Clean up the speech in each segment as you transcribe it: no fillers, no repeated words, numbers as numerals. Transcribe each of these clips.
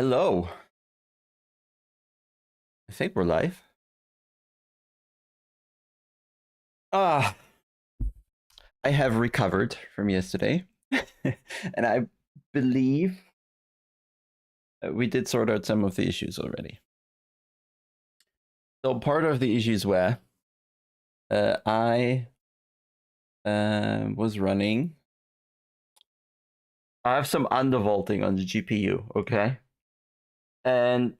Hello. I think we're live. Ah, I have recovered from yesterday. And I believe we did sort out some of the issues already. So part of the issues were I was running. I have some undervolting on the GPU, okay? And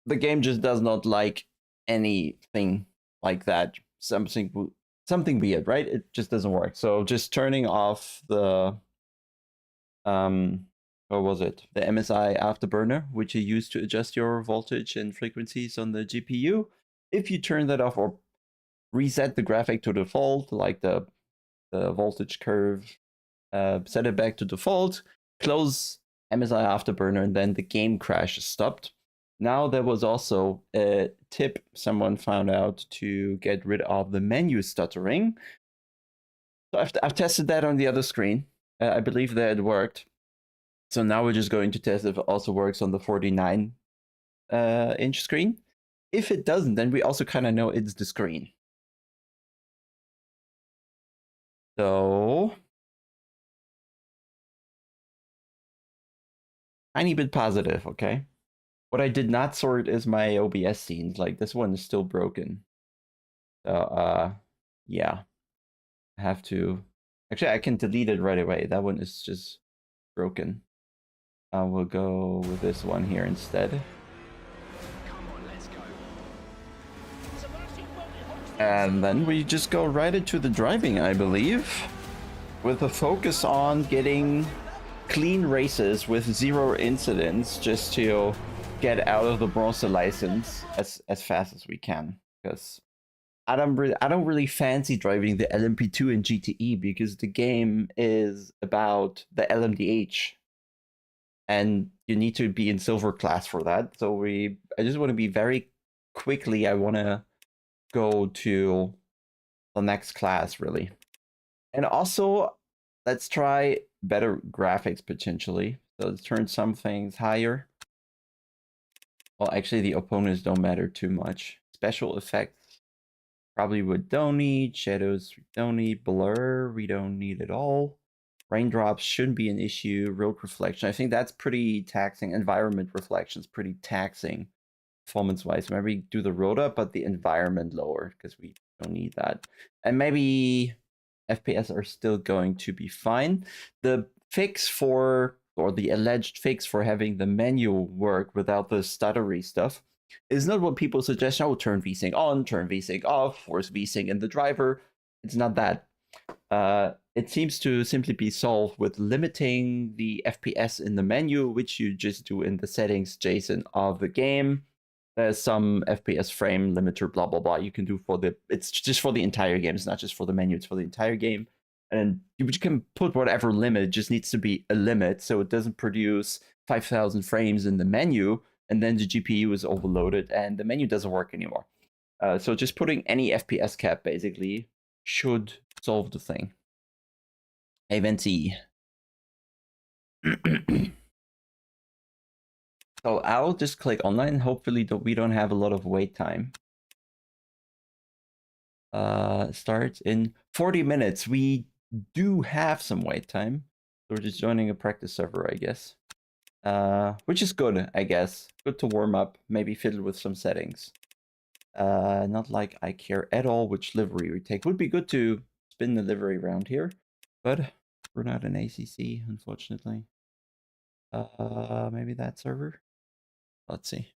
the game just does not like anything like that. Something weird, right? It just doesn't work. So just turning off the what was it? The MSI afterburner, which you use to adjust your voltage and frequencies on the GPU. If you turn that off or reset the graphic to default, like the voltage curve, set it back to default, close MSI afterburner, and then the game crash is stopped. Now there was also a tip someone found out to get rid of the menu stuttering. So I've tested that on the other screen. I believe that it worked. So now we're just going to test if it also works on the 49 inch screen. If it doesn't, then we also kind of know it's the screen. So tiny bit positive, okay? What I did not sort is my OBS scenes. Like this one is still broken. So yeah. I have to actually I can delete it right away. That one is just broken. We'll go with this one here instead. And then we just go right into the driving, I believe, with a focus on getting clean races with 0 incidents, just to get out of the bronze license as fast as we can. Because I don't really fancy driving the LMP2 in GTE, because the game is about the LMDH, and you need to be in silver class for that. So I just want to be very quickly. I want to go to the next class, really. And also, let's try better graphics potentially. So let's turn some things higher. Well, actually, the opponents don't matter too much. Special effects, probably we don't need. Shadows, we don't need. Blur, we don't need at all. Raindrops shouldn't be an issue. Road reflection, I think that's pretty taxing. Environment reflection is pretty taxing performance-wise. Maybe do the road up, but the environment lower, because we don't need that. And maybe FPS are still going to be fine. The fix for, or the alleged fix for having the menu work without the stuttery stuff is not what people suggest. Oh, turn VSync on, turn VSync off, force VSync in the driver. It's not that. It seems to simply be solved with limiting the FPS in the menu, which you just do in the settings JSON of the game. There's some FPS frame limiter, blah, blah, blah. You can do it's just for the entire game. It's not just for the menu, it's for the entire game. And you can put whatever limit, it just needs to be a limit, so it doesn't produce 5,000 frames in the menu, and then the GPU is overloaded, and the menu doesn't work anymore. So just putting any FPS cap, basically, should solve the thing. Aventi. So I'll just click online. Hopefully we don't have a lot of wait time. Starts in 40 minutes. We do have some wait time. So we're just joining a practice server, I guess. Which is good, I guess. Good to warm up, maybe fiddle with some settings. Not like I care at all which livery we take. Would be good to spin the livery around here, but we're not an ACC, unfortunately. Maybe that server? Let's see.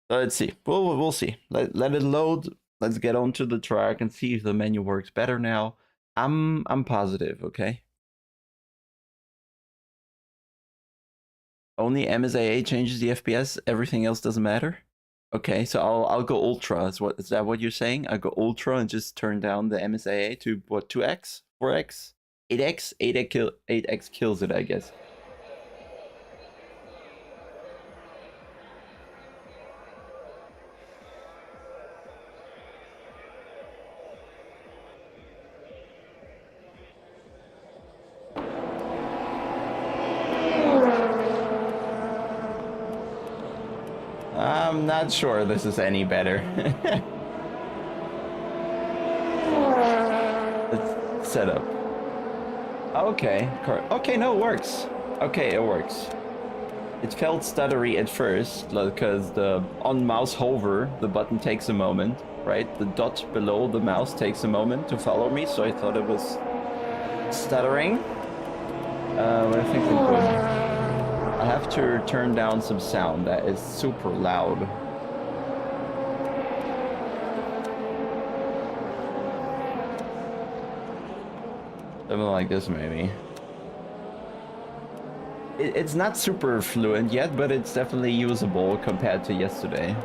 Let's see. We'll see. Let it load. Let's get onto the track and see if the menu works better now. I'm positive, okay? Only MSIA changes the FPS, everything else doesn't matter. Okay, so I'll go ultra. Is that what you're saying? I'll go ultra and just turn down the MSIA to what, 2x? 4x? 8x? 8x kills it, I guess. I'm not sure this is any better. Let's set up. Okay, okay, no, it works. Okay, it works. It felt stuttery at first, because the on mouse hover, the button takes a moment, right? The dot below the mouse takes a moment to follow me, so I thought it was stuttering. But I think we're good. I have to turn down some sound. That is super loud. Something like this, maybe. It's not super fluent yet, but it's definitely usable compared to yesterday.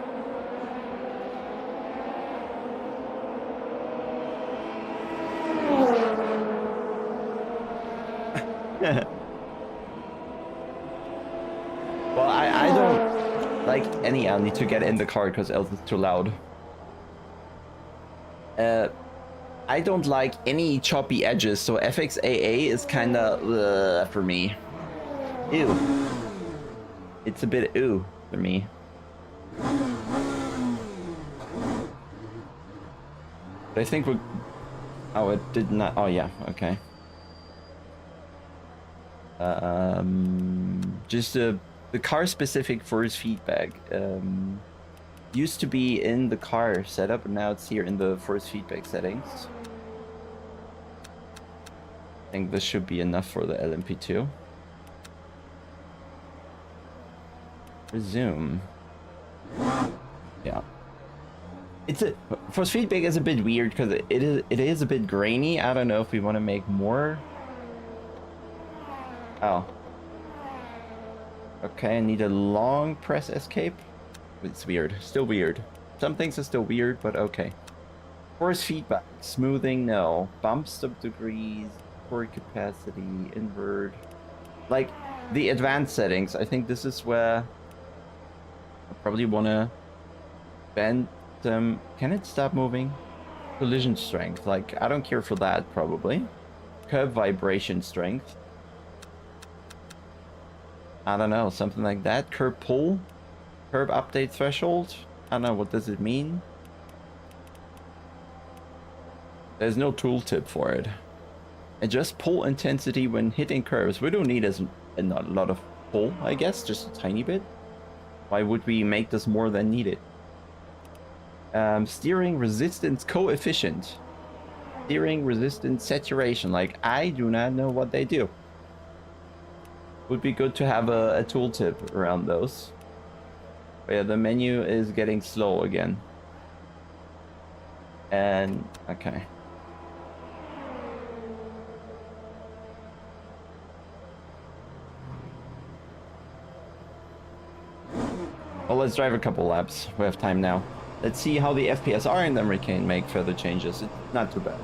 Well, I don't like any. I'll need to get in the car because else it's too loud. I don't like any choppy edges, so FXAA is kind of for me. Ew. It's a bit ew for me. But I think we're... Oh, it did not... Oh, yeah, okay. Just the car-specific force feedback. Used to be in the car setup, and now it's here in the force feedback settings. I think this should be enough for the LMP2. Resume. Yeah. It's a force feedback is a bit weird because it is a bit grainy. I don't know if we want to make more. Oh. Okay, I need a long press escape. It's weird. Still weird. Some things are still weird, but okay. Force feedback. Smoothing, no. Bump stop degrees. Core capacity. Invert. Like, the advanced settings. I think this is where I probably want to bend them. Can it stop moving? Collision strength. Like, I don't care for that, probably. Curb vibration strength. I don't know. Something like that. Curb pull. Curb update threshold. I don't know. What does it mean? There's no tooltip for it. Adjust pull intensity when hitting curves. We don't need a lot of pull, I guess. Just a tiny bit. Why would we make this more than needed? Steering resistance coefficient. Steering resistance saturation. Like, I do not know what they do. Would be good to have a tooltip around those. But yeah, the menu is getting slow again. And, okay. Well, let's drive a couple laps. We have time now. Let's see how the FPS are, and then we can make further changes. It's not too bad.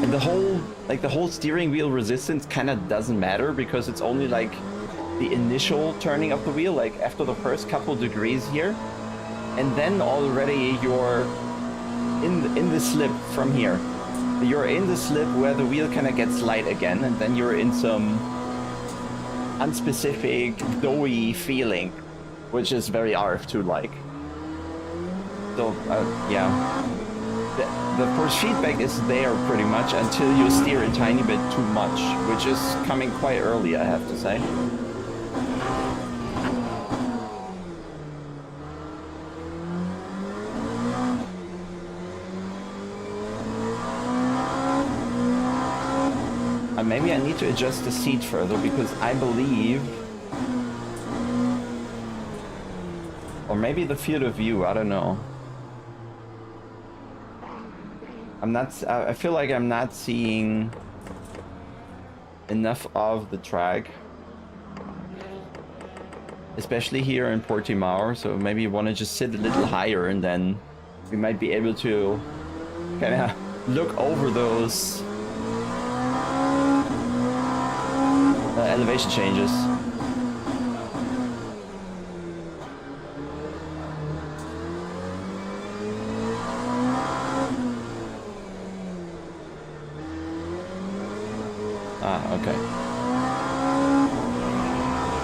And the whole steering wheel resistance kind of doesn't matter because it's only like the initial turning of the wheel, like after the first couple degrees here, and then already you're in the slip from here. You're in the slip where the wheel kind of gets light again, and then you're in some unspecific doughy feeling, which is very RF2 like. So yeah, the force feedback is there pretty much until you steer a tiny bit too much, which is coming quite early, I have to say. Maybe I need to adjust the seat further because I believe, or maybe the field of view, I don't know. I feel like I'm not seeing enough of the track, especially here in Portimao, so maybe you want to just sit a little higher and then we might be able to kind of look over those elevation changes. Ah, okay.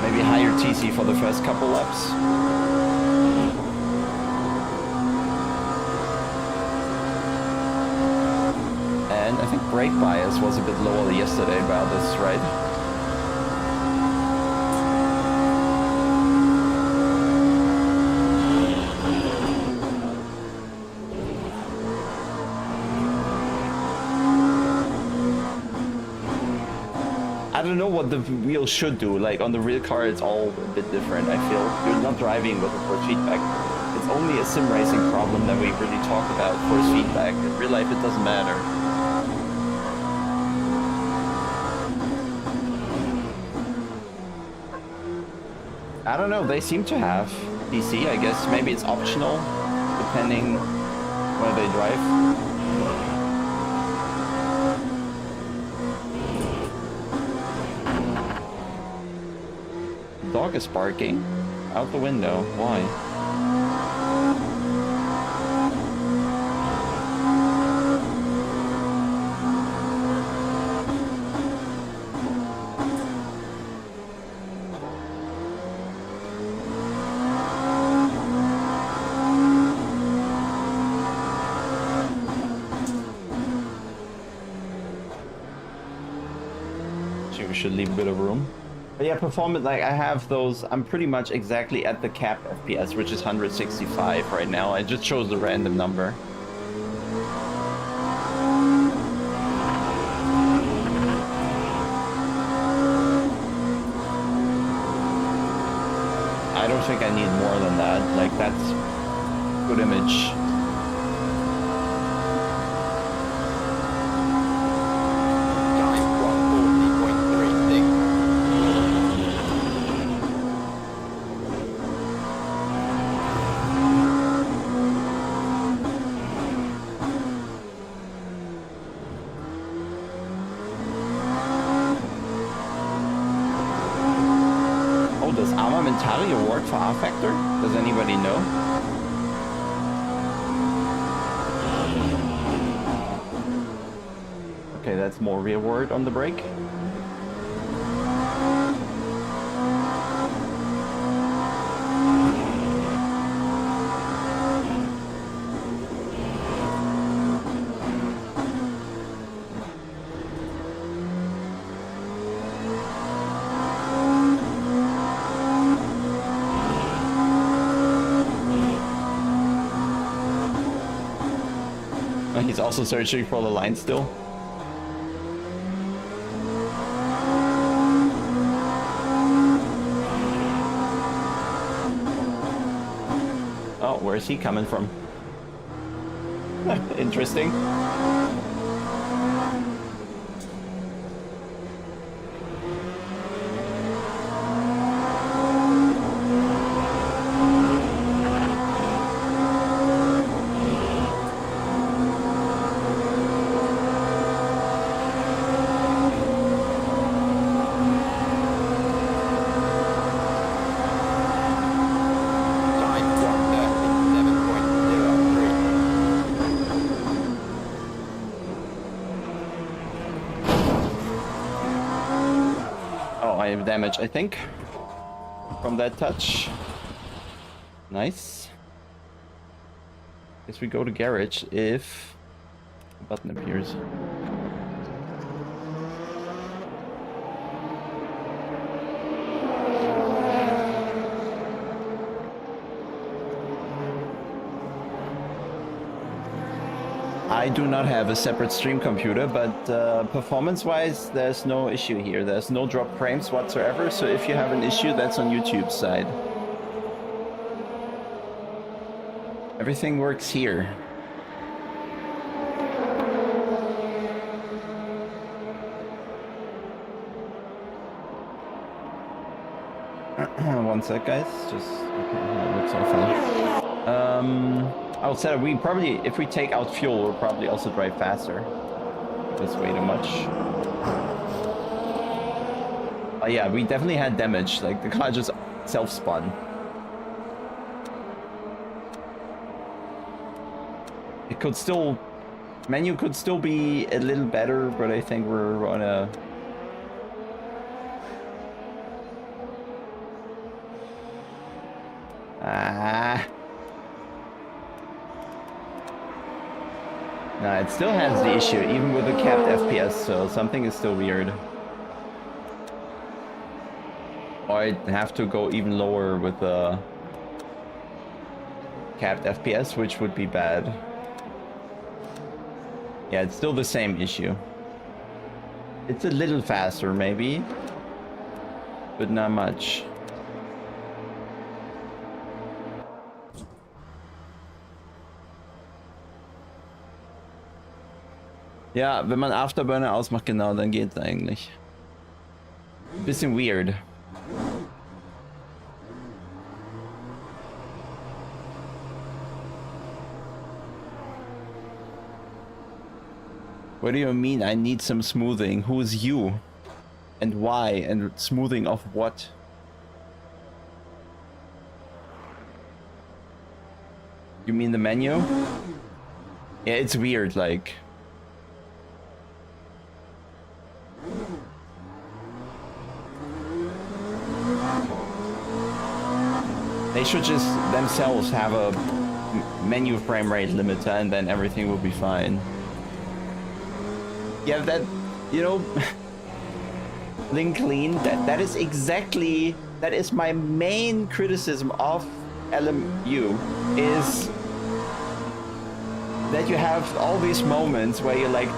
Maybe higher TC for the first couple laps. And I think brake bias was a bit lower yesterday about this, right? I don't know what the wheel should do. Like on the real car, it's all a bit different. I feel you're not driving with a force feedback. It's only a sim racing problem that we really talk about force feedback. In real life, it doesn't matter. I don't know. They seem to have DC. I guess maybe it's optional, depending where they drive. Dog is barking out the window. Why? We should leave a bit of room. But yeah, performance, like I have those, I'm pretty much exactly at the cap FPS, which is 165 right now. I just chose the random number. I don't think I need more than that. Like that's good image. Award for R Factor? Does anybody know? Okay, that's more reward on the brake. He's also searching for the line still. Oh, where's he coming from? Interesting. Damage, I think, from that touch. Nice. Guess we go to garage if the button appears. I do not have a separate stream computer, but performance-wise, there's no issue here. There's no drop frames whatsoever, so if you have an issue, that's on YouTube's side. Everything works here. One sec, guys. Just okay, that looks all fine. I'll say we probably, if we take out fuel, we'll probably also drive faster. This way too much. Yeah, we definitely had damage. Like the car just self-spun. It could still, menu could still be a little better, but I think we're on a Nah, it still has the issue, even with the capped FPS, so something is still weird. Or I'd have to go even lower with the capped FPS, which would be bad. Yeah, it's still the same issue. It's a little faster, maybe, but not much. Ja, wenn man Afterburner ausmacht, genau, dann geht's eigentlich. Bisschen weird. What do you mean I need some smoothing? Who's you? And why? And smoothing of what? You mean the menu? Yeah, it's weird, like... They should just themselves have a menu frame rate limiter and then everything will be fine. Yeah, that, you know, Link Clean, that is exactly, that is my main criticism of LMU, is that you have all these moments where you're like,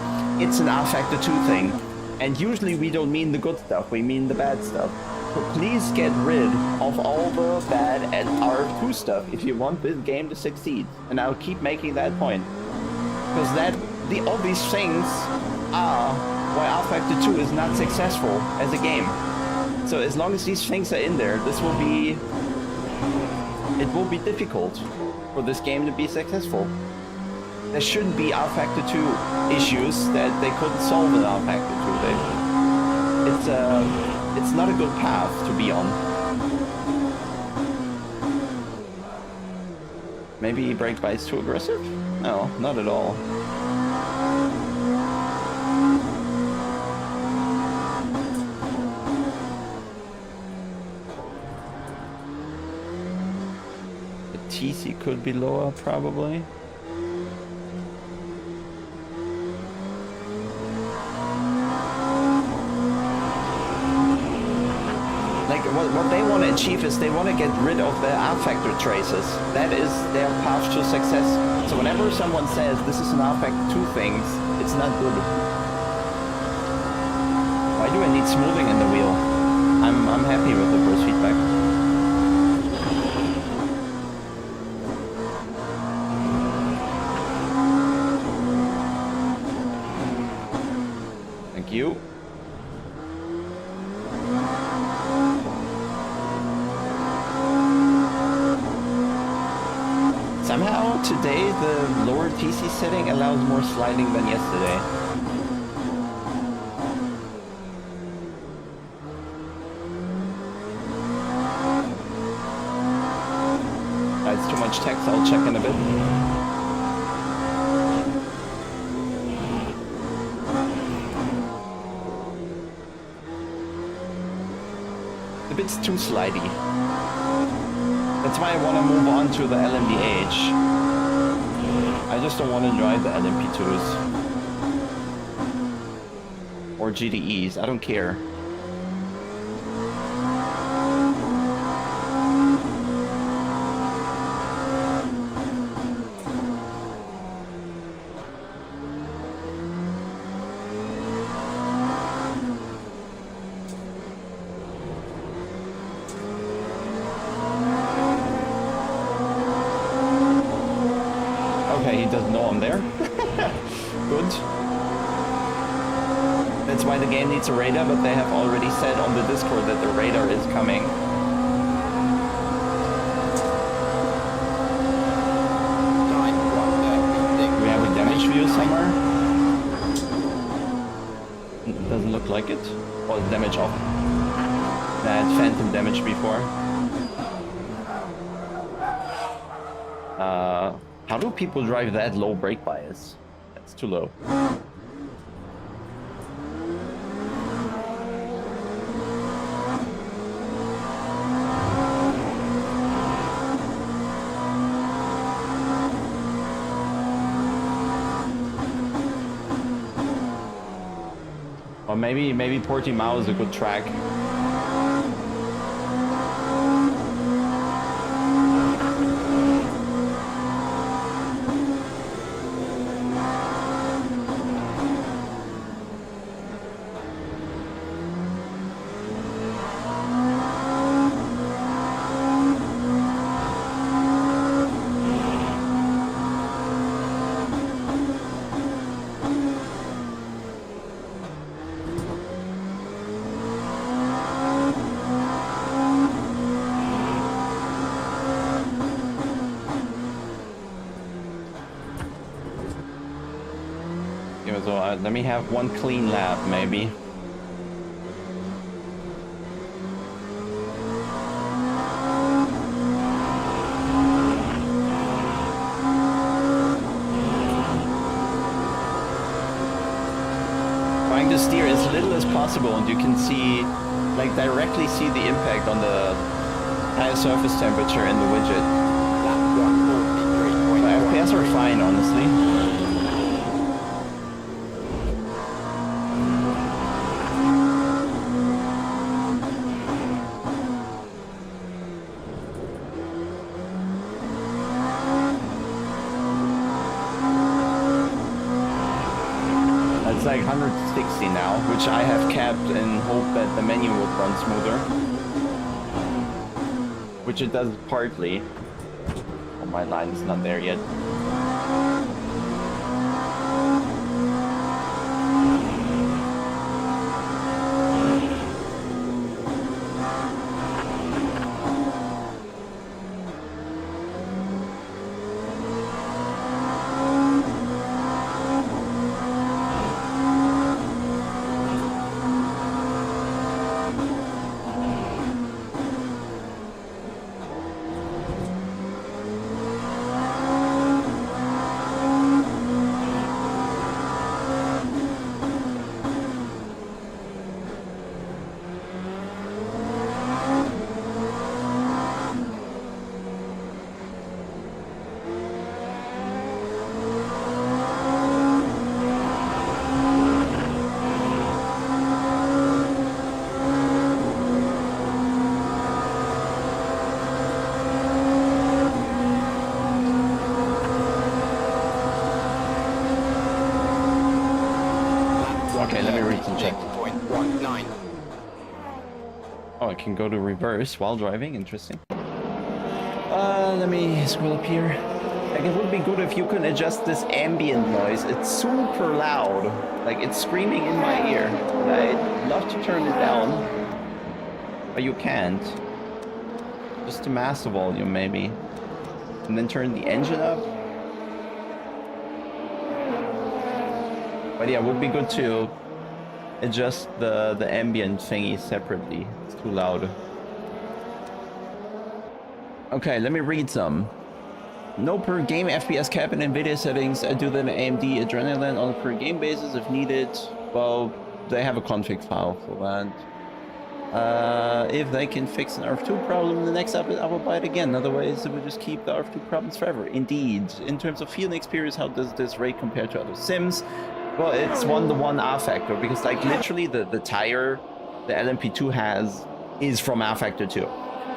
it's an R Factor 2 thing. And usually we don't mean the good stuff, we mean the bad stuff. So please get rid of all the bad and R2 stuff if you want this game to succeed. And I'll keep making that point. Because all these things are why R Factor 2 is not successful as a game. So as long as these things are in there, it will be difficult for this game to be successful. There shouldn't be R Factor 2 issues that they couldn't solve in R Factor 2. It's not a good path to be on. Maybe brake by is too aggressive? No, not at all. The TC could be lower, probably. What they want to achieve is they want to get rid of their R Factor traces. That is their path to success. So whenever someone says this is an R Factor 2 thing, it's not good. Why do I need smoothing in the wheel? I'm happy with the first feedback. Thank you. Somehow today the lower TC setting allows more sliding than yesterday. That's too much text, I'll check in a bit. The bit's too slidey. That's why I want to move on to the LMDH. I just don't want to drive the LMP2s. Or GDEs, I don't care. He doesn't know I'm there. Good. That's why the game needs a radar, but they have already said on the Discord that the radar is coming. Do we have a damage view somewhere? It doesn't look like it. Oh, it's damage off. Nah, it's phantom damage before. How do people drive that low brake bias? That's too low. Or maybe Portimao is a good track. So let me have one clean lap, maybe. Trying to steer as little as possible, and you can see, like, directly see the impact on the higher surface temperature in the widget. The FPS are fine, honestly. Like 160 now, which I have capped in hope that the menu will run smoother. Which it does partly. Oh, my line is not there yet. Okay, let me read some check. Oh, I can go to reverse while driving. Interesting. Let me scroll up here. Like, it would be good if you can adjust this ambient noise. It's super loud. Like, it's screaming in my ear. And I'd love to turn it down, but you can't. Just to mask the volume, maybe. And then turn the engine up. But yeah, it would be good to adjust the ambient thingy separately. It's too loud. Okay, let me read some. No per game FPS cap in NVIDIA settings. I do them AMD Adrenalin on a per game basis if needed. Well, they have a config file for that. If they can fix an RF2 problem in the next update, I will buy it again. Otherwise, it will just keep the RF2 problems forever. Indeed. In terms of feeling experience, how does this rate compare to other sims? Well, it's 1-to-1 R factor, because like literally the tire the LMP2 has is from R factor 2.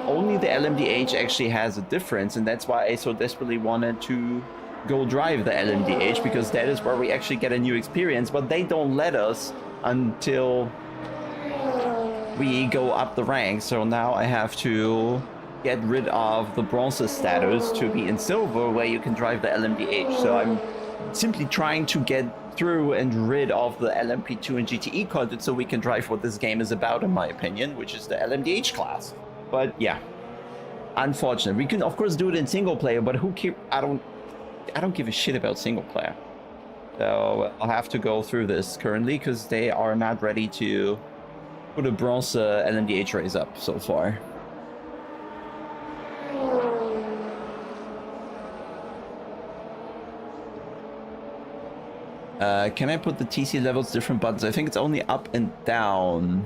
Only the LMDH actually has a difference, and that's why I so desperately wanted to go drive the LMDH, because that is where we actually get a new experience, but they don't let us until we go up the ranks. So now I have to get rid of the bronze status to be in silver, where you can drive the LMDH. So I'm simply trying to get through and rid of the LMP2 and GTE content so we can drive what this game is about, in my opinion, which is the LMDH class. But yeah, unfortunate. We can of course do it in single player, but who care? I don't give a shit about single player. So I'll have to go through this currently because they are not ready to put a bronze LMDH race up so far. Can I put the TC levels different buttons? I think it's only up and down.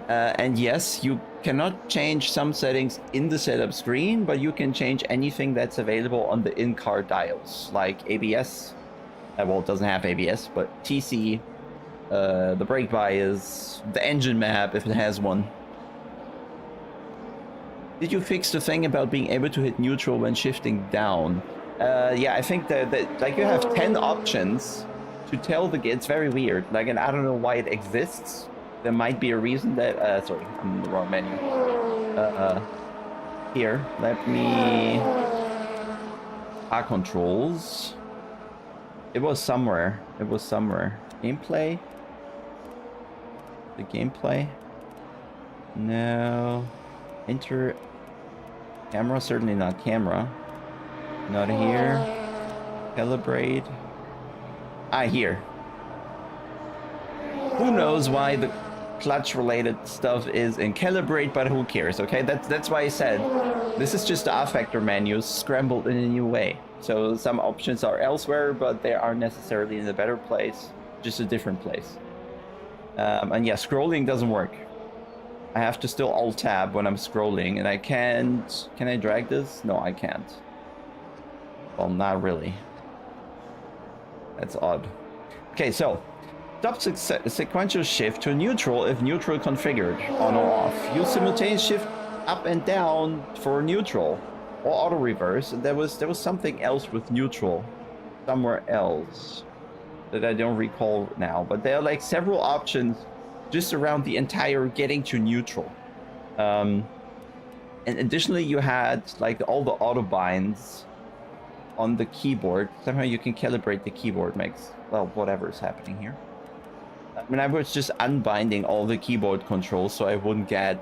And yes, you cannot change some settings in the setup screen, but you can change anything that's available on the in-car dials, like ABS. Well, it doesn't have ABS, but TC, The brake bias, the engine map if it has one. Did you fix the thing about being able to hit neutral when shifting down? Yeah, I think that like you have 10 options to tell the game. It's very weird. Like, and I don't know why it exists. There might be a reason that. Sorry, I'm in the wrong menu. Here, let me. Controls. It was somewhere. It was somewhere. Gameplay. The gameplay. No. Enter. Camera, certainly not camera. Not here. Calibrate. Here. Who knows why the clutch related stuff is in calibrate, but who cares, okay? That's why I said this is just the R factor menus scrambled in a new way. So some options are elsewhere, but they aren't necessarily in a better place, just a different place. And yeah, scrolling doesn't work. I have to still alt tab when I'm scrolling, and I can't. Can I drag this? No, I can't. Well, not really. That's odd. Okay, so stop sequential shift to neutral if neutral configured on or off. Use simultaneous shift up and down for neutral or auto reverse. And there was something else with neutral somewhere else that I don't recall now. But there are like several options just around the entire getting to neutral. And additionally, you had like all the auto binds on the keyboard. Somehow you can calibrate the keyboard, makes, well, whatever is happening here. I mean, I was just unbinding all the keyboard controls so I wouldn't get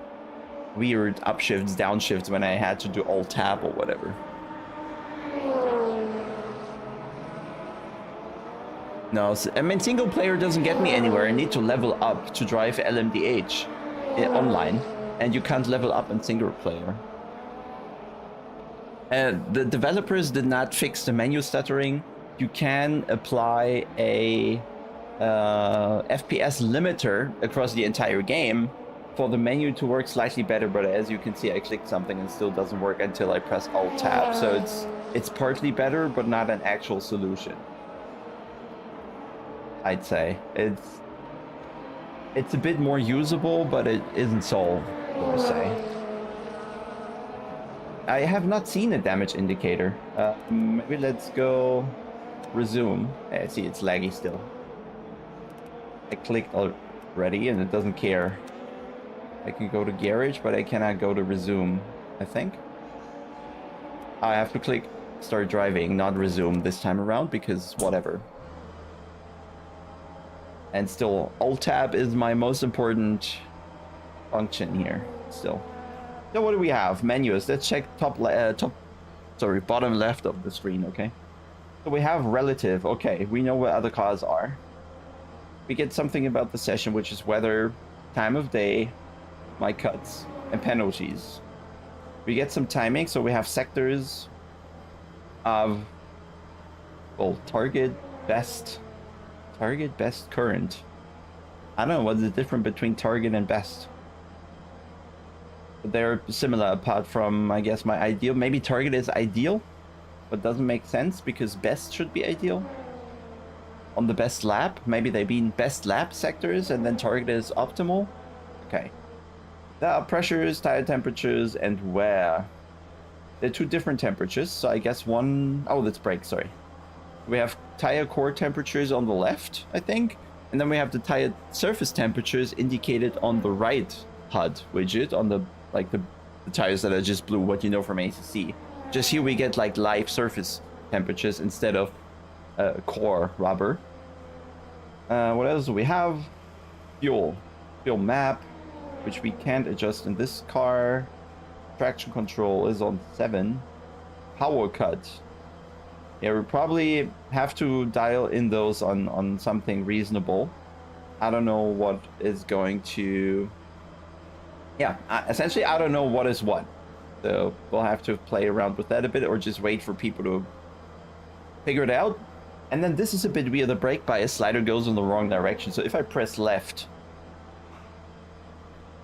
weird upshifts, downshifts when I had to do alt tab or whatever. No, I mean, single player doesn't get me anywhere. I need to level up to drive LMDH online, and you can't level up in single player. The developers did not fix the menu stuttering. You can apply a FPS limiter across the entire game for the menu to work slightly better, but as you can see, I clicked something and still doesn't work until I press Alt Tab. So it's partly better, but not an actual solution. I'd say it's a bit more usable, but it isn't solved, per se. I have not seen a damage indicator. Maybe let's go resume. I see it's laggy still. I clicked already and it doesn't care. I can go to garage, but I cannot go to resume, I think. I have to click start driving, not resume this time around, because whatever. And still, Alt Tab is my most important function here, still. So what do we have? Menus. Let's check bottom left of the screen, okay? So we have relative. Okay, we know where other cars are. We get something about the session, which is weather, time of day, my cuts, and penalties. We get some timing, so we have sectors of, well, target, best, current. I don't know what's the difference between target and best. They're similar apart from, I guess, my ideal. Maybe target is ideal, but doesn't make sense because best should be ideal. On the best lap, maybe they mean best lap sectors and then target is optimal. Okay. There are pressures, tire temperatures, and wear. They're two different temperatures, so I guess one... Oh, that's brake, sorry. We have tire core temperatures on the left, I think. And then we have the tire surface temperatures indicated on the right HUD widget on the the tires that are just blue, what you know from ACC. Just here we get like live surface temperatures instead of core rubber. What else do we have? Fuel map, which we can't adjust in this car. Traction control is on 7. Power cut. Yeah, we probably have to dial in those on something reasonable. I don't know what is going to... Yeah, essentially I don't know what is what. So we'll have to play around with that a bit or just wait for people to figure it out. And then this is a bit weird. The brake bias slider goes in the wrong direction. So if I press left,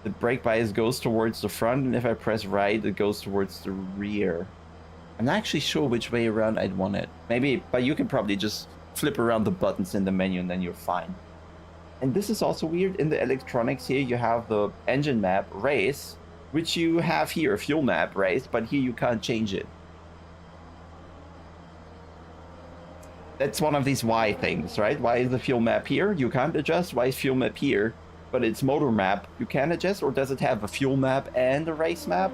the brake bias goes towards the front. And if I press right, it goes towards the rear. I'm not actually sure which way around I'd want it. Maybe, but you can probably just flip around the buttons in the menu and then you're fine. And this is also weird. In the electronics here, you have the engine map race, which you have here, fuel map race, but here you can't change it. That's one of these why things, right? Why is the fuel map here? You can't adjust. Why is fuel map here? But it's motor map. You can adjust, or does it have a fuel map and a race map?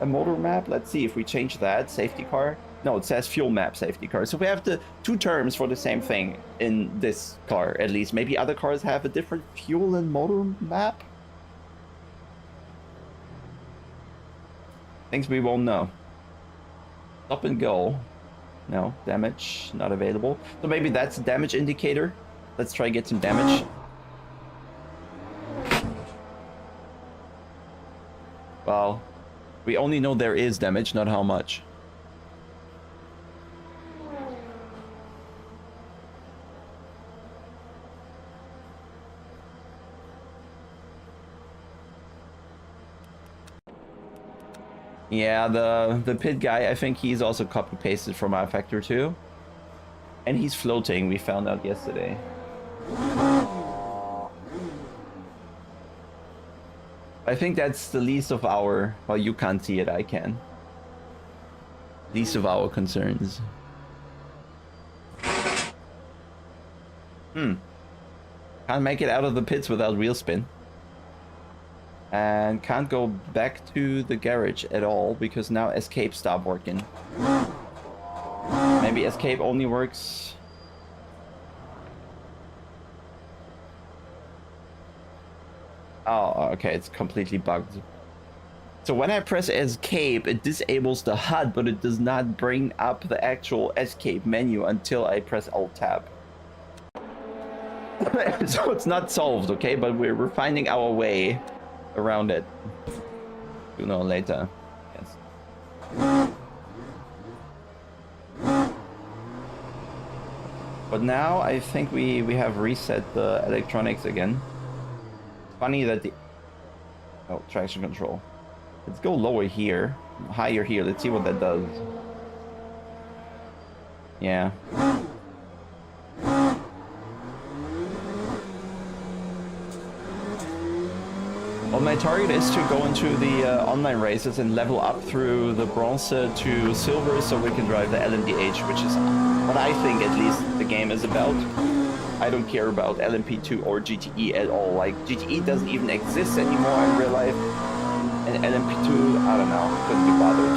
A motor map? Let's see if we change that. Safety car. No, it says fuel map safety car. So we have the two terms for the same thing in this car, at least. Maybe other cars have a different fuel and motor map? Things we won't know. Stop and go. No, damage not available. So maybe that's a damage indicator. Let's try get some damage. Well, we only know there is damage, not how much. Yeah, the pit guy, I think he's also copy-pasted from our factor too. And he's floating, we found out yesterday. I think that's the least of our... Well, you can't see it, I can. Least of our concerns. Can't make it out of the pits without wheel spin. And can't go back to the garage at all because now escape stopped working. Maybe escape only works. Oh, okay, it's completely bugged. So when I press escape, it disables the HUD, but it does not bring up the actual escape menu until I press Alt Tab. So it's not solved, okay, but we're finding our way around it. Sooner or later. Yes. But now I think we have reset the electronics again. Funny that the... Oh, traction control. Let's go lower here. Higher here. Let's see what that does. Yeah. Well, my target is to go into the online races and level up through the bronze to silver so we can drive the LMDH, which is what I think at least the game is about. I don't care about LMP2 or GTE at all. Like, GTE doesn't even exist anymore in real life. And LMP2, I don't know, couldn't be bothered.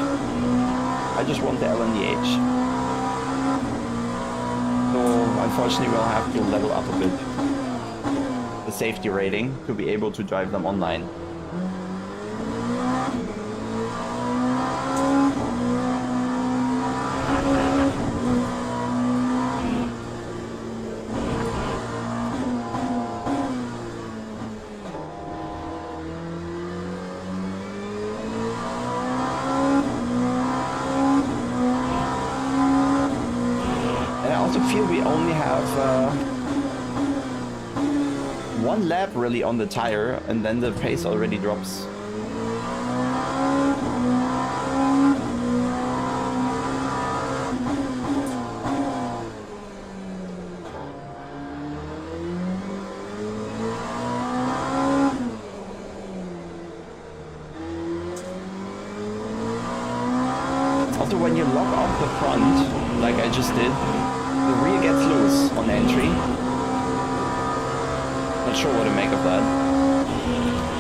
I just want the LMDH. So, unfortunately, we'll have to level up a bit the safety rating to be able to drive them online. And I also feel we only have one lap really on the tire, and then the pace already drops. Also, when you lock off the front, like I just did, the rear gets loose on entry. Not sure what to make of that.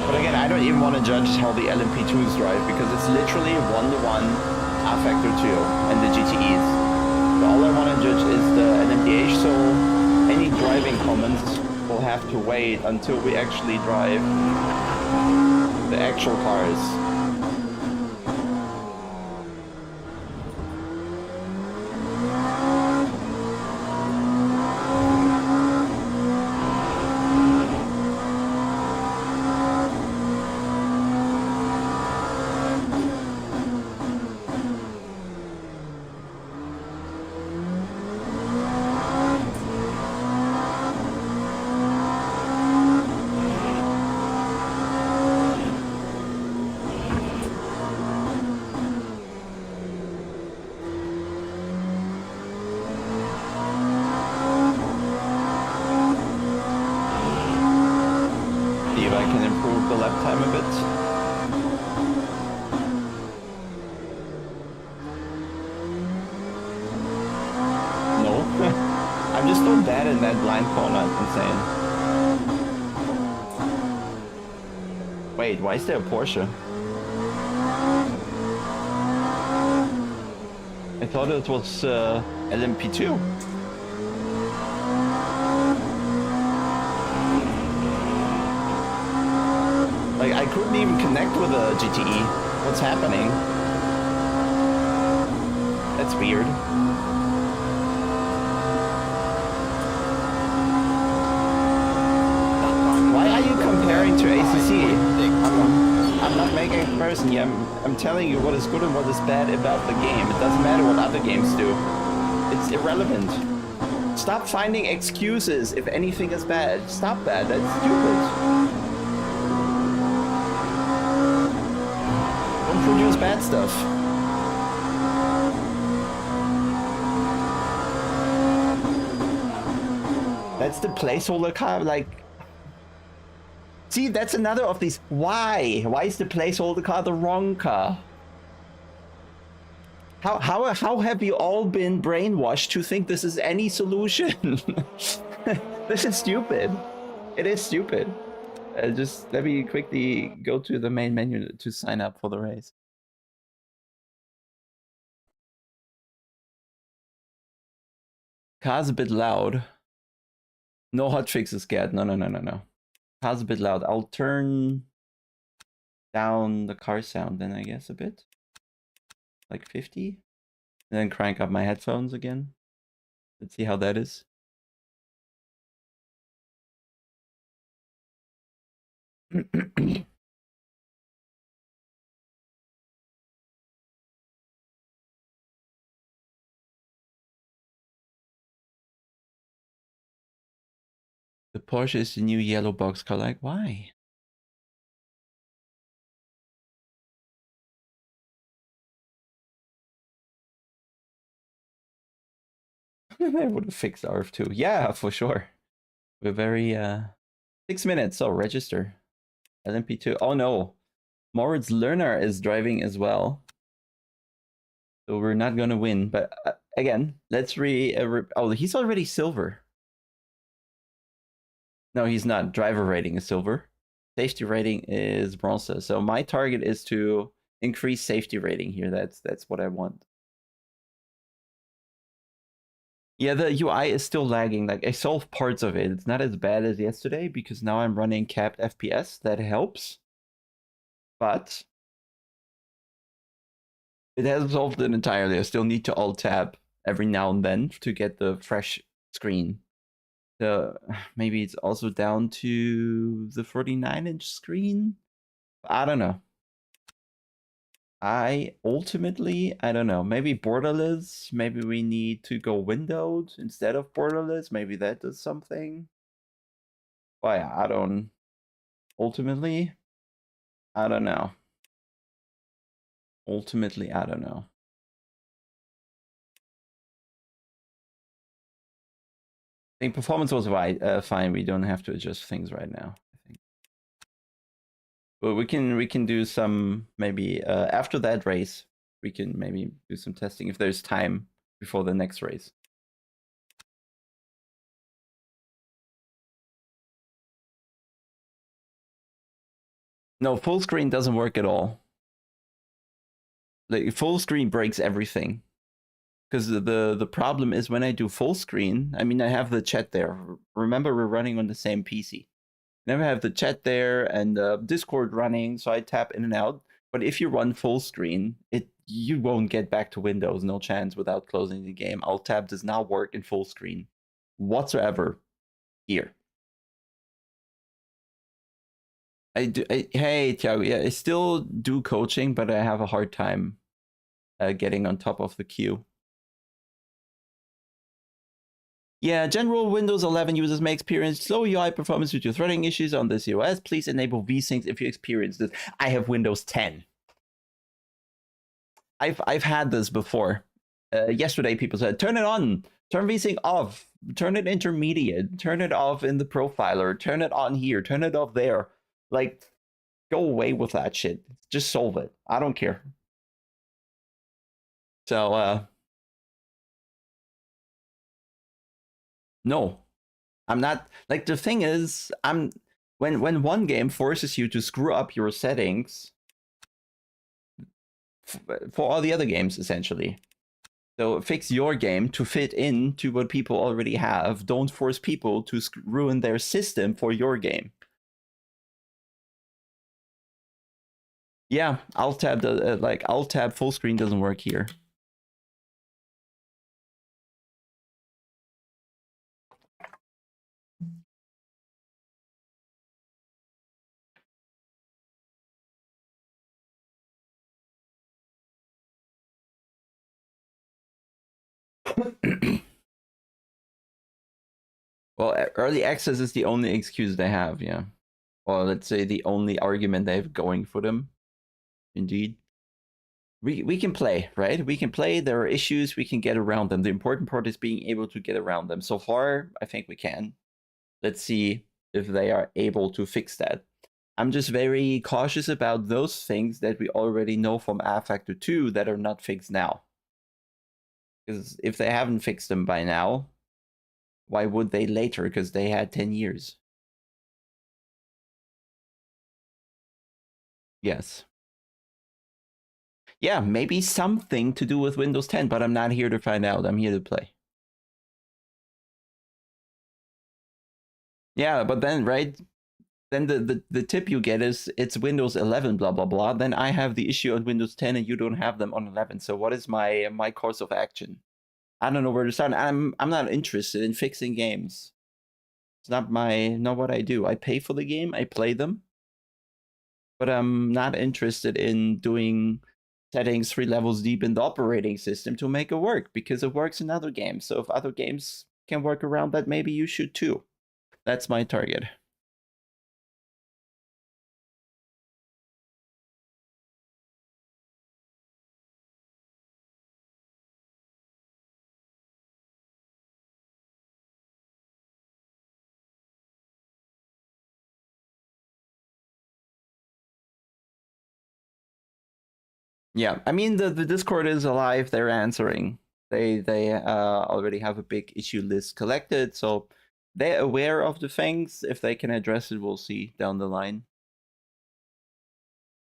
But again, I don't even want to judge how the LMP2s drive because it's literally one-to-one R-Factor 2 and the GTEs. So all I want to judge is the LMDH, so any driving comments will have to wait until we actually drive the actual cars. just don't dead in that blind corner. It's insane. Wait, why is there a Porsche? I thought it was LMP2. Like, I couldn't even connect with a GTE. What's happening? That's weird. Why are you comparing to ACC? I'm not making a comparison here. I'm telling you what is good and what is bad about the game. It doesn't matter what other games do. It's irrelevant. Stop finding excuses if anything is bad. Stop that. That's stupid. Don't produce bad stuff. That's the placeholder car, like... See, that's another of these. Why? Why is the placeholder car the wrong car? How have you all been brainwashed to think this is any solution? This is stupid. It is stupid. Just let me quickly go to the main menu to sign up for the race. Car's a bit loud. No hotfixes, Gad. No. Car's a bit loud. I'll turn down the car sound then, I guess, a bit. Like 50. And then crank up my headphones again. Let's see how that is. The Porsche is the new yellow box car. Like, why? I would have fixed RF2. Yeah, for sure. We're very 6 minutes. So register. LMP2. Oh no. Moritz Lerner is driving as well. So we're not gonna win. But again, let's oh, he's already silver. No, he's not. Driver rating is silver. Safety rating is bronze. So my target is to increase safety rating here. That's what I want. Yeah, the UI is still lagging. Like, I solved parts of it. It's not as bad as yesterday because now I'm running capped FPS. That helps. But it hasn't solved it entirely. I still need to alt-tab every now and then to get the fresh screen. So maybe it's also down to the 49-inch screen. I don't know. I don't know. Maybe borderless. Maybe we need to go windowed instead of borderless. Maybe that does something. Well, yeah, I don't know. Ultimately, I don't know. I think performance was fine. We don't have to adjust things right now, I think. But we can do some, maybe after that race, we can maybe do some testing if there's time before the next race. No, full screen doesn't work at all. Like, full screen breaks everything. Because the problem is when I do full screen, I mean, I have the chat there. Remember, we're running on the same PC. Never have the chat there and Discord running, so I tap in and out. But if you run full screen, you won't get back to Windows, no chance, without closing the game. Alt tab does not work in full screen whatsoever here. Hey, Thiago, yeah, I still do coaching, but I have a hard time getting on top of the queue. Yeah, general Windows 11 users may experience slow UI performance due to threading issues on this OS. Please enable VSyncs if you experience this. I have Windows 10. I've had this before. Yesterday, people said, turn it on, turn VSync off, turn it intermediate, turn it off in the profiler, turn it on here, turn it off there. Like, go away with that shit. Just solve it. I don't care. So, No, I'm not. Like, the thing is, when one game forces you to screw up your settings for all the other games, essentially. So fix your game to fit into what people already have. Don't force people to ruin their system for your game. Yeah, Alt tab like Alt tab full screen doesn't work here. Well, early access is the only excuse they have, yeah. Well, let's say the only argument they have going for them. Indeed. We can play, right? We can play. There are issues. We can get around them. The important part is being able to get around them. So far, I think we can. Let's see if they are able to fix that. I'm just very cautious about those things that we already know from R Factor 2 that are not fixed now. Because if they haven't fixed them by now, why would they later? Because they had 10 years. Yes. Yeah, maybe something to do with Windows 10, but I'm not here to find out. I'm here to play. Yeah, but then, right? Then the tip you get is it's Windows 11, blah blah blah. Then I have the issue on Windows 10, and you don't have them on 11. So what is my course of action? I don't know where to start. I'm not interested in fixing games. It's not what I do. I pay for the game, I play them, but I'm not interested in doing settings 3 levels deep in the operating system to make it work, because it works in other games. So if other games can work around that, maybe you should too. That's my target. Yeah, I mean the Discord is alive. They're answering. They already have a big issue list collected, so they're aware of the things. If they can address it, we'll see down the line.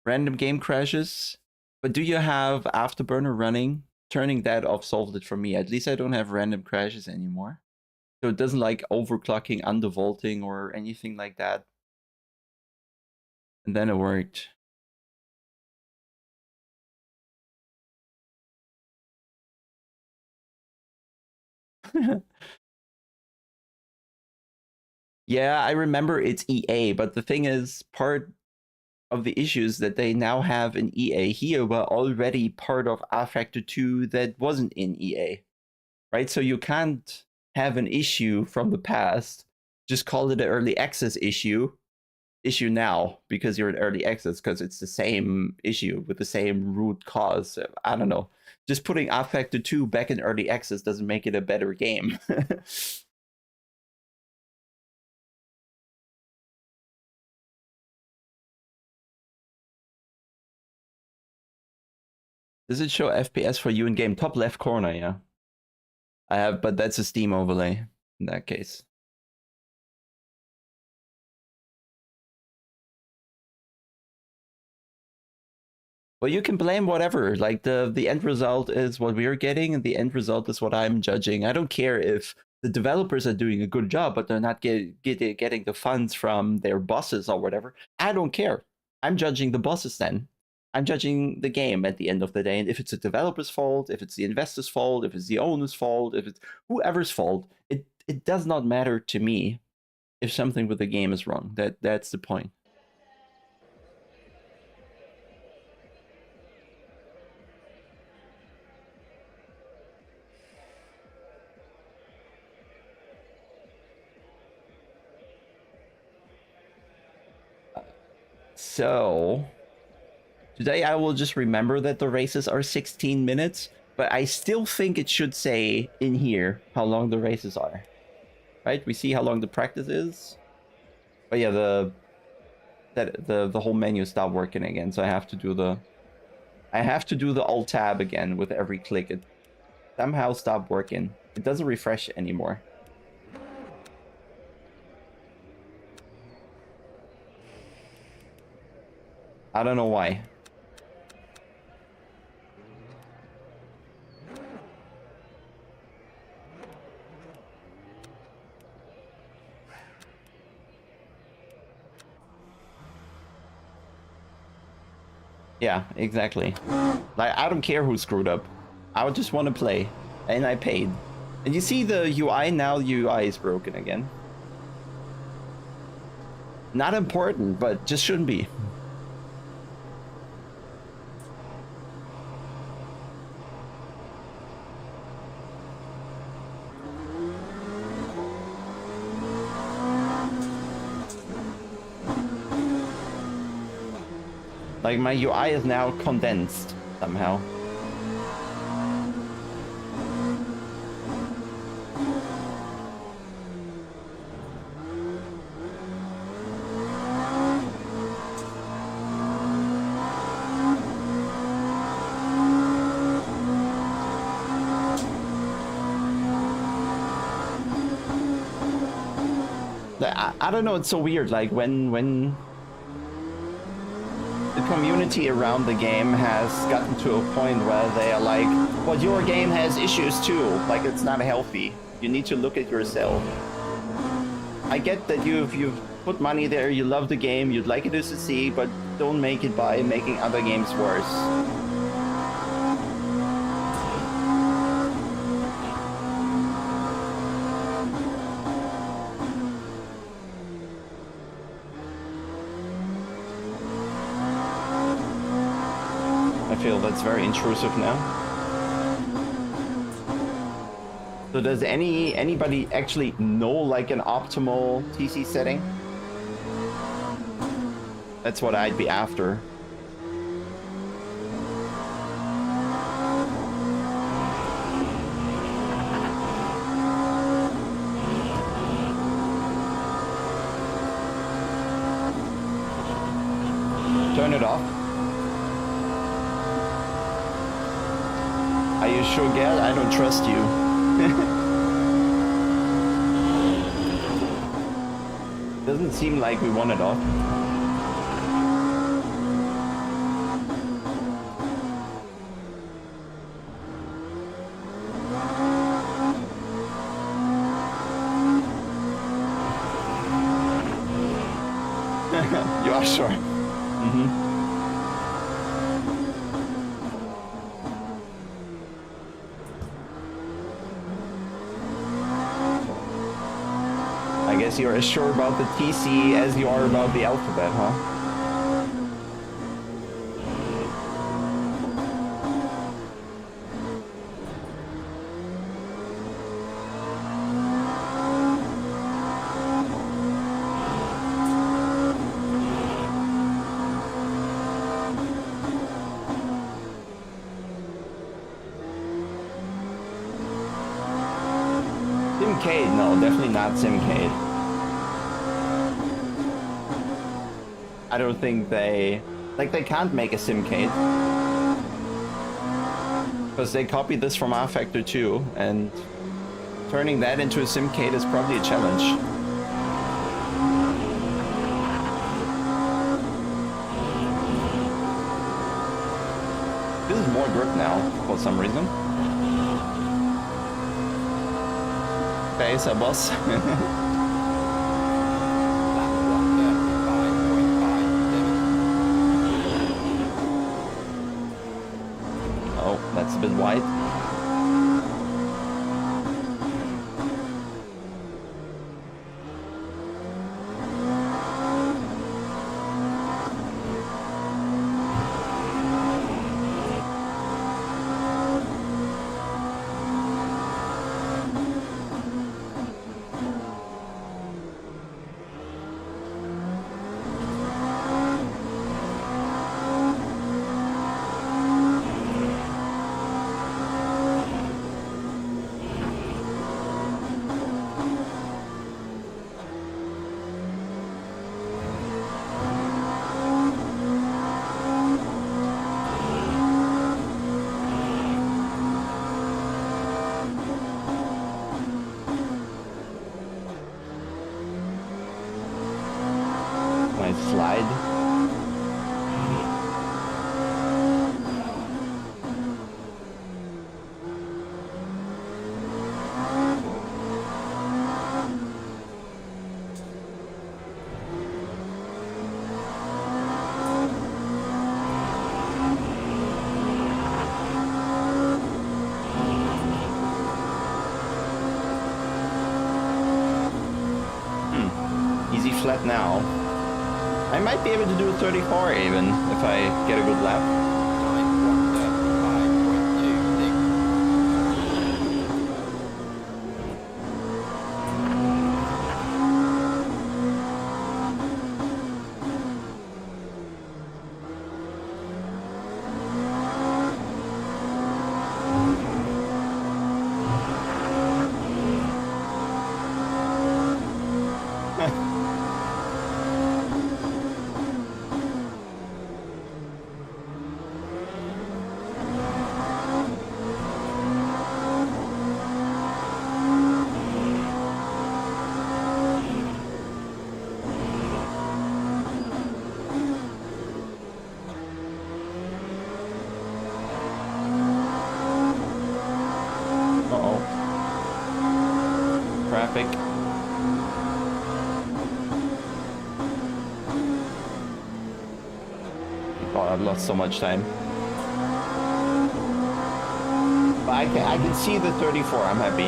Random game crashes, but do you have Afterburner running? Turning that off solved it for me. At least I don't have random crashes anymore. So it doesn't like overclocking, undervolting, or anything like that. And then it worked. Yeah, I remember it's EA, but the thing is, part of the issues that they now have in EA here were already part of R Factor 2 that wasn't in EA, right? So you can't have an issue from the past, just call it an early access issue now because you're in early access, because it's the same issue with the same root cause. So, I don't know. Just putting R Factor 2 back in early access doesn't make it a better game. Does it show FPS for you in game? Top left corner, yeah. I have, but that's a Steam overlay in that case. Well, you can blame whatever. Like the end result is what we're getting, and the end result is what I'm judging. I don't care if the developers are doing a good job, but they're not getting the funds from their bosses or whatever. I don't care. I'm judging the bosses then. I'm judging the game at the end of the day. And if it's a developer's fault, if it's the investor's fault, if it's the owner's fault, if it's whoever's fault, it does not matter to me if something with the game is wrong. That's the point. So today I will just remember that the races are 16 minutes, but I still think it should say in here how long the races are. Right? We see how long the practice is. But yeah, the whole menu stopped working again, so I have to do the Alt tab again with every click. It somehow stopped working. It doesn't refresh anymore. I don't know why. Yeah, exactly. Like, I don't care who screwed up. I would just want to play. And I paid. And you see the UI now, the UI is broken again. Not important, but just shouldn't be. Like, my UI is now condensed somehow. I don't know, it's so weird, like when the community around the game has gotten to a point where they are like, well, your game has issues too, like it's not healthy. You need to look at yourself. I get that you've put money there, you love the game, you'd like it to succeed, but don't make it by making other games worse. I feel that's very intrusive now. So does anybody actually know like an optimal TC setting? That's what I'd be after. Turn it off. Are you sure, Gal? I don't trust you. Doesn't seem like we want it off. You are sure? Mm-hmm. I guess you're as sure about the TC as you are about the alphabet, huh? Simcade? No, definitely not Simcade. I don't think they can't make a Simcade. Because they copied this from rFactor 2, and turning that into a Simcade is probably a challenge. This is more grip now, for some reason. Okay, so boss. That's a bit wide. Easy flat now. I might be able to do a 34 even if I get a good lap. Traffic. Oh, I've lost so much time. But I can see the 34. I'm happy.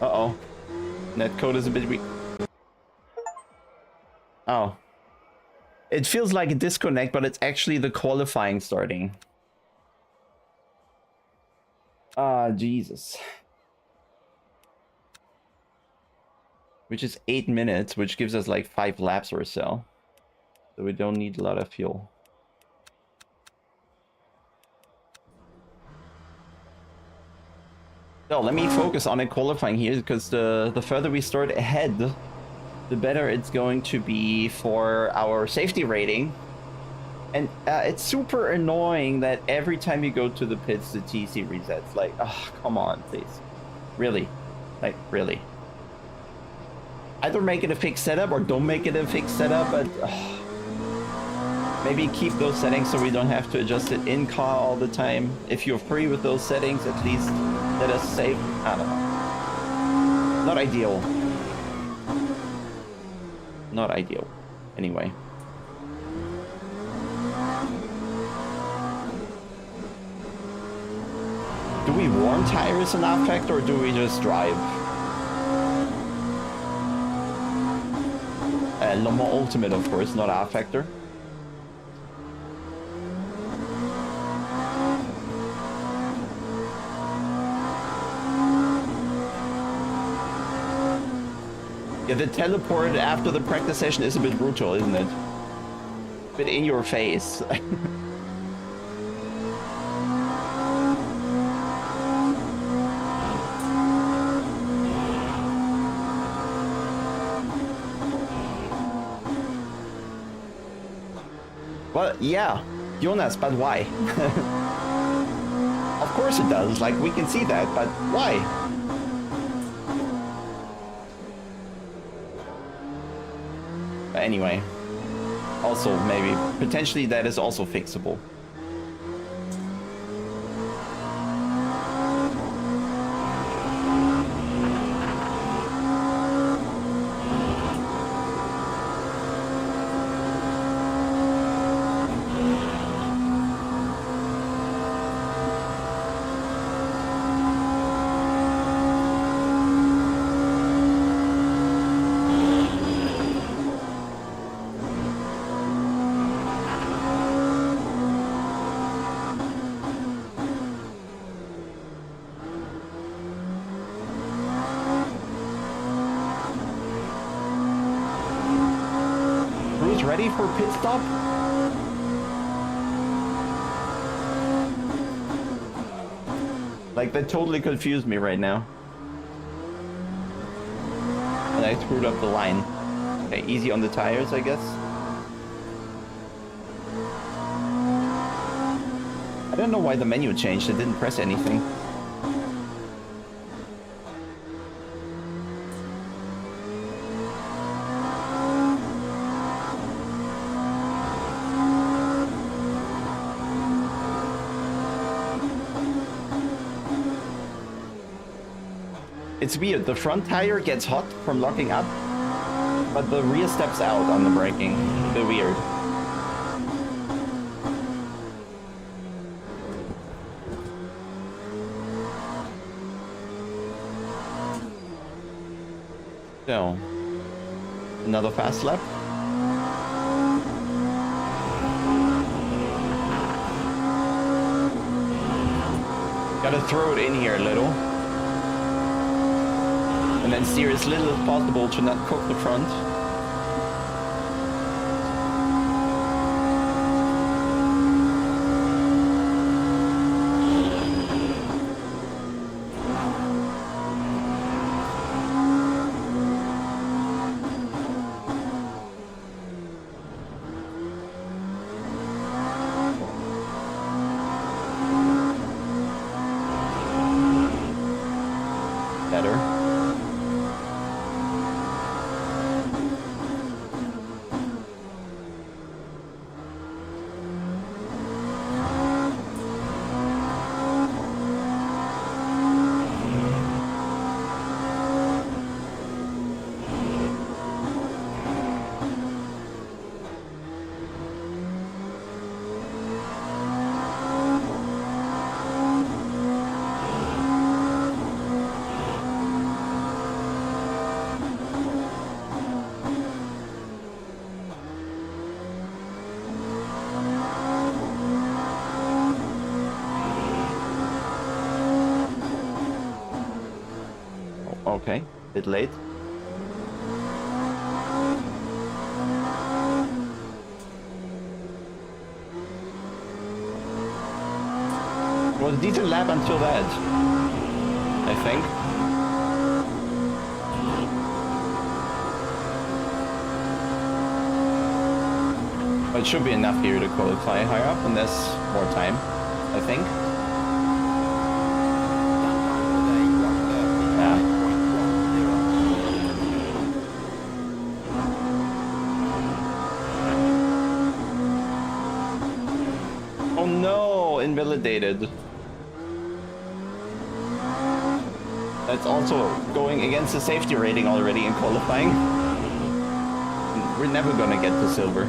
Uh-oh. Netcode is a bit weak. Oh. It feels like a disconnect, but it's actually the qualifying starting. Ah, Jesus. Which is 8 minutes, which gives us like 5 laps or so. So we don't need a lot of fuel. So let me focus on a qualifying here, because the further we start ahead, the better it's going to be for our safety rating. And it's super annoying that every time you go to the pits, the TC resets. Like, oh, come on, please. Really? Like, really? Either make it a fixed setup or don't make it a fixed setup, but maybe keep those settings so we don't have to adjust it in car all the time. If you're free with those settings, at least let us save. I don't know. Not ideal. Not ideal. Anyway. Do we warm tires in affect or do we just drive? LeMans Ultimate, of course, not affector. Yeah, the teleport after the practice session is a bit brutal, isn't it? A bit in your face. Well, yeah, Jonas, but why? Of course it does, like, we can see that, but why? Anyway, also maybe potentially that is also fixable. Ready for pit stop? Like, that totally confused me right now. And I screwed up the line. Okay, easy on the tires, I guess. I don't know why the menu changed. It didn't press anything. It's weird, the front tire gets hot from locking up, but the rear steps out on the braking. A bit weird. So, another fast lap. Gotta throw it in here a little. And then steer as little as possible to not cook the front. Okay, bit late. It was a decent lap until that, I think. But it should be enough here to qualify higher up, and there's more time, I think. Invalidated. That's also going against the safety rating already in qualifying. We're never gonna get to silver.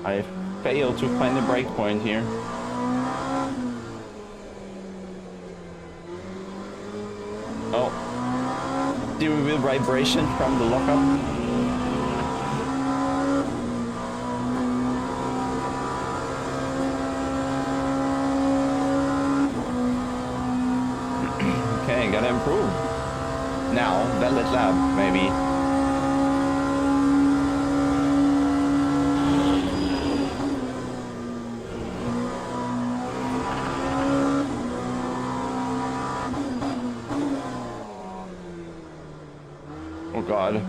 I failed to find the break point here. Oh. Steering wheel vibration from the lockup. Okay, gotta improve. Now, valid lap, maybe. Oh God.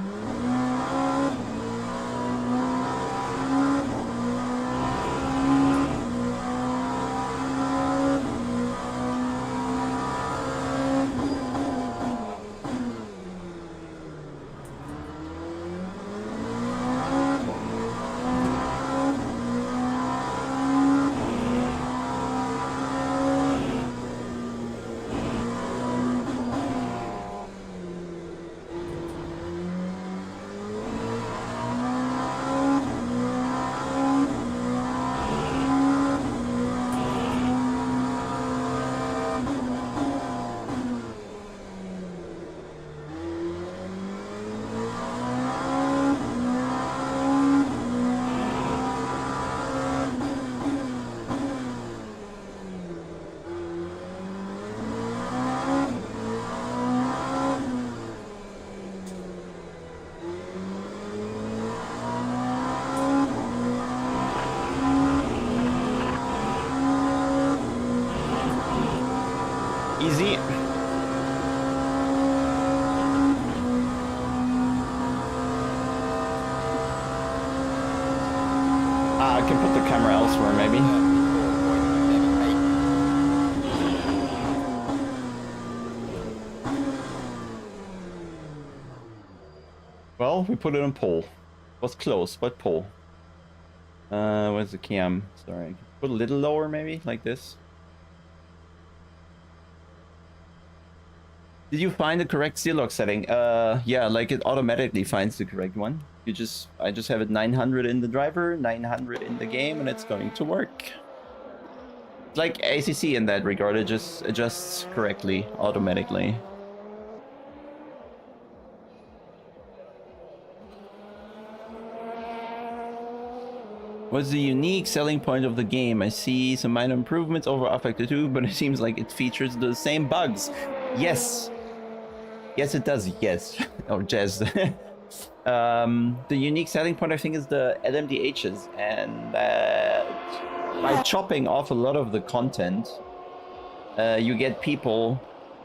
Easy. can put the camera elsewhere, maybe. Well, we put it on pole. Was close, but pole. Where's the cam? Sorry, put a little lower, maybe like this. Did you find the correct steer lock setting? Yeah, like it automatically finds the correct one. I just have it 900 in the driver, 900 in the game, and it's going to work. It's like ACC in that regard, it just adjusts correctly, automatically. What's the unique selling point of the game? I see some minor improvements over Affected 2, but it seems like it features the same bugs. Yes. Yes, it does. Yes. Oh, Jazz. The unique selling point, I think, is the LMDHs, and that by chopping off a lot of the content, you get people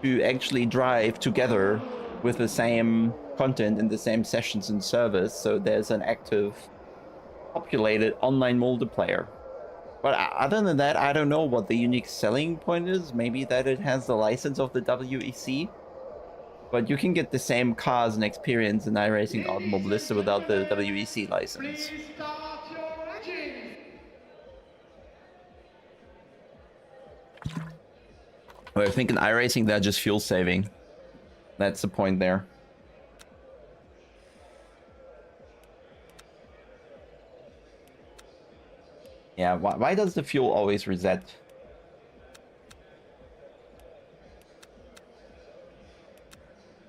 who actually drive together with the same content in the same sessions and servers, so there's an active populated online multiplayer. But other than that, I don't know what the unique selling point is. Maybe that it has the license of the WEC, but you can get the same cars and experience in iRacing Automobilista without the WEC license. But I think in iRacing they're just fuel saving. That's the point there. Yeah, why does the fuel always reset?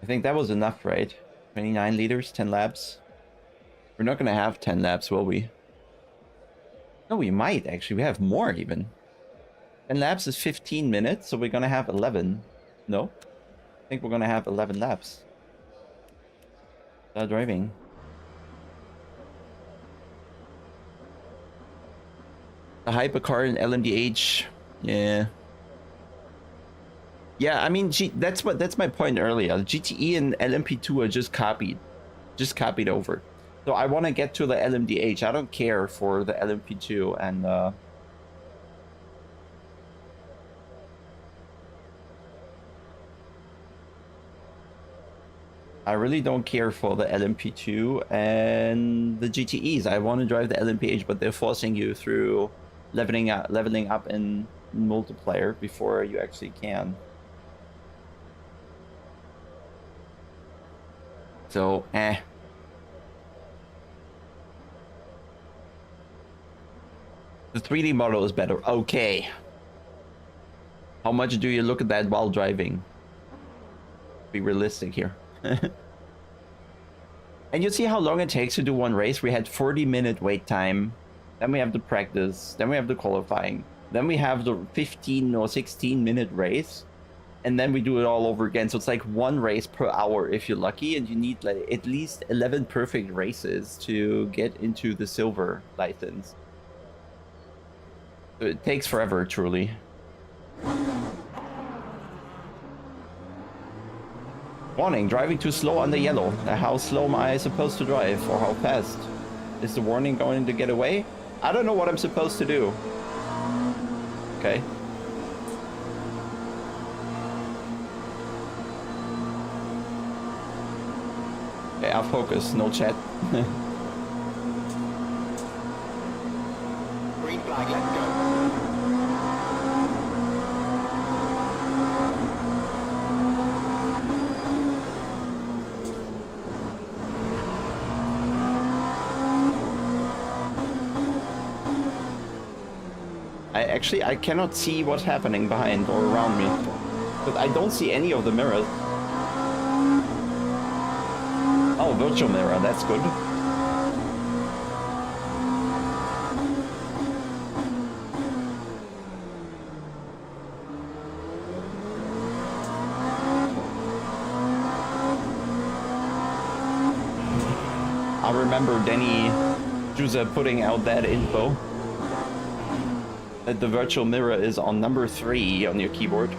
I think that was enough, right? 29 liters, 10 laps. We're not gonna have 10 laps, will we? No, we might, actually. We have more, even. 10 laps is 15 minutes, so we're gonna have 11. No? I think we're gonna have 11 laps. Start driving. The hypercar and LMDH, yeah. Yeah, I mean, that's my point earlier. GTE and LMP2 are just copied over. So I want to get to the LMDH. I don't care for the LMP2, and I really don't care for the LMP2 and the GTEs. I want to drive the LMPH, but they're forcing you through leveling up in multiplayer before you actually can. So, The 3D model is better. Okay. How much do you look at that while driving? Be realistic here. And you see how long it takes to do one race? We had 40-minute wait time. Then we have the practice. Then we have the qualifying. Then we have the 15 or 16-minute race. And then we do it all over again. So it's like one race per hour if you're lucky. And you need like at least 11 perfect races to get into the silver license. So it takes forever, truly. Warning, driving too slow on the yellow. How slow am I supposed to drive? Or how fast? Is the warning going to get away? I don't know what I'm supposed to do. Okay. Okay, I'll focus, no chat. Green flag, let's go. I cannot see what's happening behind or around me. But I don't see any of the mirrors. Oh, virtual mirror, that's good. I remember Danny Juza putting out that info. That the virtual mirror is on number 3 on your keyboard.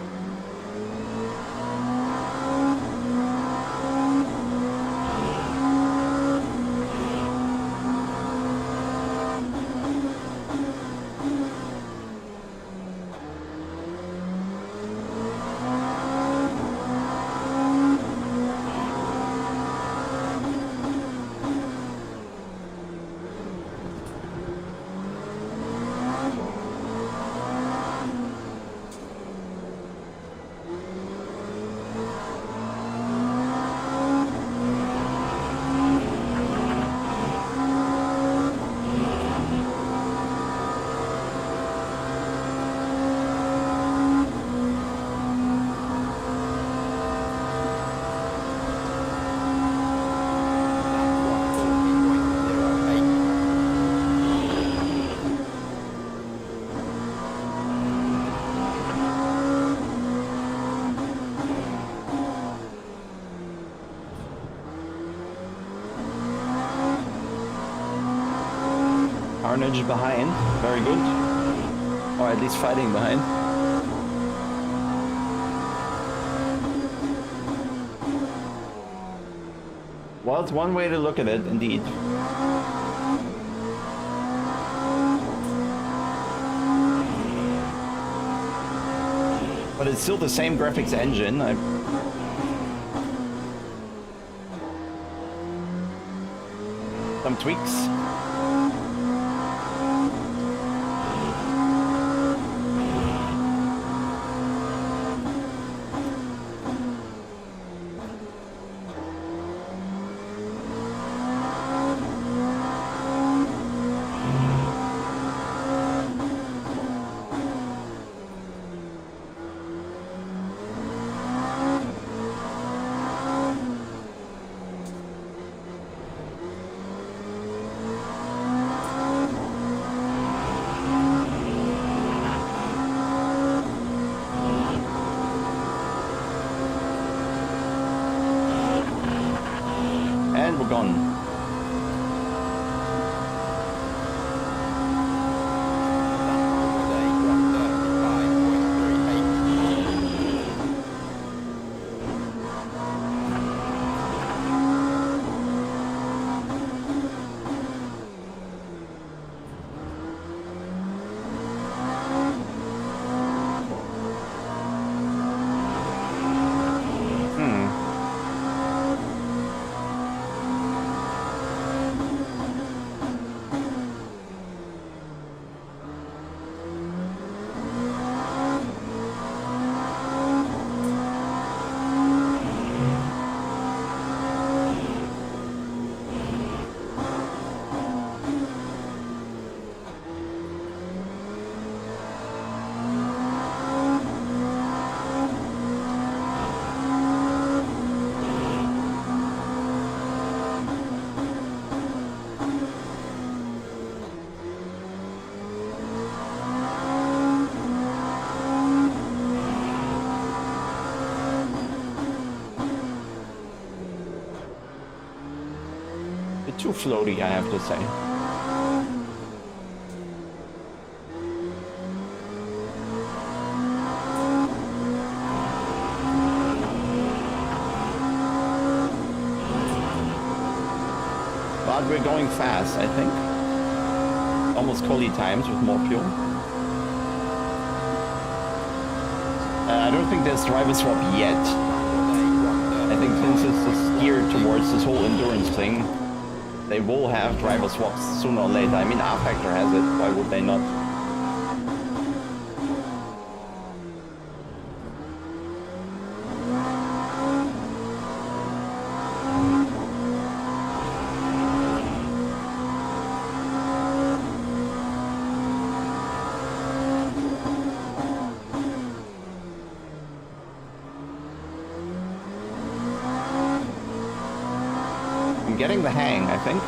damage behind. Very good. Or at least fighting behind. Well, it's one way to look at it, indeed. But it's still the same graphics engine. Some tweaks. And we're gone. Too floaty, I have to say. But we're going fast, I think. Almost quality times with more fuel. I don't think there's driver swap yet. I think since it's geared towards this whole endurance thing, they will have driver swaps sooner or later. I mean, R-Factor has it, why would they not? I'm getting the hang, I think.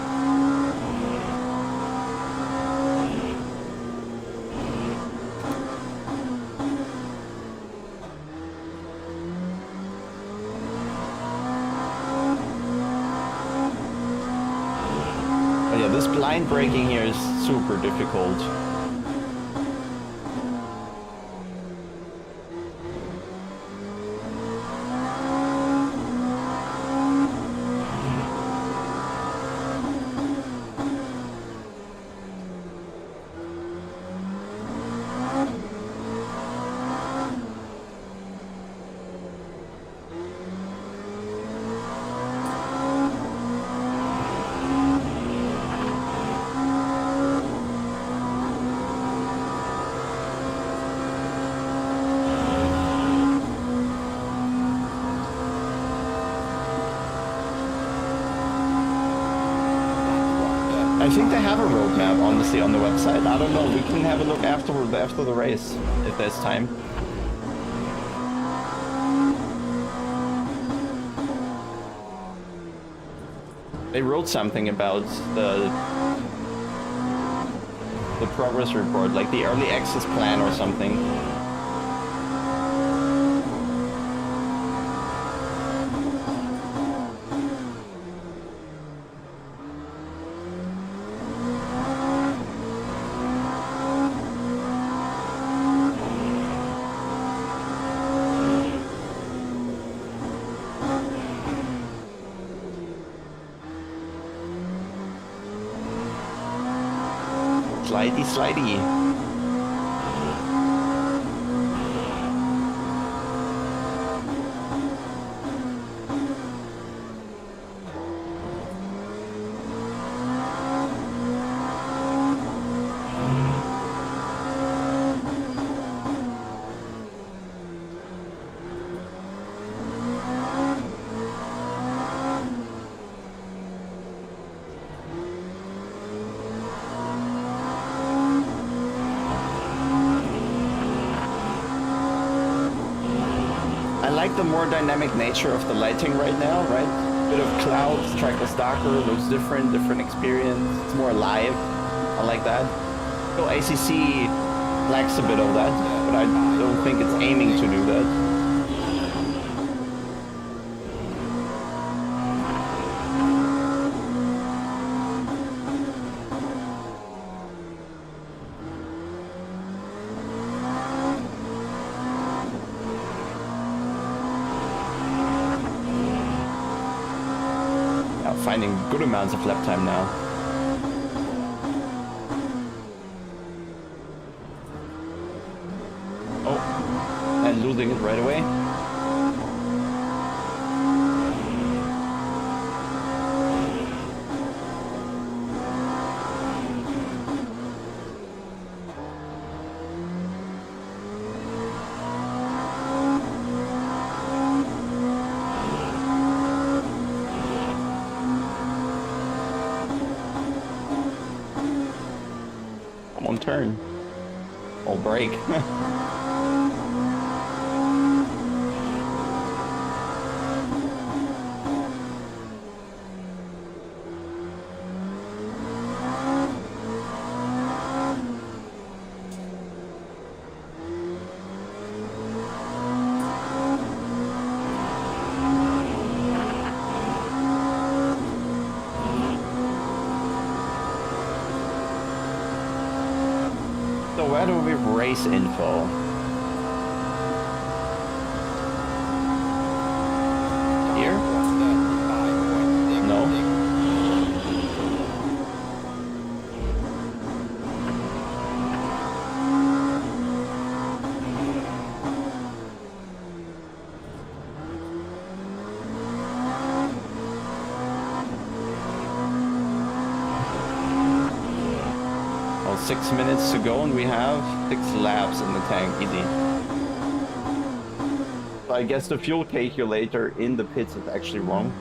Yeah, this blind braking here is super difficult. I think they have a roadmap, honestly, on the website. I don't know. We can have a look after the race, if there's time. They wrote something about the progress report, like the early access plan or something. slidey, slidey. I like the more dynamic nature of the lighting right now, right? Bit of clouds, track is darker, looks different experience. It's more alive. I like that. So ACC lacks a bit of that, but I don't think it's aiming to do that. Finding good amounts of lap time now. Oh, and losing it right away. Turn or break. So where do we race info? Here? No. Well, 6 minutes to go and we have 6 laps in the tank, easy. So I guess the fuel calculator in the pits is actually wrong.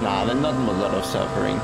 Nah, not a lot of suffering.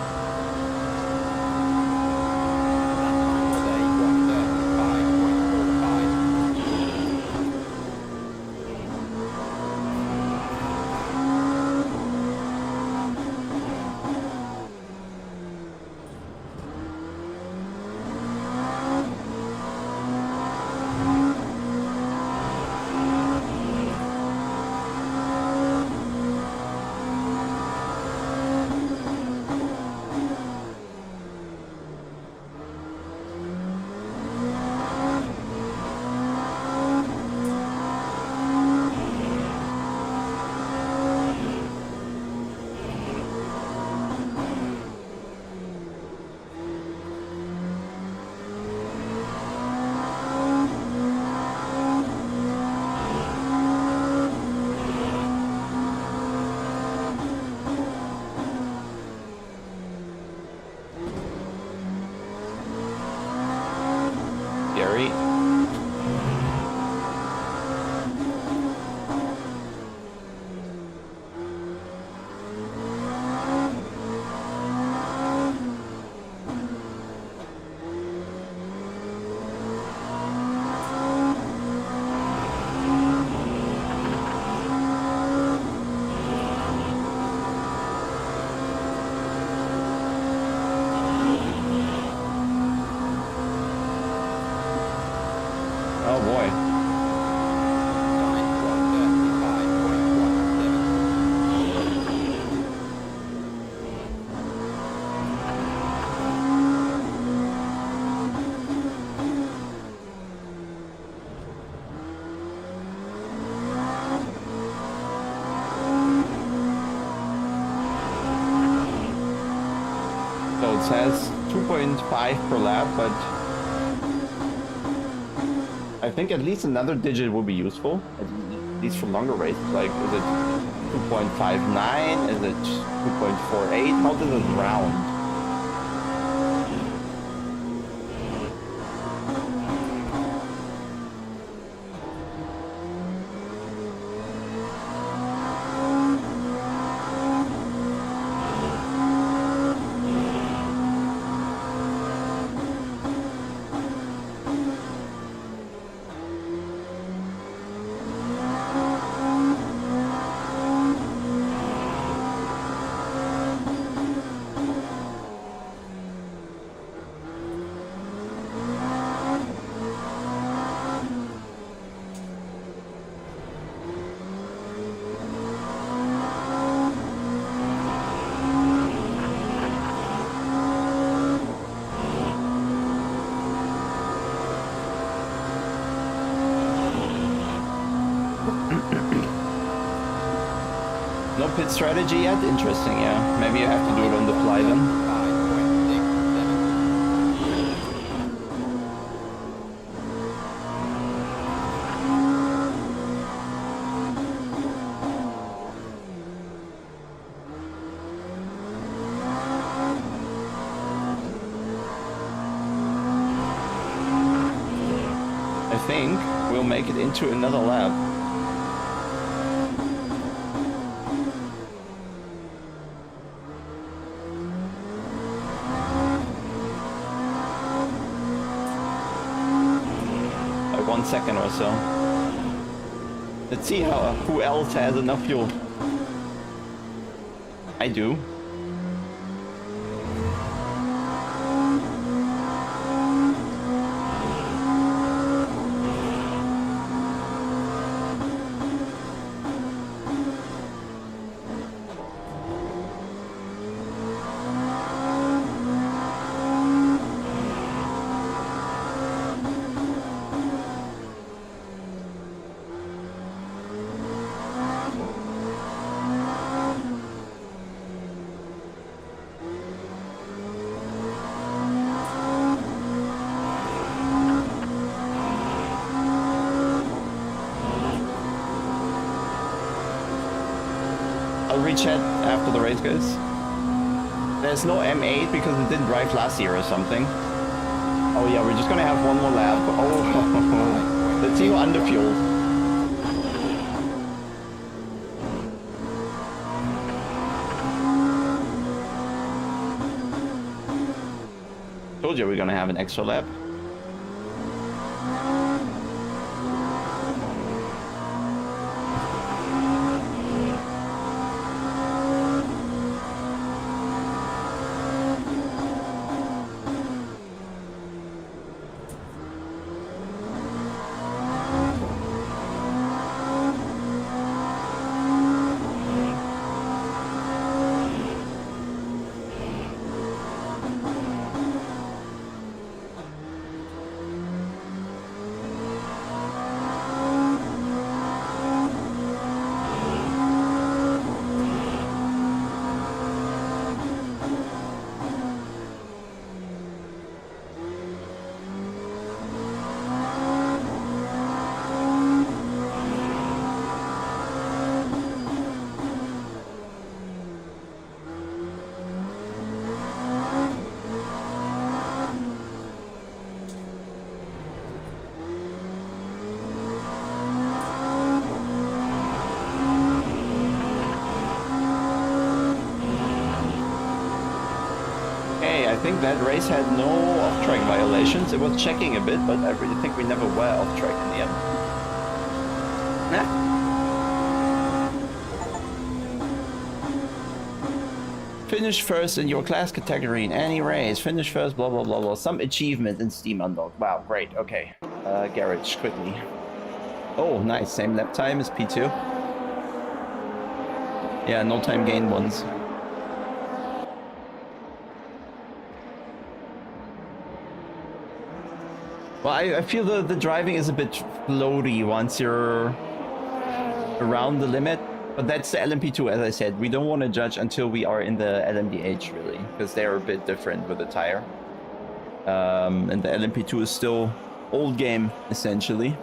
boy. So it says 2.5 per lap, but I think at least another digit will be useful, at least for longer races. Like, is it 2.59? Is it 2.48? How does it round? No pit strategy yet? Interesting, yeah. Maybe you have to do it on the fly then. I think we'll make it into another lap. Like 1 second or so. Let's see who else has enough fuel. I do. I'll rechat after the race goes. There's no M8 because it didn't drive last year or something. Oh yeah, we're just gonna have one more lap. Oh, let's see who underfueled. Told you we're gonna have an extra lap. I think that race had no off-track violations. It was checking a bit, but I really think we never were off-track in the end. Nah. Finish first in your class category in any race. Finish first, blah, blah, blah, blah. Some achievement in Steam Unlocked. Wow, great, okay. garage quickly. Oh, nice. Same lap time as P2. Yeah, no time gain ones. Well, I feel the driving is a bit floaty once you're around the limit. But that's the LMP2, as I said. We don't want to judge until we are in the LMDH, really. Because they're a bit different with the tire. And the LMP2 is still old game, essentially.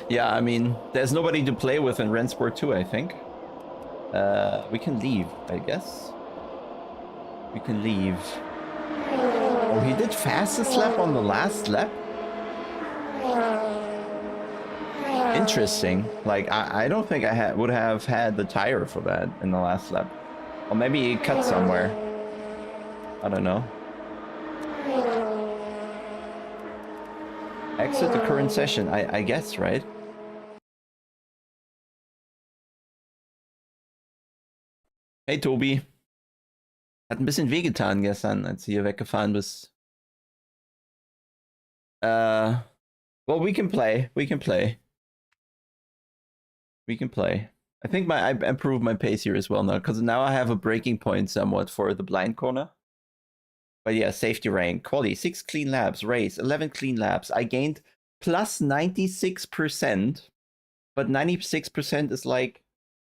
Yeah, I mean, there's nobody to play with in Rensport 2, I think. We can leave, I guess. We can leave. Oh, he did fastest lap on the last lap? Interesting. Like, I don't think I would have had the tire for that in the last lap. Or maybe he cut somewhere. I don't know. Exit the current session, I guess, right? Hey, Tobi. Hat ein bisschen wehgetan gestern, als du hier weggefahren bist. Well, we can play. We can play. We can play. I think I improved my pace here as well now, because now I have a breaking point somewhat for the blind corner. But yeah, safety rank, quality, 6 clean laps, race, 11 clean laps. I gained plus 96%, but 96% is like,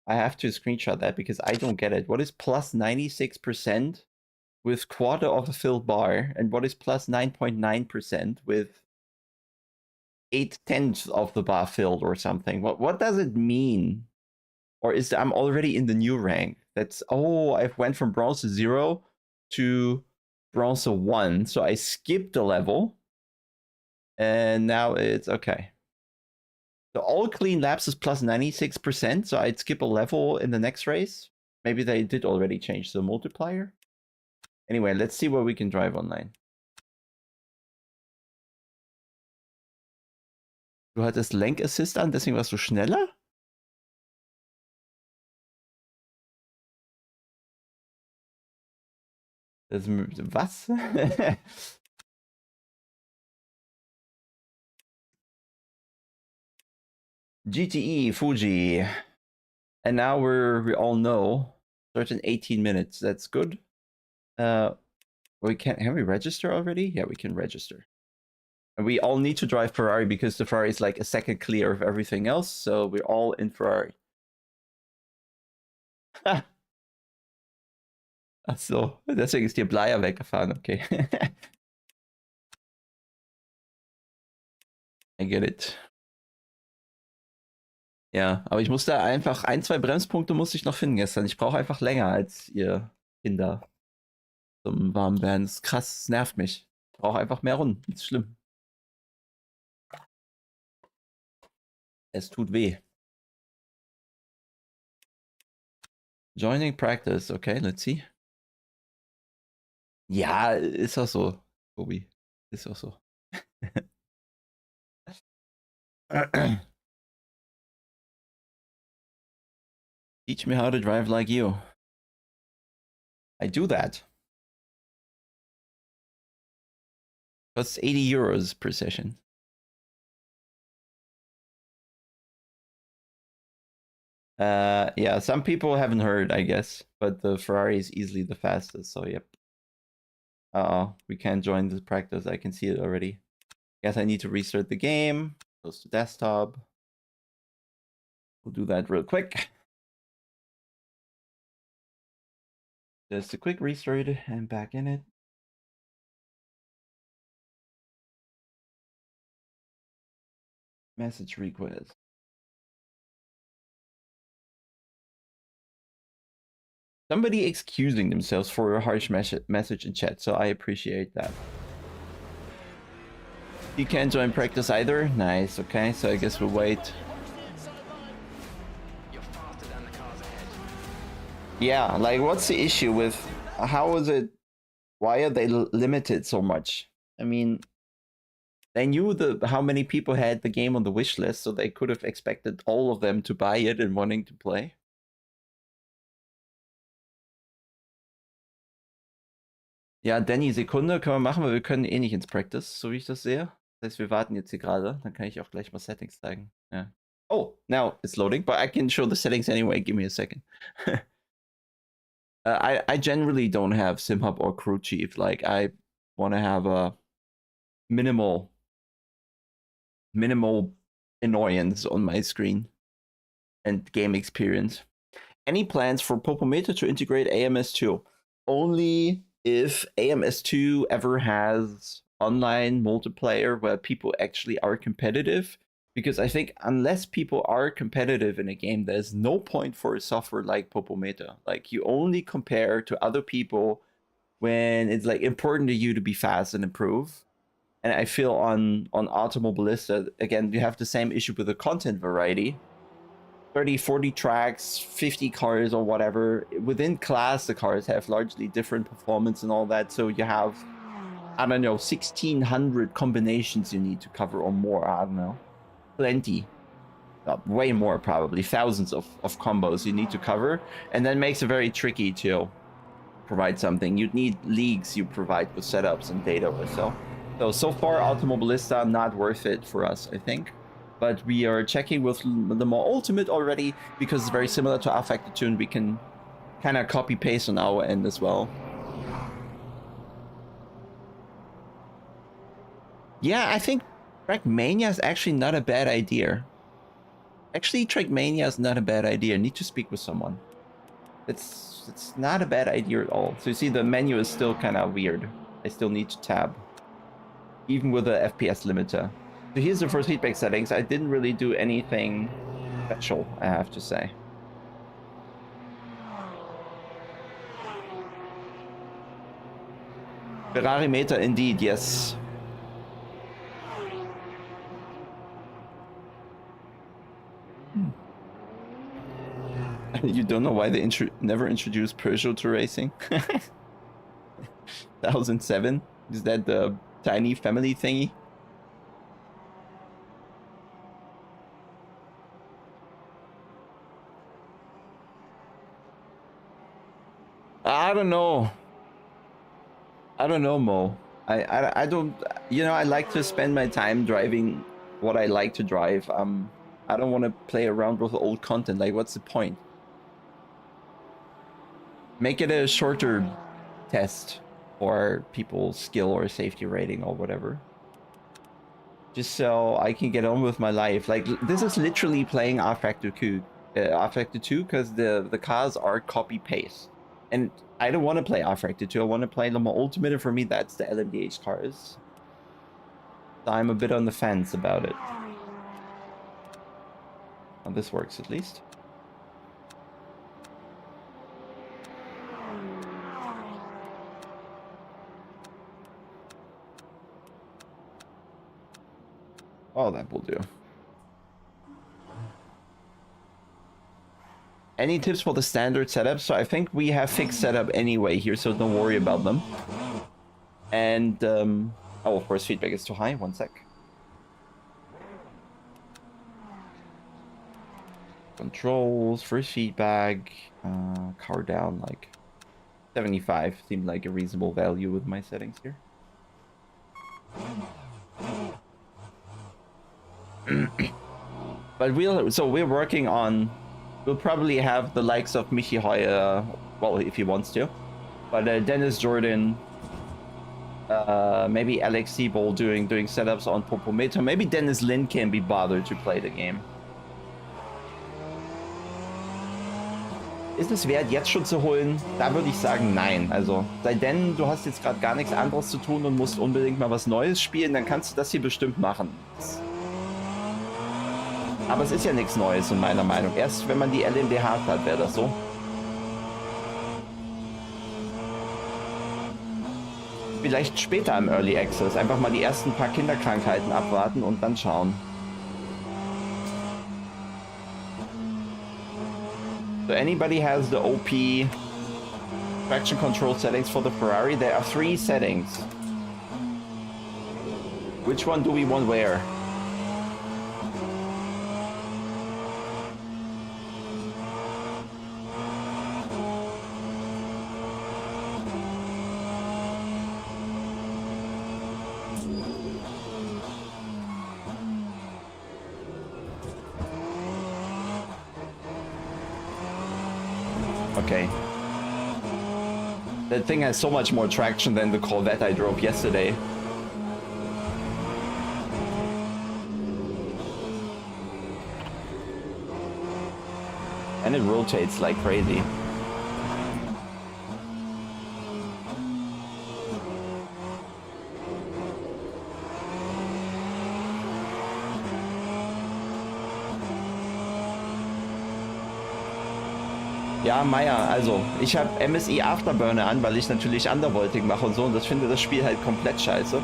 I have to screenshot that because I don't get it. What is plus 96% with quarter of a filled bar? And what is plus 9.9% with 8/10 of the bar filled or something? What does it mean? Or is I'm already in the new rank? That's, oh, I went from bronze 0 to bronze 1. So I skipped a level. And now it's okay. So all clean laps is plus 96%. So I'd skip a level in the next race. Maybe they did already change the multiplier. Anyway, let's see what we can drive online. Du hattest Lenkassist an, deswegen warst du schneller? Das, was? GTE, Fuji. And now we all know. Certain 18 minutes. That's good. We can't. Have we register already? Yeah, we can register. And we all need to drive Ferrari because the Ferrari is like a second clear of everything else. So we're all in Ferrari. Ach so, deswegen ist dir Bleier weggefahren, okay. I get it. Ja, aber ich musste einfach 1, 2 Bremspunkte musste ich noch finden gestern. Ich brauche einfach länger als ihr Kinder zum Warmwerden. Das ist krass, das nervt mich. Ich brauche einfach mehr Runden. Das ist schlimm. Es tut weh. Joining practice, okay, let's see. Ja, ist auch so, Tobi. Ist auch so. Teach me how to drive like you. I do that. Costs 80 euros per session. Yeah, some people haven't heard, I guess, but the Ferrari is easily the fastest, so yep. Uh-oh, we can't join the practice. I can see it already. Guess I need to restart the game. Goes to desktop. We'll do that real quick. Just a quick restart and back in it. Message request. Somebody excusing themselves for a harsh message in chat, so I appreciate that. You can't join practice either? Nice, okay, so I guess we'll wait. Yeah, like what's the issue with how is it? Why are they limited so much? I mean, they knew how many people had the game on the wish list, so they could have expected all of them to buy it and wanting to play. Ja, Danny, Sekunde können wir machen, weil wir können eh nicht ins Practice, so wie ich das sehe. Das heißt, wir warten jetzt hier gerade. Dann kann ich auch gleich mal Settings zeigen. Ja. Oh, now it's loading, but I can show the settings anyway. Give me a second. I generally don't have SimHub or Crew Chief. Like, I want to have a minimal annoyance on my screen and game experience. Any plans for Popometer to integrate AMS2? Only if AMS2 ever has online multiplayer where people actually are competitive. Because I think unless people are competitive in a game, there's no point for a software like Popometer. Like, you only compare to other people when it's like important to you to be fast and improve. And I feel on Automobilista, again, you have the same issue with the content variety. 30, 40 tracks, 50 cars or whatever. Within class, the cars have largely different performance and all that. So you have, I don't know, 1,600 combinations you need to cover or more. I don't know. Plenty. Way more, probably. Thousands of combos you need to cover. And that makes it very tricky to provide something. You'd need leagues you provide with setups and data or so. So far, Automobilista, not worth it for us, I think. But we are checking with the more ultimate already, because it's very similar to Affected Tune. We can kind of copy paste on our end as well. Yeah, I think Trackmania is actually not a bad idea. Actually, Trackmania is not a bad idea. I need to speak with someone. It's not a bad idea at all. So you see the menu is still kind of weird. I still need to tab. Even with the FPS limiter. So here's the first feedback settings. I didn't really do anything special, I have to say. Ferrari meter, indeed, yes. You don't know why they never introduced Peugeot to racing? 2007? Is that the tiny family thingy? I don't know. I don't know, Mo. I don't, you know, I like to spend my time driving what I like to drive. I don't want to play around with old content. Like, what's the point? Make it a shorter test for people's skill or safety rating or whatever. Just so I can get on with my life. Like, this is literally playing R-Factor 2 because the cars are copy-paste. And I don't want to play R-Factor 2, I want to play Le Mans Ultimate, and for me that's the LMDH cars. So I'm a bit on the fence about it. Well, this works at least. Oh, that will do. Any tips for the standard setup? So I think we have fixed setup anyway here, so don't worry about them. And, oh, of course, feedback is too high. 1 sec. Controls, first feedback, car down, like 75 seemed like a reasonable value with my settings here. But we're working on, we'll probably have the likes of Michi Hoyer, well, if he wants to, but Dennis Jordan, maybe Alex Siebel doing setups on Popometer. Maybe Dennis Lin can be bothered to play the game. Ist es wert, jetzt schon zu holen? Da würde ich sagen, nein. Also, sei denn, du hast jetzt gerade gar nichts anderes zu tun und musst unbedingt mal was Neues spielen, dann kannst du das hier bestimmt machen. Aber es ist ja nichts Neues in meiner Meinung. Erst wenn man die LMDH hat, wäre das so. Vielleicht später im Early Access. Einfach mal die ersten paar Kinderkrankheiten abwarten und dann schauen. So anybody has the OP Traction control settings for the Ferrari. There are 3 settings. Which one do we want where? Okay. That thing has so much more traction than the Corvette I drove yesterday. And it rotates like crazy. Ja, Meier, also ich habe MSI Afterburner an, weil ich natürlich Undervolting mache und so, und das finde das Spiel halt komplett scheiße.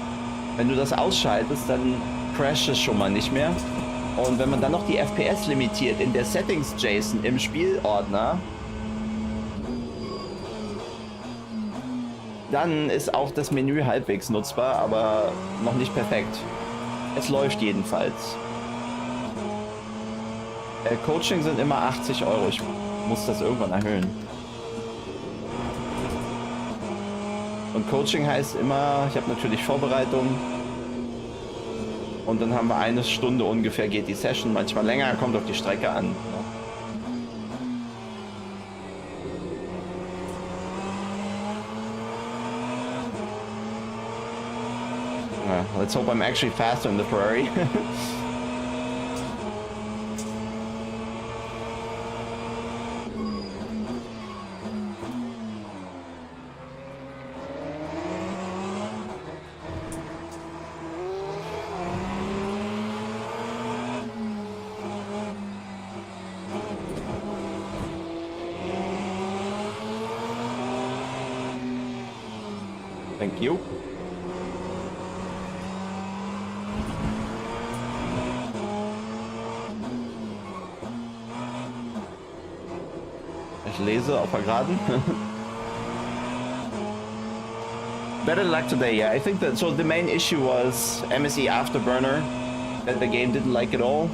Wenn du das ausschaltest, dann crasht es schon mal nicht mehr. Und wenn man dann noch die FPS limitiert in der Settings-JSON im Spielordner, dann ist auch das Menü halbwegs nutzbar, aber noch nicht perfekt. Es läuft jedenfalls. Coaching sind immer 80 Euro. Ich muss das irgendwann erhöhen. Und Coaching heißt immer, ich habe natürlich Vorbereitung. Und dann haben wir 1 Stunde ungefähr geht die Session, manchmal länger, kommt auf die Strecke an. Let's hope I'm actually faster in the Ferrari. Thank you. Ich lese auf der Geraden. Better luck today, yeah. I think that, so the main issue was MSE Afterburner, that the game didn't like at all.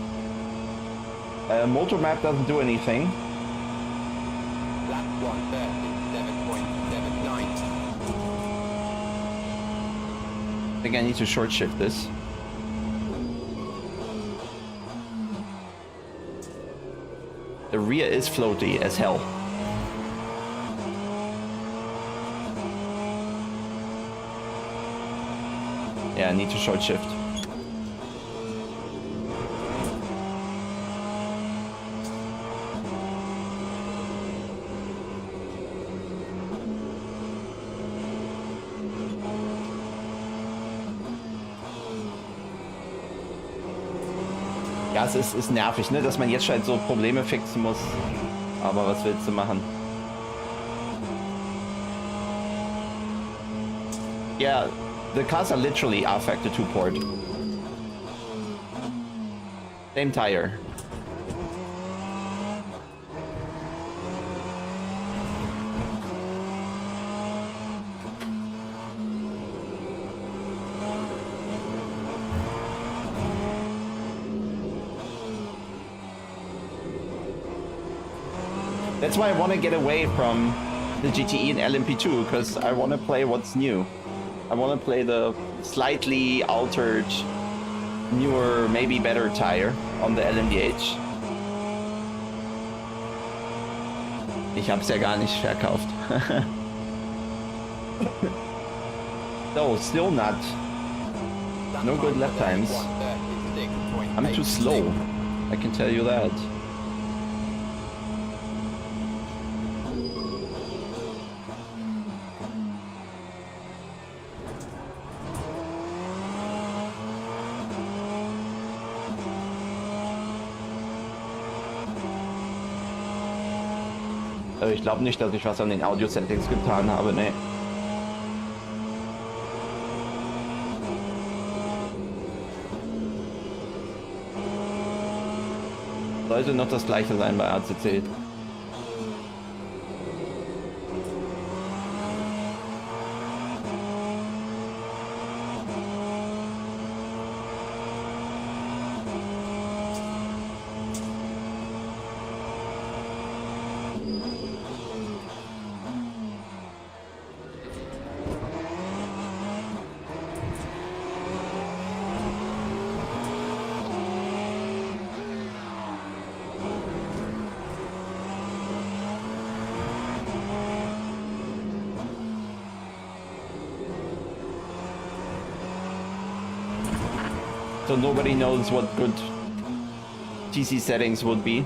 Motor map doesn't do anything. Lap 1:37.79. I think I need to short shift this. The rear is floaty as hell. Yeah, I need to short shift. Ja, es ist nervig, ne, dass man jetzt halt so Probleme fixen muss. Aber was willst du machen? Yeah, the cars are literally R-Factor 2 port. Same tire. That's why I want to get away from the GTE and LMP2, because I want to play what's new. I want to play the slightly altered, newer, maybe better tire on the LMDH. Ich hab's ja gar nicht verkauft. No, still not. No good lap times. I'm too slow. I can tell you that. Ich glaube nicht, dass ich was an den Audio-Settings getan habe, ne. Sollte noch das gleiche sein bei ACC. So nobody knows what good TC settings would be.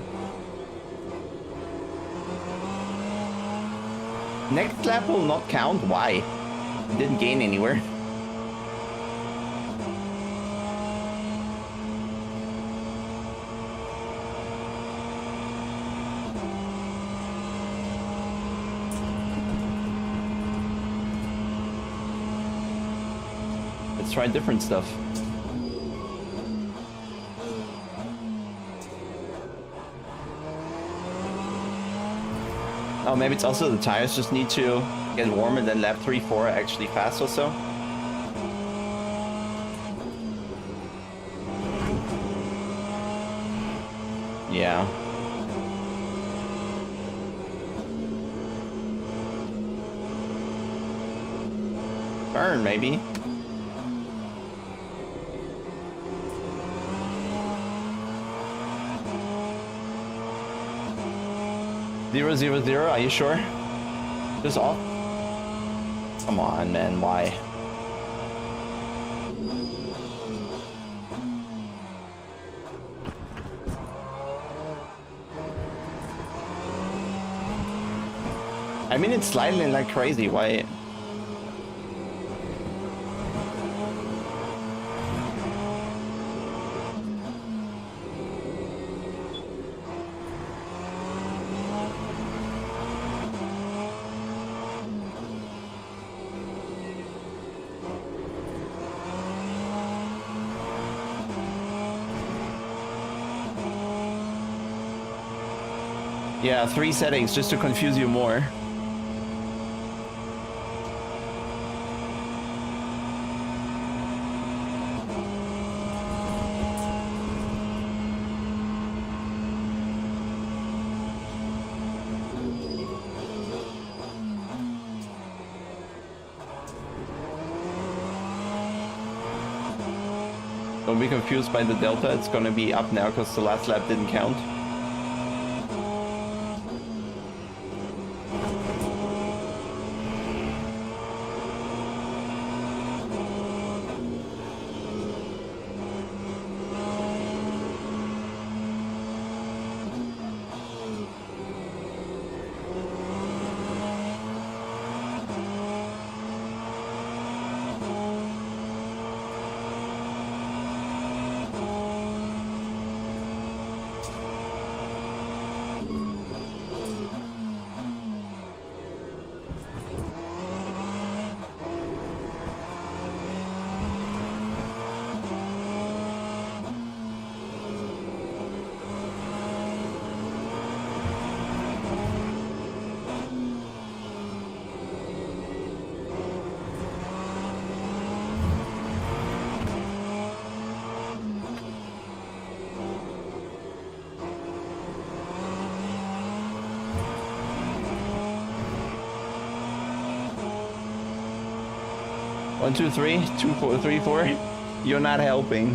Next lap will not count? Why? Didn't gain anywhere. Let's try different stuff. Oh, maybe it's also the tires just need to get warmer than lap 3, 4 actually fast or so. Yeah. Burn, maybe. Zero, zero, zero, are you sure? Just off? Come on, man, why? I mean, it's sliding like crazy, why? Yeah, 3 settings just to confuse you more. Don't be confused by the delta, it's gonna be up now because the last lap didn't count. One, two, three, 2, 4, 3, 4. You're not helping.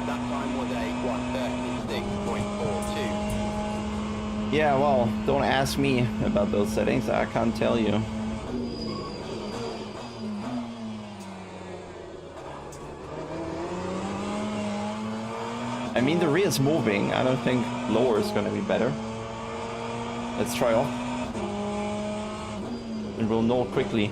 That time was a 1:36.42. Yeah, well, don't ask me about those settings. I can't tell you. I mean, the rear is moving. I don't think lower is gonna be better. Let's try off. And we'll know quickly.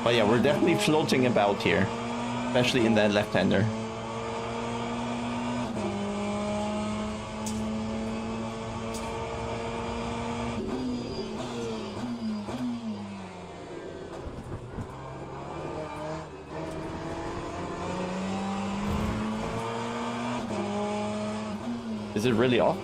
But yeah, we're definitely floating about here, especially in that left-hander. Is it really off?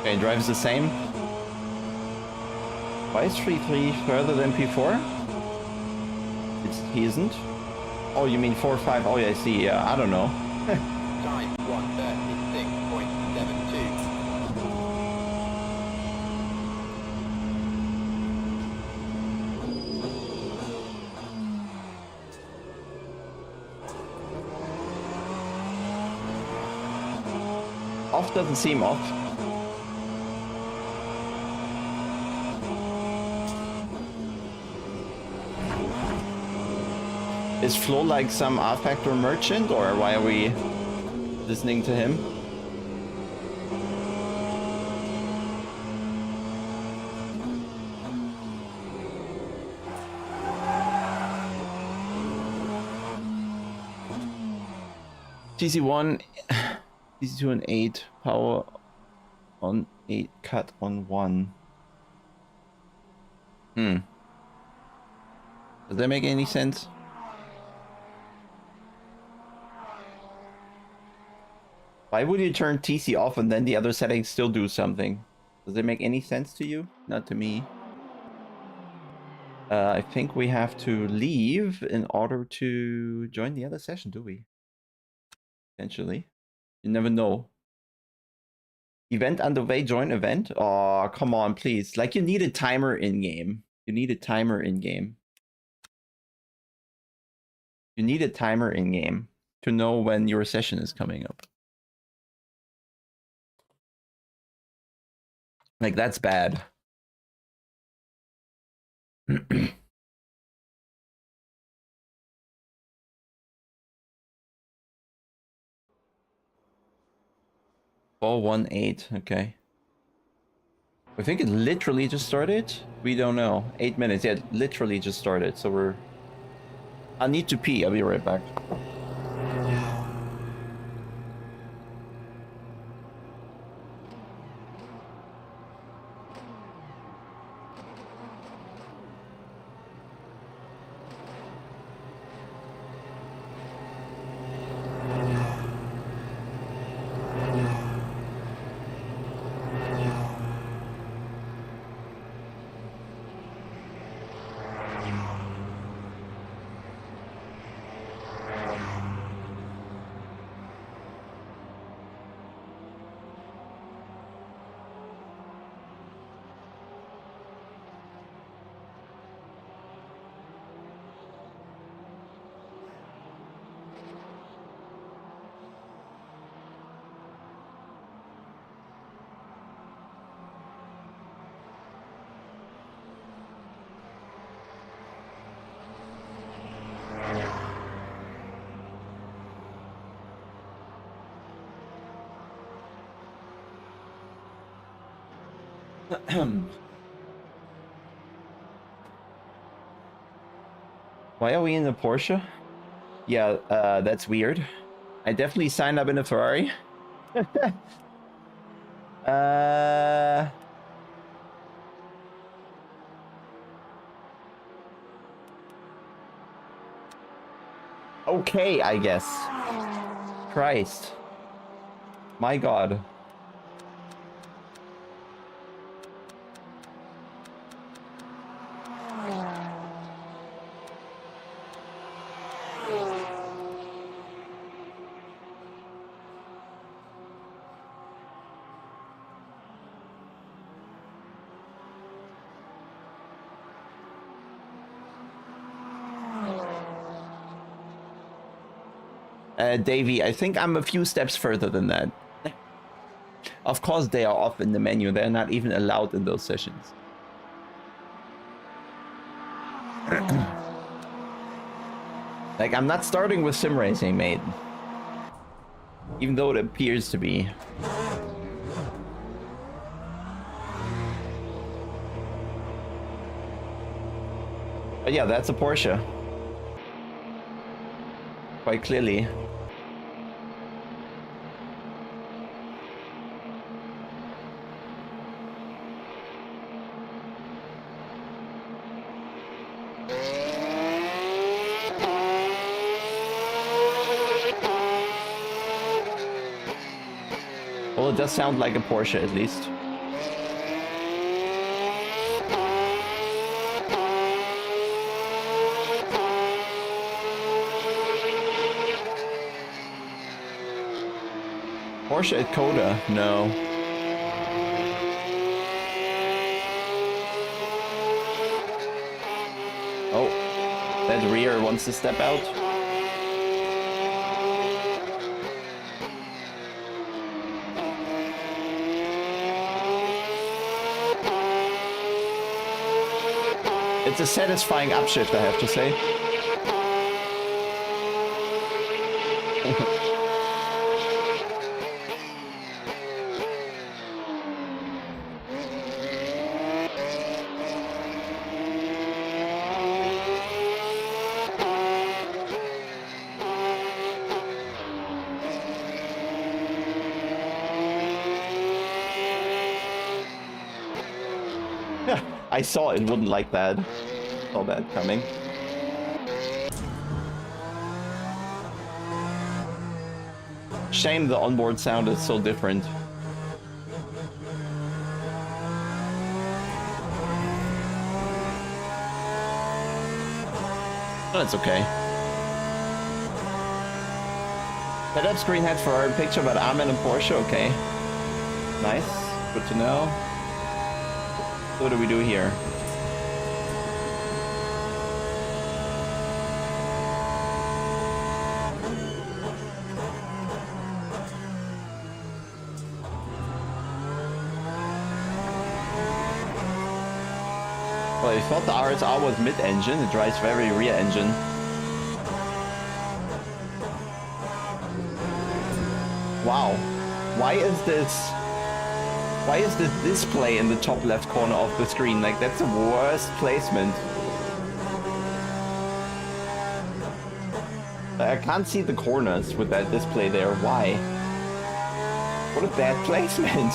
Okay, drives the same. Why is 3-3 further than P4? He isn't. Oh, you mean 4-5? Oh, yeah, I see. Yeah, I don't know. Time 1:36.72. Off doesn't seem off. Is Flo like some R-Factor merchant, or why are we listening to him? TC1, TC2 and 8, power on 8, cut on 1. Does that make any sense? Why would you turn TC off and then the other settings still do something? Does it make any sense to you? Not to me. I think we have to leave in order to join the other session, do we? Potentially. You never know. Event underway, join event? Oh, come on, please. Like, you need a timer in-game. You need a timer in-game. You need a timer in-game to know when your session is coming up. Like, that's bad. 418, okay. I think it literally just started. We don't know. 8 minutes. Yeah, it literally just started. So we're... I need to pee. I'll be right back. Why are we in the Porsche? Yeah, that's weird. I definitely signed up in a Ferrari. Okay, I guess. Christ. My God. Davey, I think I'm a few steps further than that. Of course they are off in the menu. They're not even allowed in those sessions. Like, I'm not starting with Simracing, mate. Even though it appears to be. But yeah, that's a Porsche. Quite clearly. Well, it does sound like a Porsche, at least. Porsche at Coda, no. Oh, that rear wants to step out. It's a satisfying upshift, I have to say. I saw it wouldn't like that. Saw that coming. Shame the onboard sound is so different. That's okay. Setup screen had Ferrari picture, but I'm in a Porsche. Okay. Nice. Good to know. So what do we do here? Well, I thought the RSR was mid-engine. It drives very rear-engine. Wow. Why is this display in the top left corner of the screen? Like, that's the worst placement. I can't see the corners with that display there. Why? What a bad placement.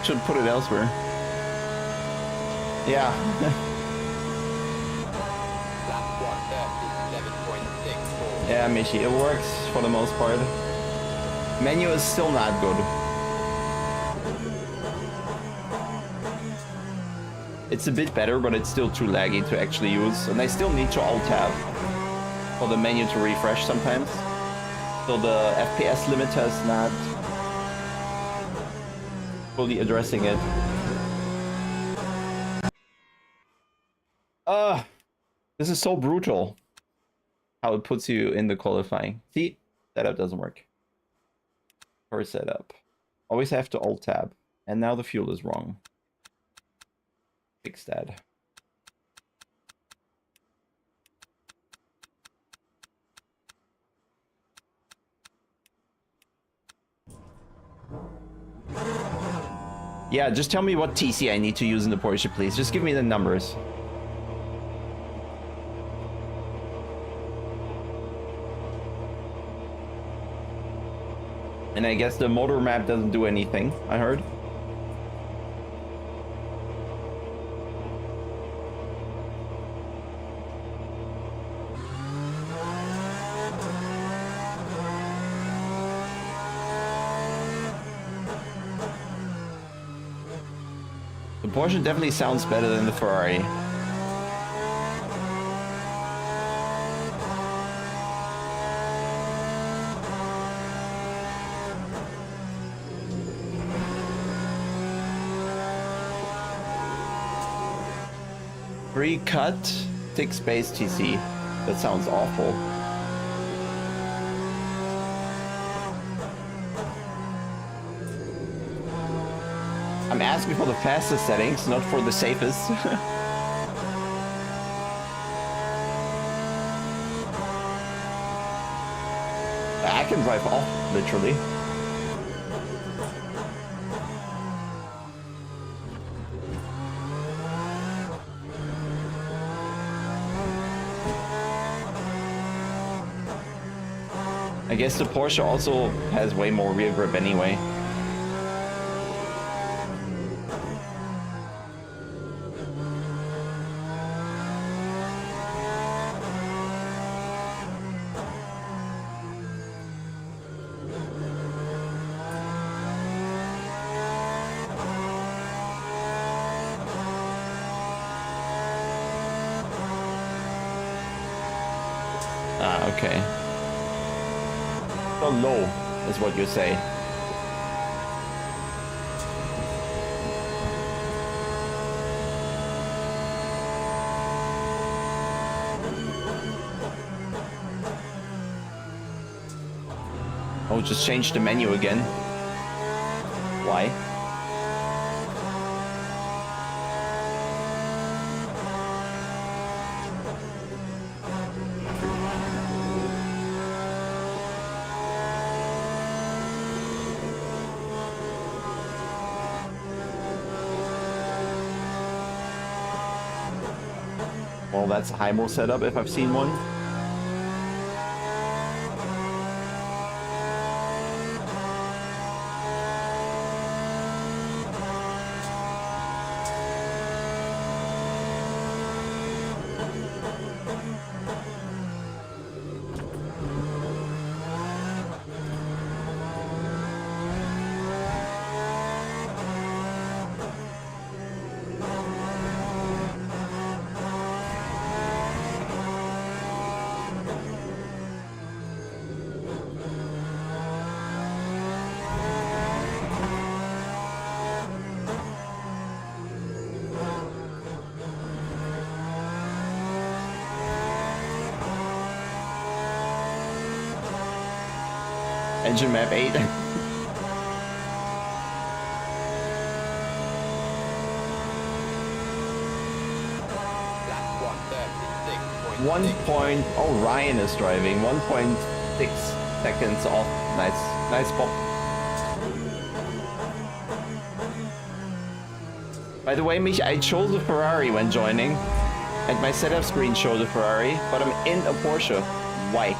Should put it elsewhere. Yeah. Yeah, Michi, it works for the most part. Menu is still not good. It's a bit better, but it's still too laggy to actually use. And I still need to alt-tab for the menu to refresh sometimes. So the FPS limiter is not fully addressing it. This is so brutal. How it puts you in the qualifying. See? Setup doesn't work. Or setup. Always have to alt-tab. And now the fuel is wrong. Fix that. Yeah, just tell me what TC I need to use in the Porsche, please. Just give me the numbers. And I guess the motor map doesn't do anything, I heard. The Porsche definitely sounds better than the Ferrari. Pre-cut, thick space TC. That sounds awful. I'm asking for the fastest settings, not for the safest. I can drive off, literally. I guess the Porsche also has way more rear grip anyway. Ah, okay. So low is what you say. Oh, just change the menu again. Why? Well, that's a high-mo setup if I've seen one. Engine map 8. One point. Oh, Ryan is driving. 1.6 seconds off. Nice pop. By the way, Mich, I chose a Ferrari when joining, and my setup screen showed a Ferrari, but I'm in a Porsche. Why?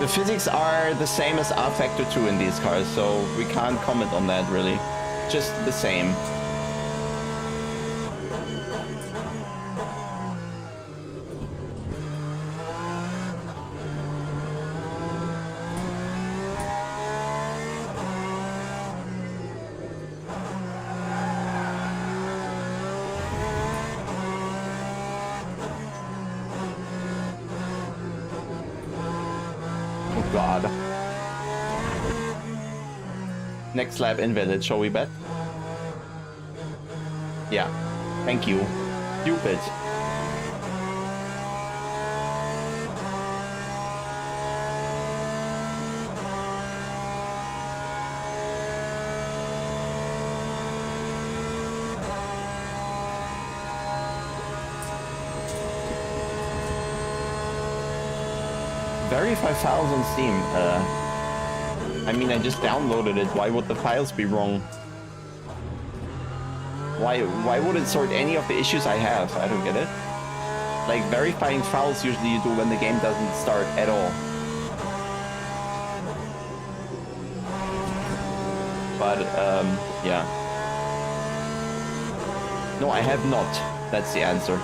The physics are the same as R Factor 2 in these cars, so we can't comment on that really. Just the same. God. Next lap invalid, shall we bet? Yeah. Thank you. Stupid. Verify files on Steam. I mean, I just downloaded it. Why would the files be wrong? Why would it sort any of the issues I have? I don't get it. Like, verifying files usually you do when the game doesn't start at all. But, yeah. No, I have not. That's the answer.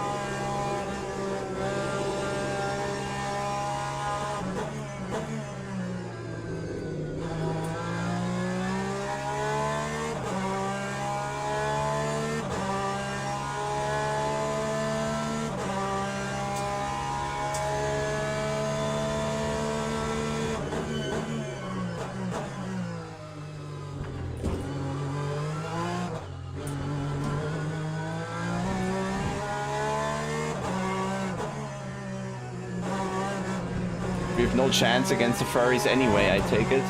We've no chance against the furries anyway, I take it.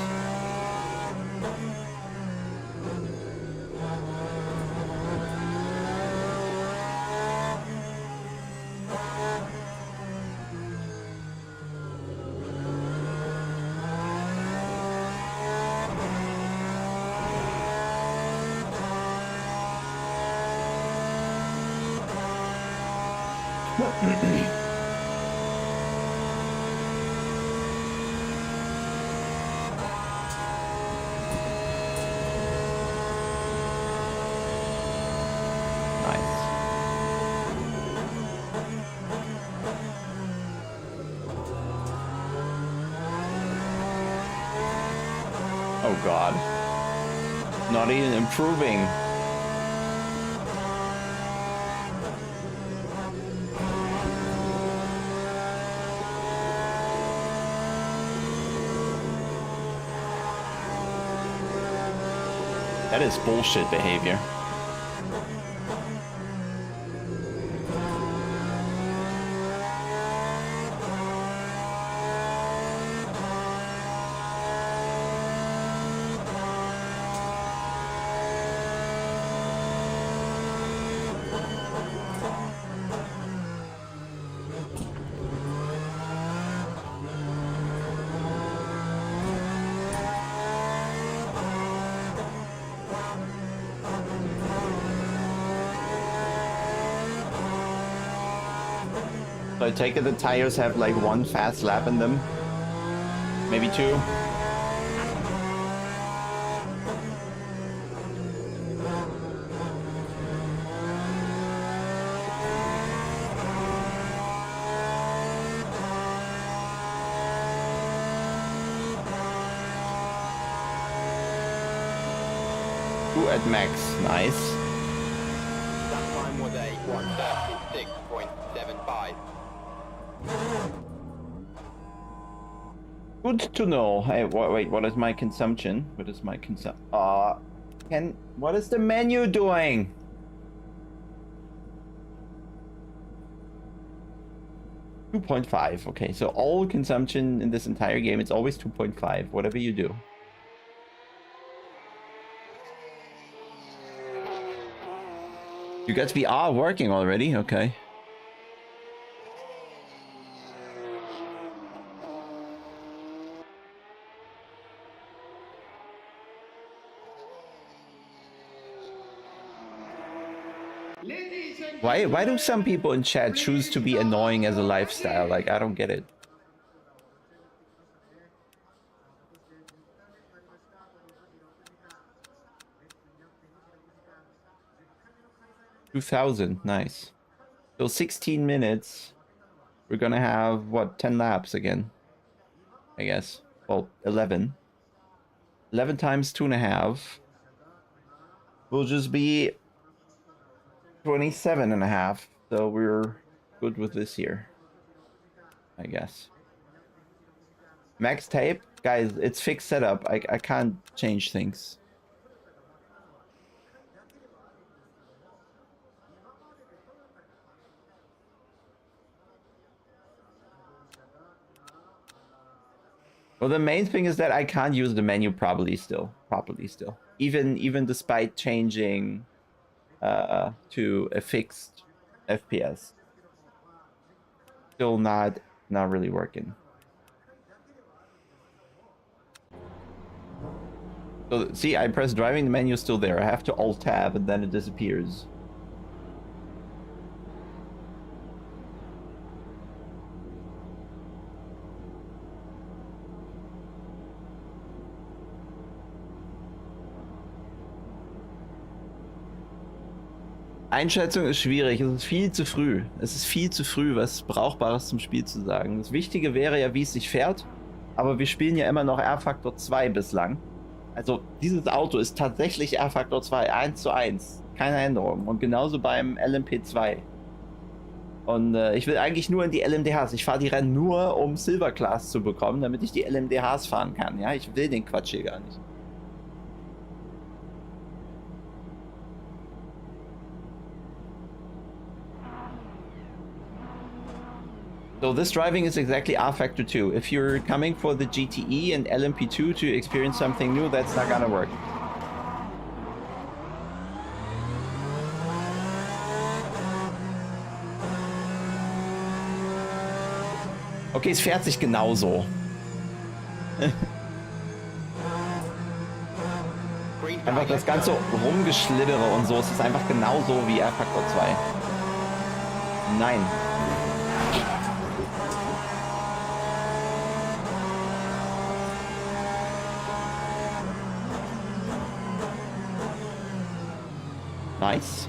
Oh god. Not even improving. That is bullshit behavior. So I take it the tires have like one fast lap in them. Maybe two. Two at max, nice. That time was a 1:36.75. Good to know. Hey, wait, what is my consumption? What is my what is the menu doing? $2.5. Okay, so all consumption in this entire game, it's always 2.5, whatever you do. You got VR working already? Okay. Why do some people in chat choose to be annoying as a lifestyle? Like, I don't get it. $2,000, nice. So 16 minutes. We're gonna have, what, 10 laps again? I guess. Well, 11. 11 times 2.5. Will just be 27.5. So we're good with this here, I guess. Max tape? Guys, it's fixed setup. I can't change things. Well, the main thing is that I can't use the menu properly still. Even despite changing to a fixed FPS. Still not really working. So see, I press driving, the menu is still there. I have to alt tab and then it disappears. Einschätzung ist schwierig, es ist viel zu früh. Es ist viel zu früh, was Brauchbares zum Spiel zu sagen. Das Wichtige wäre ja, wie es sich fährt, aber wir spielen ja immer noch R-Faktor 2 bislang. Also dieses Auto ist tatsächlich R-Faktor 2, 1:1, keine Änderung. Und genauso beim LMP2. Und ich will eigentlich nur in die LMDHs. Ich fahre die Rennen nur, um Silver Class zu bekommen, damit ich die LMDHs fahren kann. Ja, ich will den Quatsch hier gar nicht. So this driving is exactly R Factor 2. If you're coming for the GTE and LMP2 to experience something new, that's not gonna work. Okay, es fährt sich genauso. Einfach das ganze Rumgeschliddere und so, es ist einfach genauso wie R Factor 2. Nein. Nice.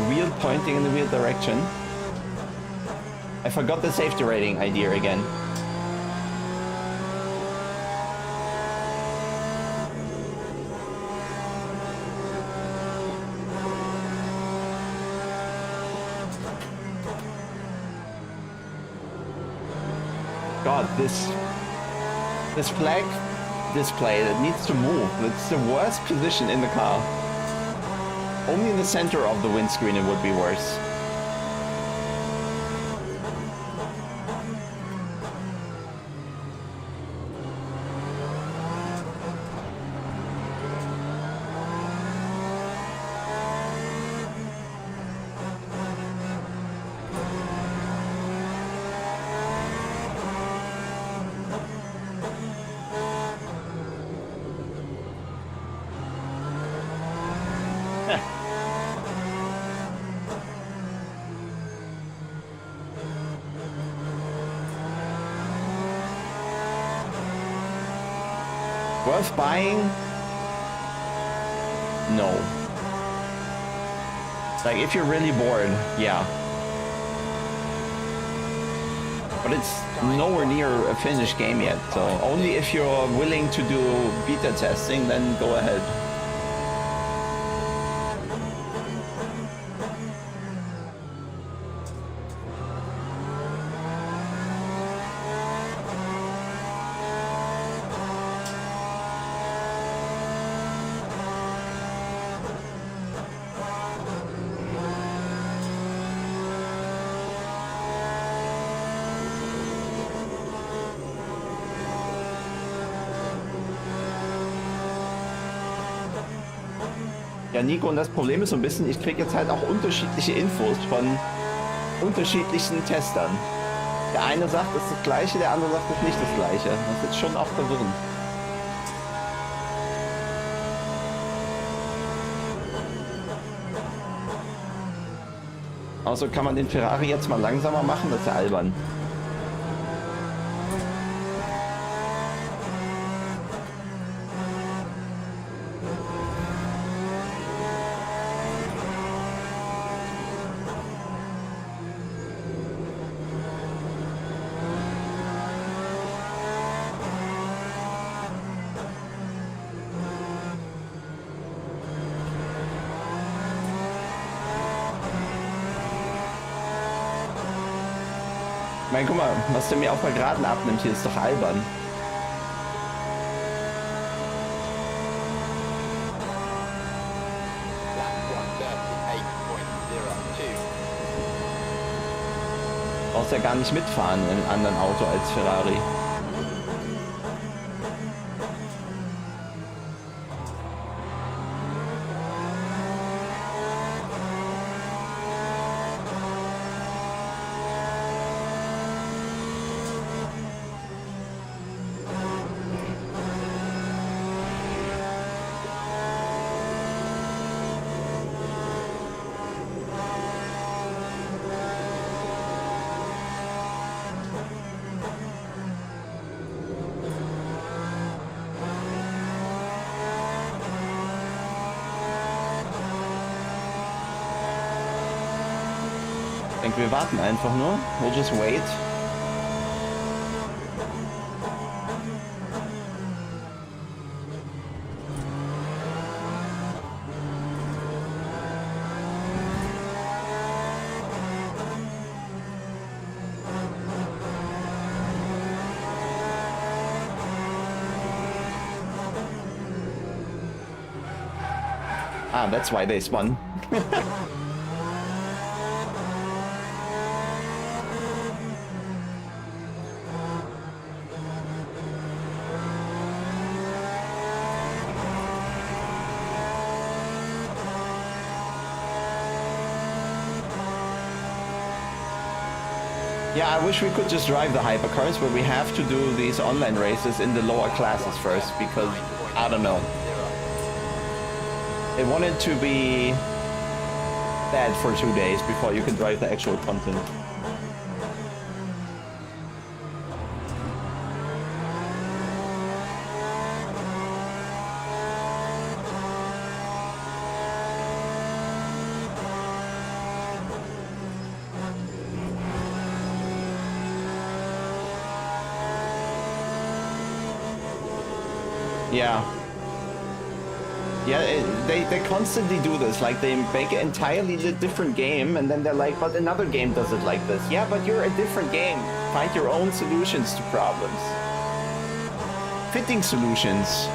Wheel pointing in the wheel direction. I forgot the safety rating idea again. God, this flag display that needs to move. It's the worst position in the car. Only in the center of the windscreen it would be worse. Worth buying? No. Like, if you're really bored, yeah. But it's nowhere near a finished game yet, so only if you're willing to do beta testing, then go ahead. Ja, Nico, und das Problem ist so ein bisschen, ich kriege jetzt halt auch unterschiedliche Infos von unterschiedlichen Testern. Der eine sagt, es ist das Gleiche, der andere sagt, es ist nicht das Gleiche. Das ist schon auch verwirrend. Also kann man den Ferrari jetzt mal langsamer machen, das ist ja albern. Ich meine, guck mal, was der mir auf der Geraden abnimmt, hier ist doch albern. Du brauchst ja gar nicht mitfahren in einem anderen Auto als Ferrari. Ich denke, wir warten einfach nur. We'll just wait. Ah, that's why they spun. Yeah, I wish we could just drive the hypercars, but we have to do these online races in the lower classes first, because, I don't know. They want it to be bad for 2 days before you can drive the actual content. Yeah. Yeah, they constantly do this. Like, they make an entirely different game, and then they're like, but another game does it like this. Yeah, but you're a different game. Find your own solutions to problems. Fitting solutions.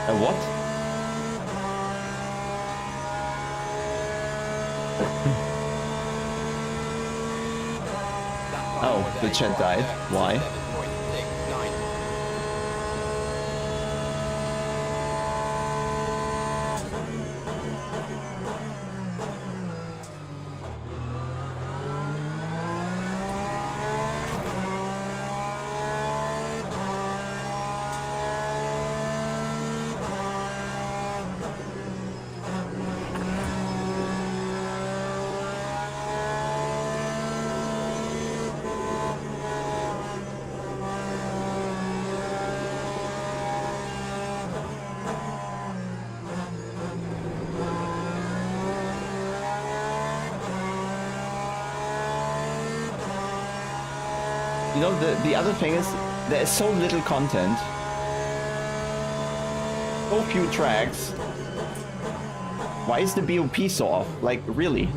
What? Oh, the chat died. Why? You know, the other thing is, there is so little content, so few tracks. Why is the BOP so off? Like, really?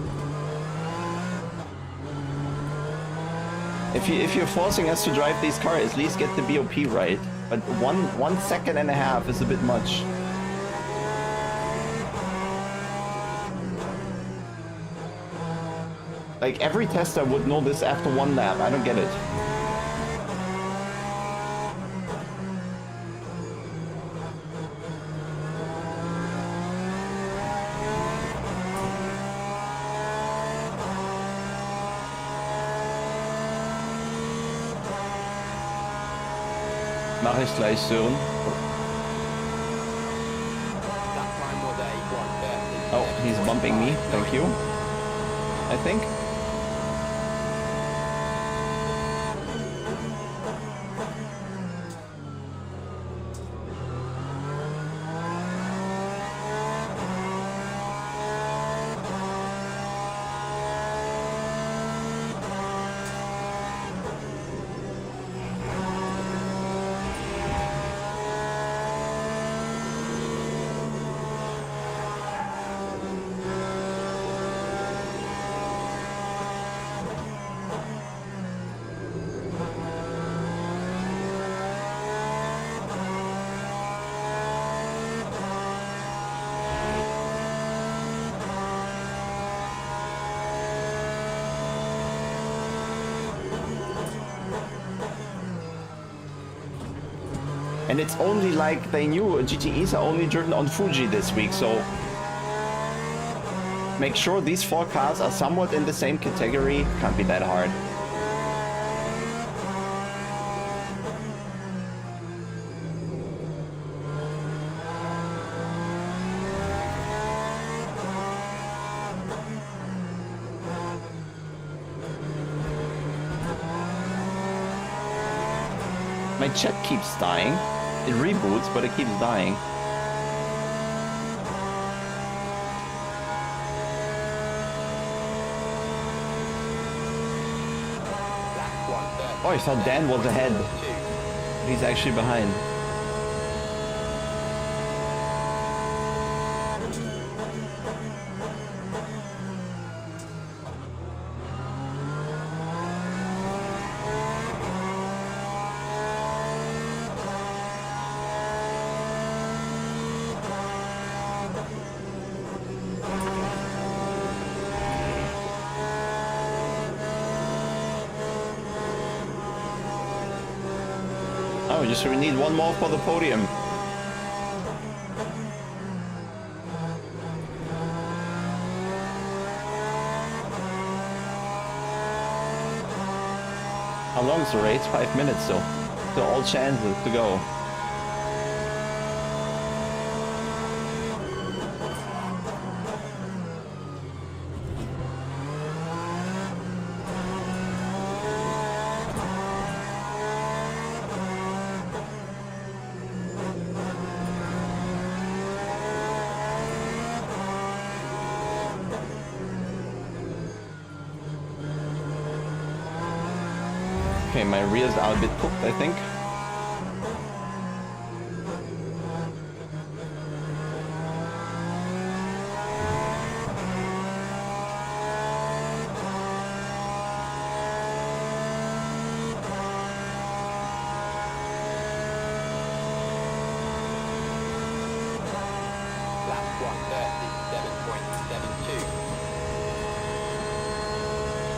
If you're forcing us to drive these cars, at least get the BOP right. But 1 second and a half is a bit much. Like, every tester would know this after 1 lap. I don't get it. Mach ich gleich, Sören. Oh, he's bumping me. Thank you. I think. And it's only like they knew GTEs are only driven on Fuji this week, so make sure these 4 cars are somewhat in the same category. Can't be that hard. My chat keeps dying. It reboots, but it keeps dying. Oh, I thought Dan was ahead. He's actually behind. Oh, we need one more for the podium. How long is the race? 5 minutes still. So all chances to go. Okay, my rears are a bit cooked, I think.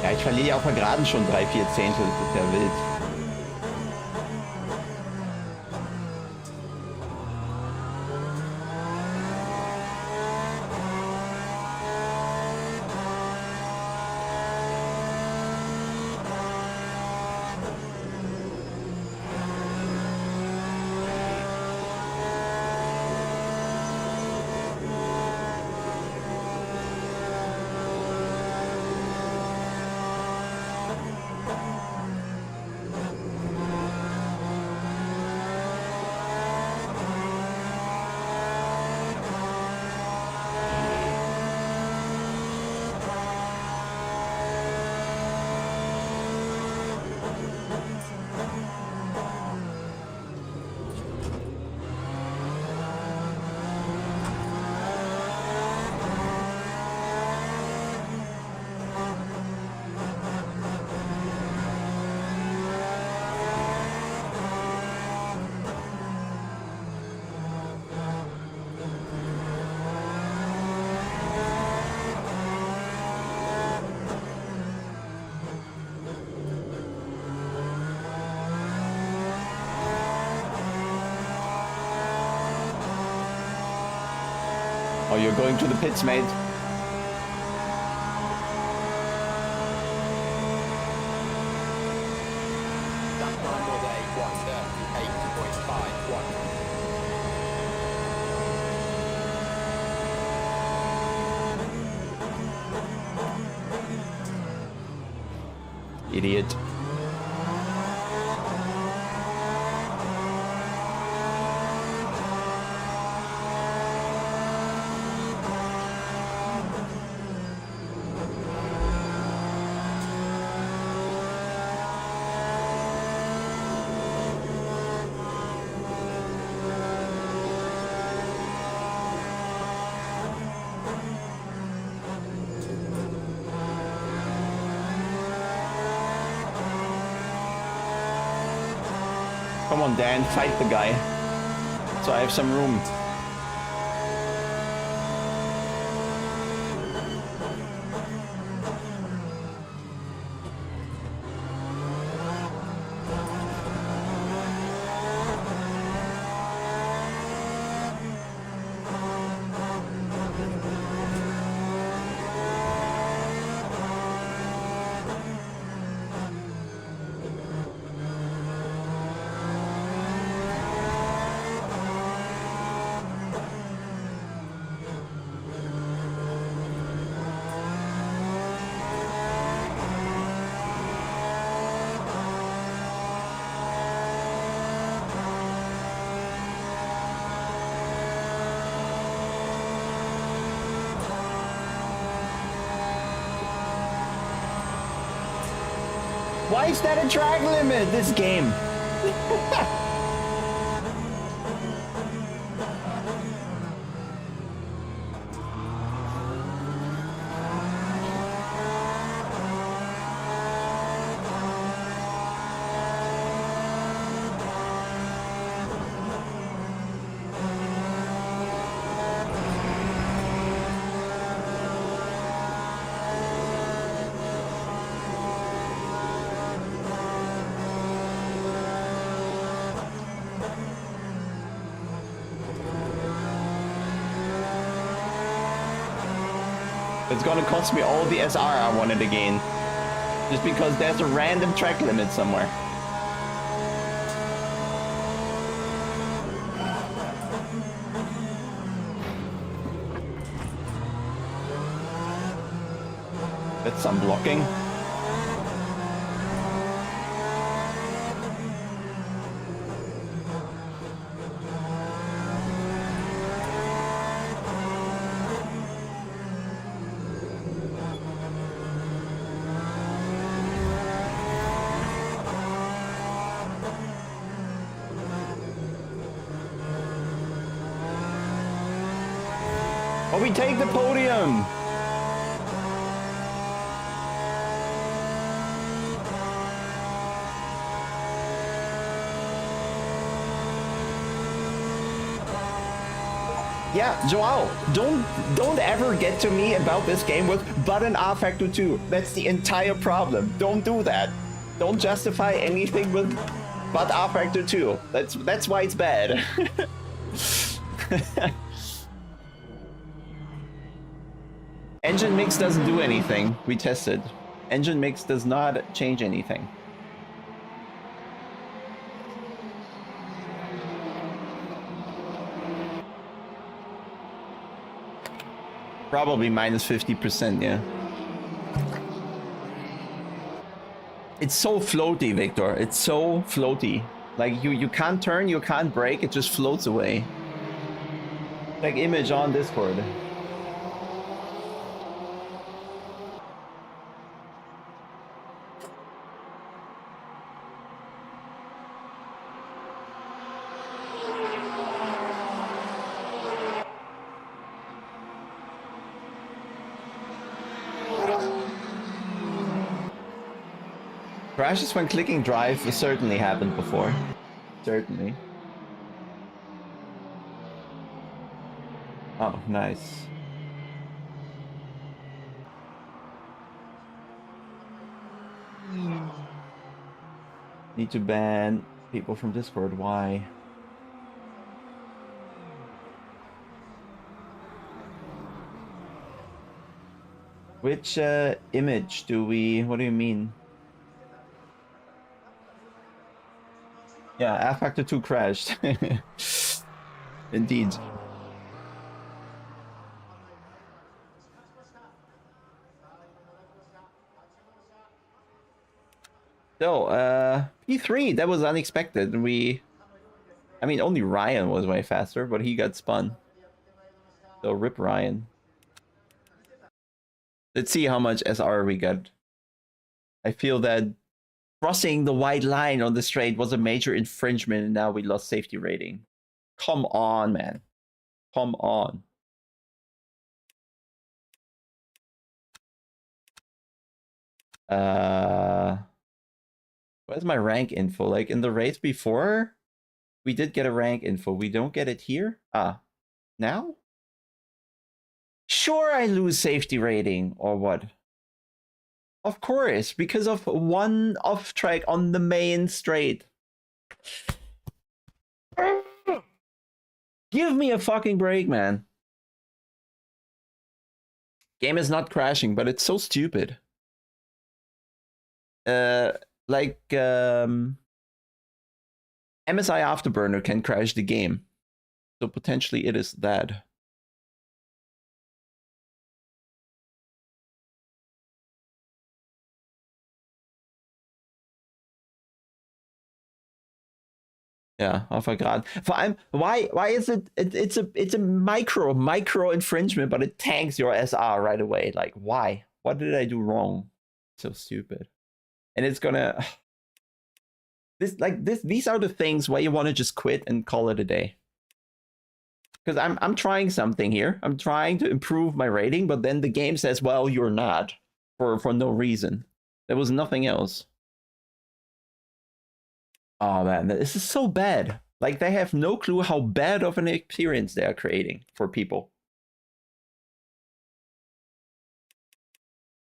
Ja, ich verliere auf der Geraden schon 3/4 Zehntel, das ist ja wild. Oh, you're going to the pits, mate. That time was a 1:38.1. Idiot. Come on, Dan, fight the guy. So I have some room. Why is that a track limit, this game? It's gonna cost me all the SR I wanted to gain. Just because there's a random track limit somewhere. That's some blocking. Oh, we take the podium! Yeah, Joao, don't ever get to me about this game with but an R factor 2. That's the entire problem. Don't do that. Don't justify anything with but R factor 2. That's why it's bad. Engine mix doesn't do anything. We tested. Engine mix does not change anything. Probably minus 50%, yeah. It's so floaty, Victor. It's so floaty. Like you can't turn, you can't brake, it just floats away. Like image on Discord. Crashes when clicking drive has certainly happened before. Certainly. Oh, nice. Need to ban people from Discord. Why? Which image do we... What do you mean? Yeah, R factor 2 crashed. Indeed. So, P3, that was unexpected. I mean, only Ryan was way faster, but he got spun. So, rip Ryan. Let's see how much SR we got. I feel that crossing the white line on the straight was a major infringement, and now we lost safety rating. Come on, man. Come on. Where's my rank info? Like in the race before, we did get a rank info. We don't get it here? Ah, now? Sure, I lose safety rating, or what? Of course, because of one off track on the main straight. Give me a fucking break, man. Game is not crashing, but it's so stupid. MSI Afterburner can crash the game. So potentially it is that. Ja, I forgot. Vor allem, why is it, it's a micro infringement, but it tanks your SR right away. Like, why? What did I do wrong? So stupid. and it's gonna these are the things where you want to just quit and call it a day. Because I'm trying something here. I'm trying to improve my rating, but then the game says, well, you're not, for no reason. There was nothing else. Oh man, this is so bad. Like, they have no clue how bad of an experience they are creating for people.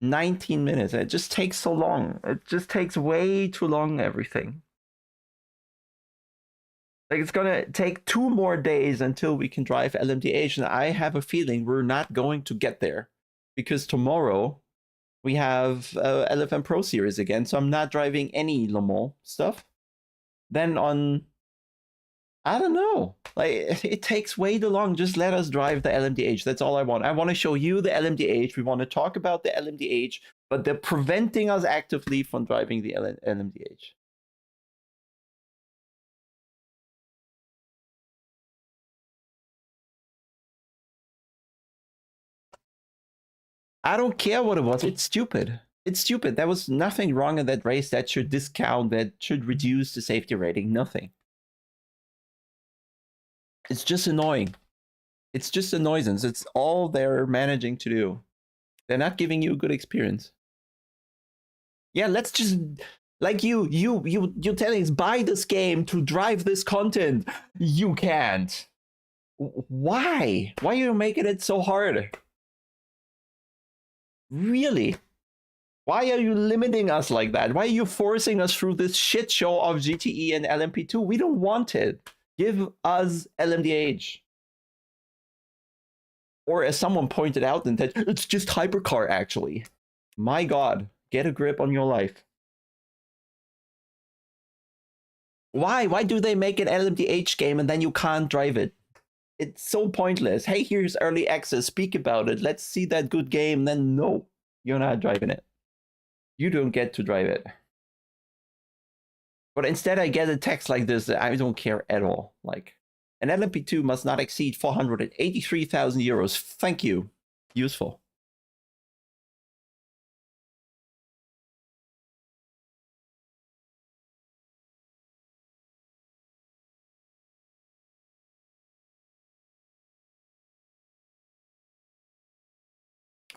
19 minutes. It just takes so long. It just takes way too long, everything. Like, it's gonna take 2 more days until we can drive LMDH, and I have a feeling we're not going to get there. Because tomorrow we have LFM Pro Series again, so I'm not driving any Le Mans stuff. Then on, I don't know, like, it takes way too long. Just let us drive the LMDH. That's all I want. I want to show you the LMDH. We want to talk about the LMDH, but they're preventing us actively from driving the LMDH. I don't care what it was. It's stupid. It's stupid. There was nothing wrong in that race that should discount, that should reduce the safety rating. Nothing. It's just annoying. It's just a nuisance. It's all they're managing to do. They're not giving you a good experience. Yeah, let's just, like, you're telling us, buy this game to drive this content. You can't. Why? Why are you making it so hard? Really? Why are you limiting us like that? Why are you forcing us through this shit show of GTE and LMP2? We don't want it. Give us LMDH. Or as someone pointed out, that it's just hypercar, actually. My god, get a grip on your life. Why? Why do they make an LMDH game and then you can't drive it? It's so pointless. Hey, here's early access. Speak about it. Let's see that good game. Then no, you're not driving it. You don't get to drive it. But instead I get a text like this that I don't care at all. Like, an LMP2 must not exceed 483,000 euros. Thank you. Useful.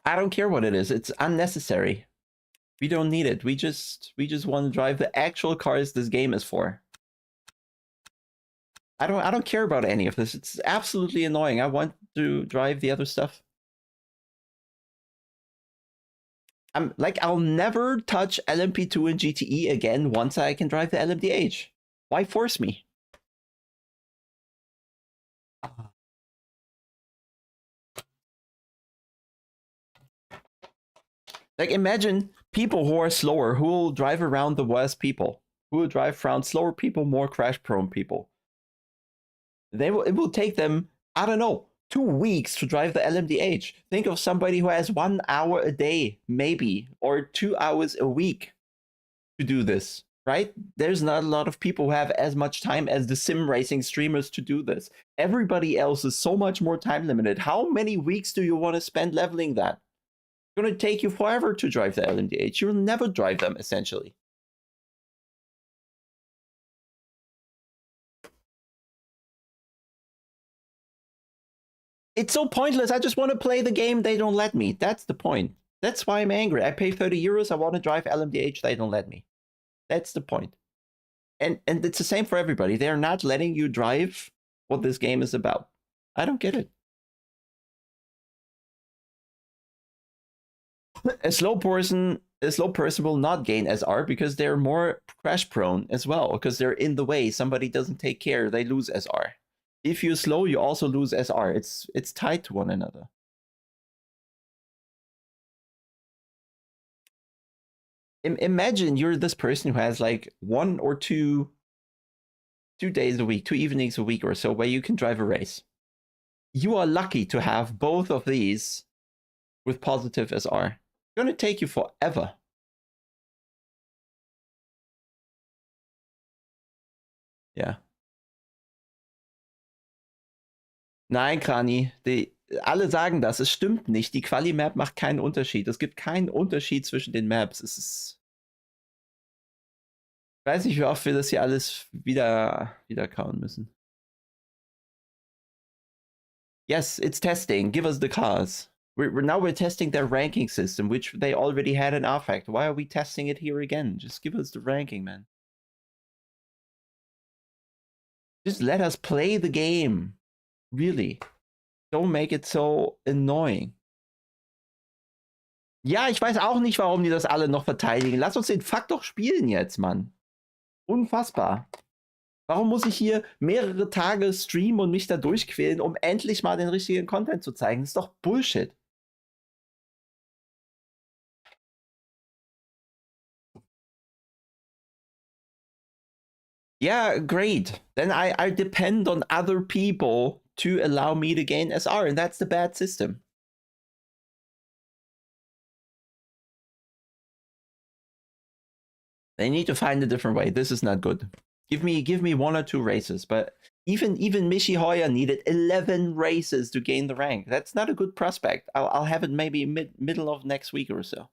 I don't care what it is. It's unnecessary. We don't need it. We just want to drive the actual cars this game is for. I don't care about any of this. It's absolutely annoying. I want to drive the other stuff. I'll never touch LMP2 and GTE again once I can drive the LMDH. Why force me? Like, imagine people who are slower, who will drive around the worst people, who will drive around slower people, more crash-prone people. It will take them, I don't know, 2 weeks to drive the LMDH. Think of somebody who has 1 hour a day, maybe, or 2 hours a week to do this, right? There's not a lot of people who have as much time as the sim racing streamers to do this. Everybody else is so much more time limited. How many weeks do you want to spend leveling that? It's going to take you forever to drive the LMDH. You'll never drive them, essentially. It's so pointless. I just want to play the game. They don't let me. That's the point. That's why I'm angry. I pay 30 euros. I want to drive LMDH. They don't let me. That's the point. And it's the same for everybody. They're not letting you drive what this game is about. I don't get it. A slow person will not gain SR because they're more crash prone as well, because they're in the way. Somebody doesn't take care, they lose SR. If you're slow, you also lose SR. It's tied to one another. Imagine you're this person who has like 1 or 2 days a week, 2 evenings a week or so where you can drive a race. You are lucky to have both of these with positive SR. It's going to take you forever. Ja. Nein, Krani, alle sagen das, es stimmt nicht. Die Quali-Map macht keinen Unterschied. Es gibt keinen Unterschied zwischen den Maps. Es ist Weiß nicht, wie oft wir das hier alles wieder kauen müssen. Yes, it's testing. Give us the cars. We're testing their ranking system, which they already had in Affect. Why are we testing it here again? Just give us the ranking, man. Just let us play the game. Really. Don't make it so annoying. Ja, ich weiß auch nicht, warum die das alle noch verteidigen. Lass uns den Fuck doch spielen jetzt, Mann. Unfassbar. Warum muss ich hier mehrere Tage streamen und mich da durchquälen, um endlich mal den richtigen Content zu zeigen? Das ist doch Bullshit. Yeah, great. Then I depend on other people to allow me to gain SR, and that's the bad system. They need to find a different way. This is not good. Give me 1 or 2 races, but even Michi Hoyer needed 11 races to gain the rank. That's not a good prospect. I'll have it maybe middle of next week or so.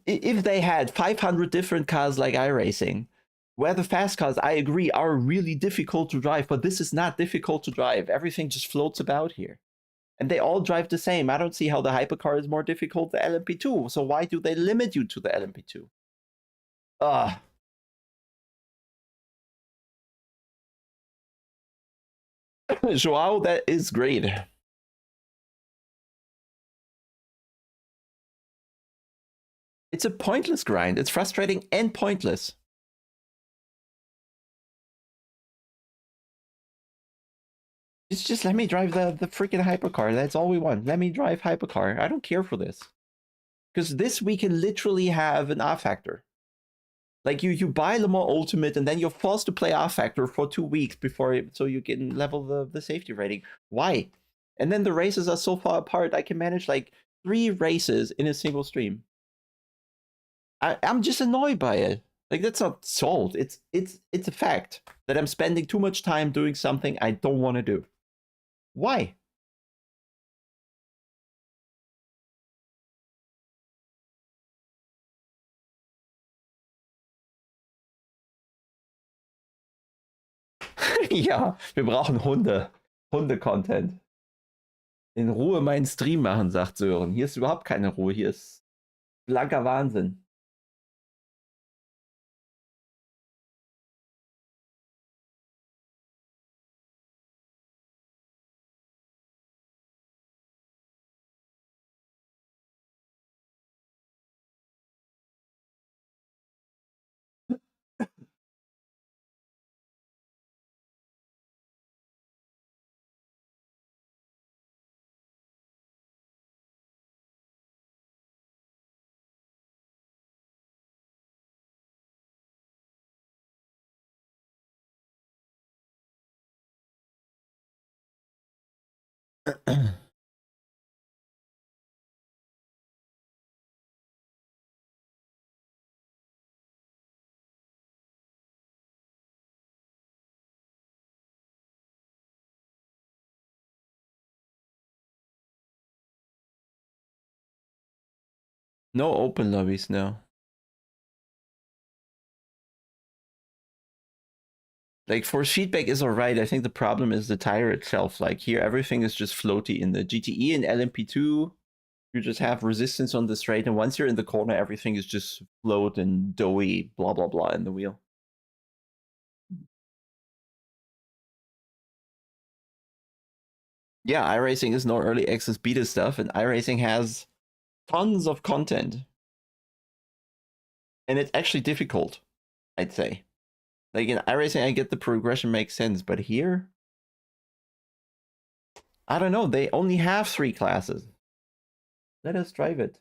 If they had 500 different cars like iRacing, where the fast cars, I agree, are really difficult to drive, but this is not difficult to drive. Everything just floats about here. And they all drive the same. I don't see how the hypercar is more difficult than LMP2. So why do they limit you to the LMP2? Ah. Joao, that is great. It's a pointless grind. It's frustrating and pointless. Just let me drive the freaking hypercar. That's all we want. Let me drive hypercar. I don't care for this. Because this we can literally have an R factor. Like you buy Le Mans Ultimate and then you're forced to play R factor for 2 weeks before so you can level the safety rating. Why? And then the races are so far apart. I can manage like 3 races in a single stream. I'm just annoyed by it. Like that's not salt. It's a fact that I'm spending too much time doing something I don't want to do. Why? Ja, wir brauchen Hunde. Hunde-Content. In Ruhe meinen Stream machen, sagt Sören. Hier ist überhaupt keine Ruhe. Hier ist blanker Wahnsinn. No open lobbies, no. Like force feedback is alright. I think the problem is the tire itself. Like here, everything is just floaty. In the GTE and LMP2, you just have resistance on the straight, and once you're in the corner, everything is just float and doughy, blah blah blah in the wheel. Yeah, iRacing is no early access beta stuff, and iRacing has tons of content. And it's actually difficult, I'd say. Like in iRacing, I get the progression makes sense, but here, I don't know. They only have 3 classes. Let us drive it.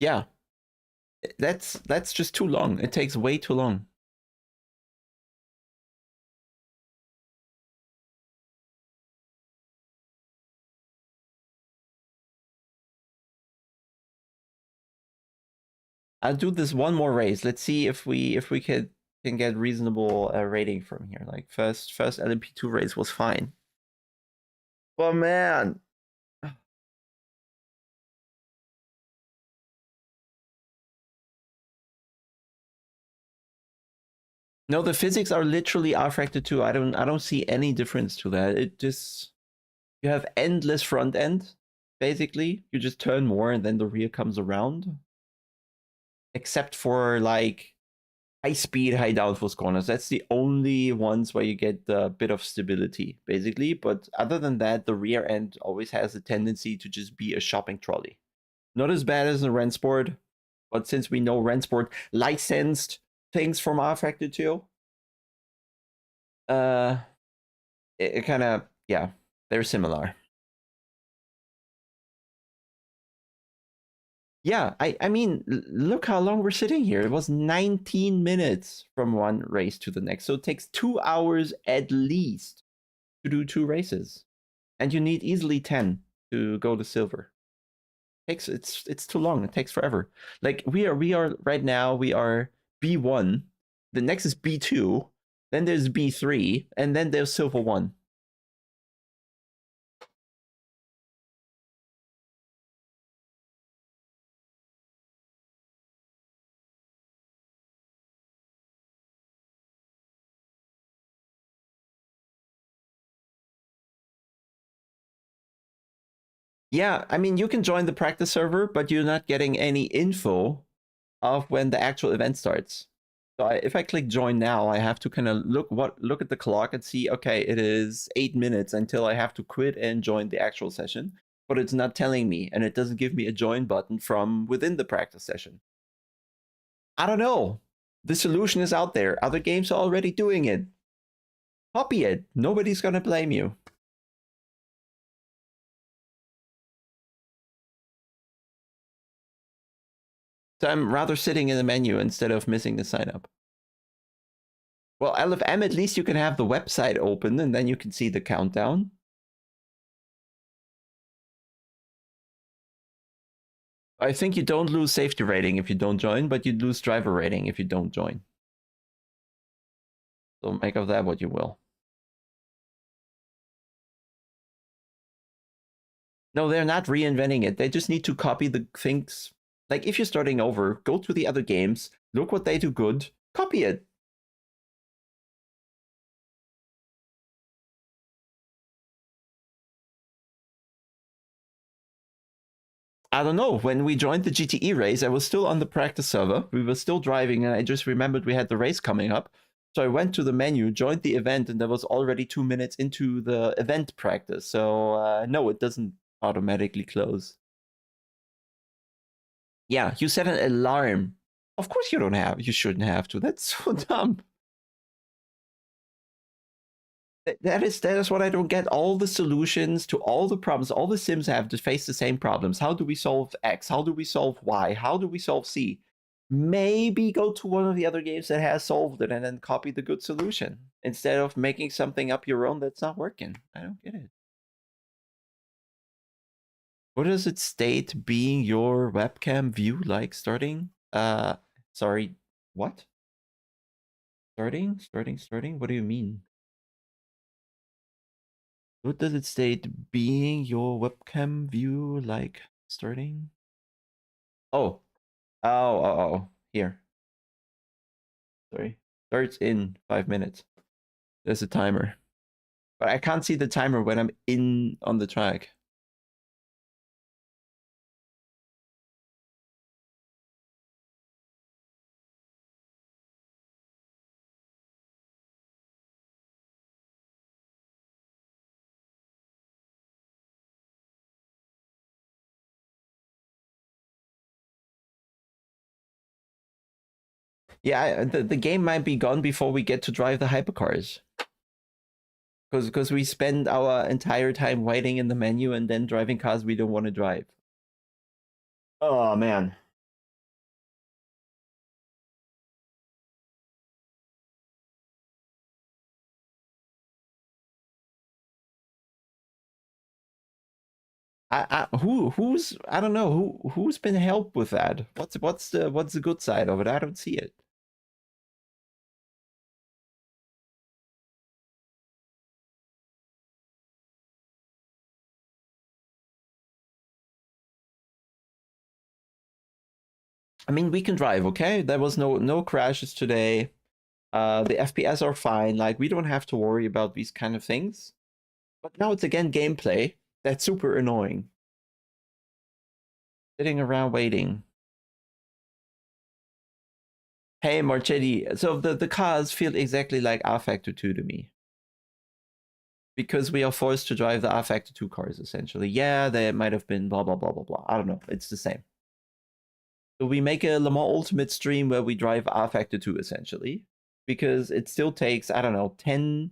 Yeah, That's just too long. It takes way too long. I'll do this one more race. Let's see if we can get reasonable rating from here. Like first LMP2 race was fine. But man, no, the physics are literally R factor 2. I don't see any difference to that. It just you have endless front end. Basically, you just turn more and then the rear comes around. Except for like high speed, high downforce corners. That's the only ones where you get a bit of stability, basically. But other than that, the rear end always has a tendency to just be a shopping trolley. Not as bad as a Rennsport, but since we know Rennsport licensed things from R Factor 2, uh, it kind of, yeah, they're similar. Yeah, I mean, look how long we're sitting here. It was 19 minutes from one race to the next. So it takes 2 hours at least to do 2 races. And you need easily 10 to go to silver. It's too long. It takes forever. Like we are right now, we are B1. The next is B2, then there's B3, and then there's silver 1. Yeah, I mean, you can join the practice server, but you're not getting any info of when the actual event starts. So if I click join now, I have to kind of look at the clock and see, okay, it is 8 minutes until I have to quit and join the actual session. But it's not telling me, and it doesn't give me a join button from within the practice session. I don't know. The solution is out there. Other games are already doing it. Copy it. Nobody's gonna blame you. So I'm rather sitting in the menu instead of missing the sign up. Well, LFM, at least you can have the website open and then you can see the countdown. I think you don't lose safety rating if you don't join, but you lose driver rating if you don't join. So make of that what you will. No, they're not reinventing it. They just need to copy the things. Like if you're starting over, go to the other games, look what they do good, copy it. I don't know. When we joined the GTE race, I was still on the practice server. We were still driving, and I just remembered we had the race coming up. So I went to the menu, joined the event, and there was already 2 minutes into the event practice. So no, it doesn't automatically close. Yeah, you set an alarm. Of course you don't have. You shouldn't have to. That's so dumb. That is what I don't get. All the solutions to all the problems, all the sims have to face the same problems. How do we solve X? How do we solve Y? How do we solve C? Maybe go to one of the other games that has solved it and then copy the good solution instead of making something up your own that's not working. I don't get it. What does it state being your webcam view like starting? Sorry, what? Starting? What do you mean? What does it state being your webcam view like starting? Oh, here. Sorry. Starts in 5 minutes. There's a timer. But I can't see the timer when I'm in on the track. Yeah, the game might be gone before we get to drive the hypercars. Because we spend our entire time waiting in the menu and then driving cars we don't want to drive. Oh man. Who's I don't know who's been helped with that. What's the good side of it? I don't see it. I mean, we can drive, okay? There was no crashes today. The FPS are fine. Like, we don't have to worry about these kind of things. But now it's again gameplay. That's super annoying. Sitting around waiting. Hey, Marchetti. So the cars feel exactly like R Factor 2 to me. Because we are forced to drive the R Factor 2 cars, essentially. Yeah, there might have been blah, blah, blah, blah, blah. I don't know. It's the same. So we make a Le Mans Ultimate stream where we drive R Factor 2, essentially. Because it still takes, I don't know, 10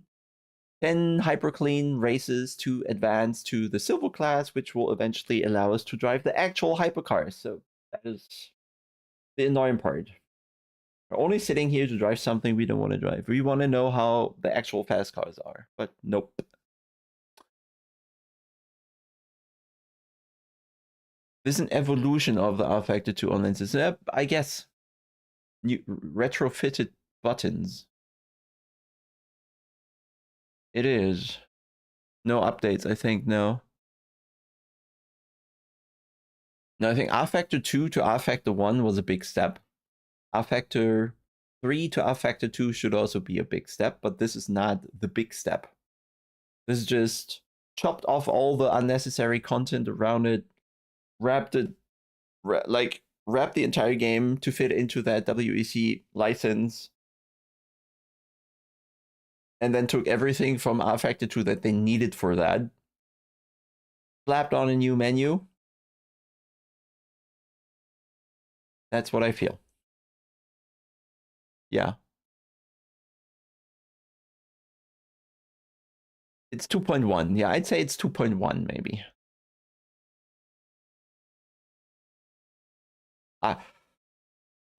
hyperclean races to advance to the silver class, which will eventually allow us to drive the actual hypercars. So that is the annoying part. We're only sitting here to drive something we don't want to drive. We want to know how the actual fast cars are, but nope. This is an evolution of the R Factor 2 online system. I guess. New retrofitted buttons. It is. No updates, I think, no. No, I think R Factor 2 to R Factor 1 was a big step. R Factor 3 to R Factor 2 should also be a big step, but this is not the big step. This is just chopped off all the unnecessary content around it, wrapped it, wrapped the entire game to fit into that WEC license, and then took everything from R Factor 2 that they needed for that, slapped on a new menu. That's what I feel. Yeah. It's 2.1. Yeah, I'd say it's 2.1 maybe. I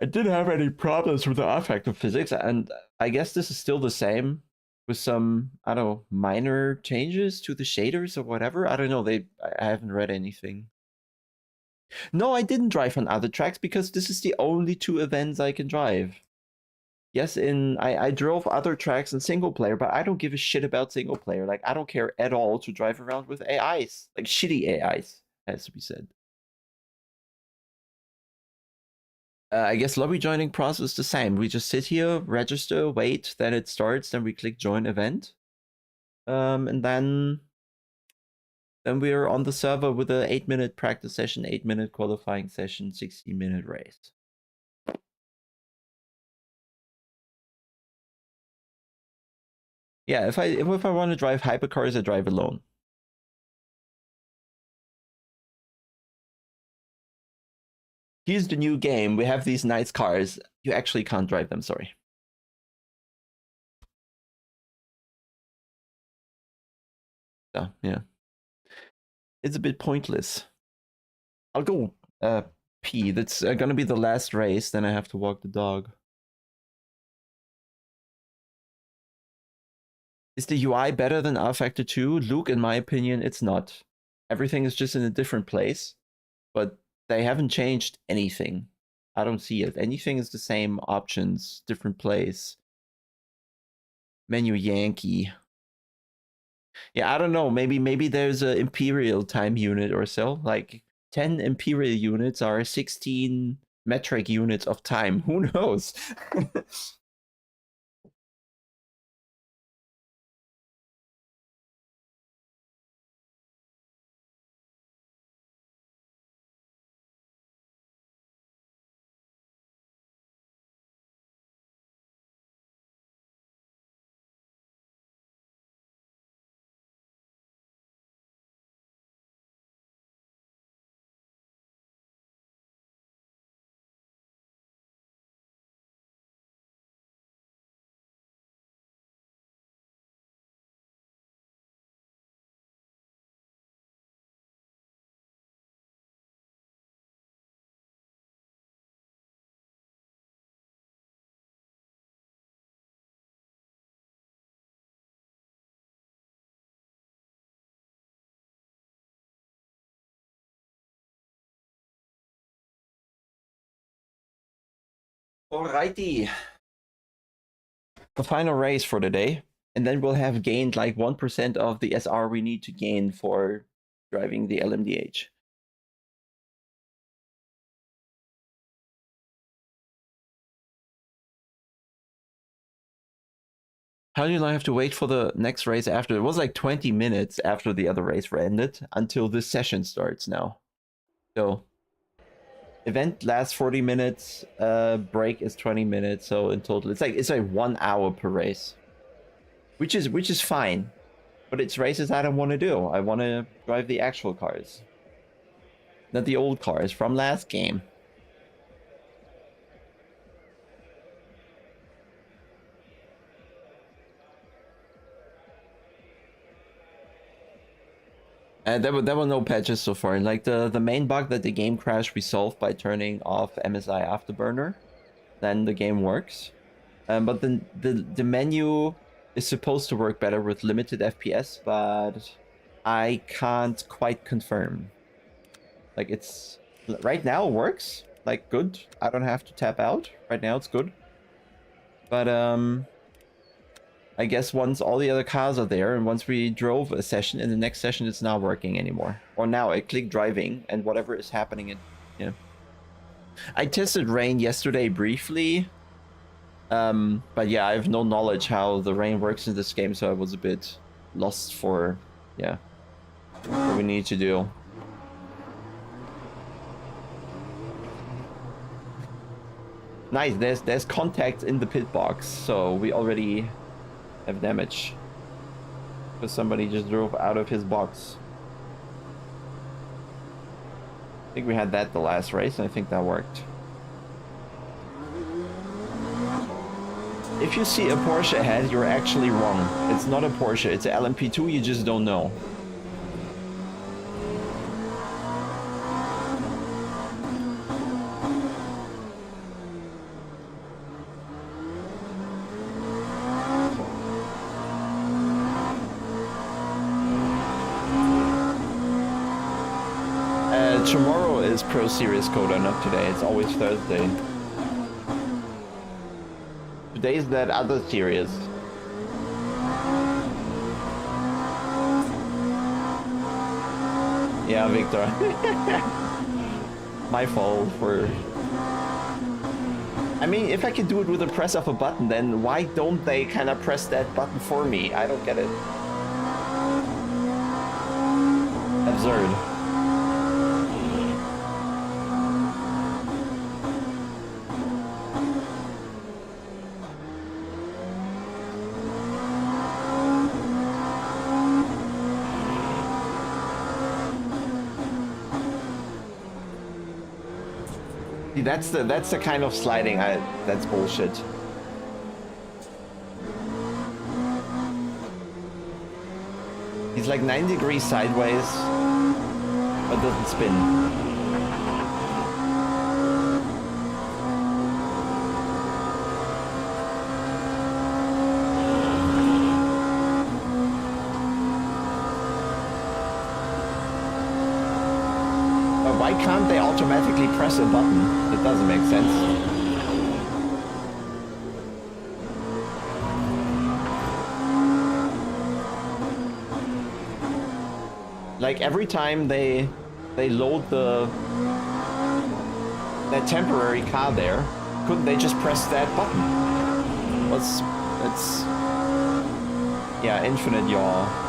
didn't have any problems with the R Factor physics, and I guess this is still the same with some, I don't know, minor changes to the shaders or whatever. I don't know. I haven't read anything. No, I didn't drive on other tracks because this is the only 2 events I can drive. Yes, I drove other tracks in single player, but I don't give a shit about single player. Like, I don't care at all to drive around with AIs. Like, shitty AIs, has to be said. I guess lobby joining process is the same. We just sit here, register, wait, then it starts, then we click join event. And then we're on the server with a 8-minute practice session, 8-minute qualifying session, 60-minute race. Yeah, if I want to drive hypercars, I drive alone. Here's the new game. We have these nice cars. You actually can't drive them, sorry. Yeah. It's a bit pointless. I'll go pee. That's gonna be the last race, then I have to walk the dog. Is the UI better than R Factor 2? Luke, in my opinion, it's not. Everything is just in a different place, but they haven't changed anything. I don't see it. Anything is the same options, different place. Menu Yankee. Yeah, I don't know. Maybe there's a Imperial time unit or so. Like 10 Imperial units are 16 metric units of time. Who knows? Alrighty. The final race for the day. And then we'll have gained like 1% of the SR we need to gain for driving the LMDH. How do I have to wait for the next race after? It was like 20 minutes after the other race ended until this session starts now. So event lasts 40 minutes, break is 20 minutes, so in total it's like 1 hour per race. Which is fine. But it's races I don't want to do. I want to drive the actual cars. Not the old cars from last game. There were no patches so far. Like the main bug that the game crashed we solved by turning off MSI Afterburner. Then the game works. But the menu is supposed to work better with limited FPS, but I can't quite confirm. Like it's right now it works like good. I don't have to tap out. Right now it's good. But I guess once all the other cars are there and once we drove a session, in the next session it's not working anymore. Or now I click driving and whatever is happening, it, you know. I tested rain yesterday briefly. But yeah, I have no knowledge how the rain works in this game, so I was a bit lost for, yeah, what we need to do. Nice, there's contact in the pit box, so we already have damage. Because somebody just drove out of his box. I think we had that the last race, and I think that worked. If you see a Porsche ahead, you're actually wrong. It's not a Porsche, it's an LMP2, you just don't know. Tomorrow is Pro Series Coda, not today. It's always Thursday. Today is that other series. Yeah, Victor. My fault for... I mean, if I can do it with a press of a button, then why don't they kind of press that button for me? I don't get it. Absurd. That's the kind of sliding that's bullshit. He's like 90 degrees sideways, but doesn't spin. Why can't they automatically press a button? That doesn't make sense. Like every time they load that temporary car there, couldn't they just press that button? It's yeah, infinite yaw.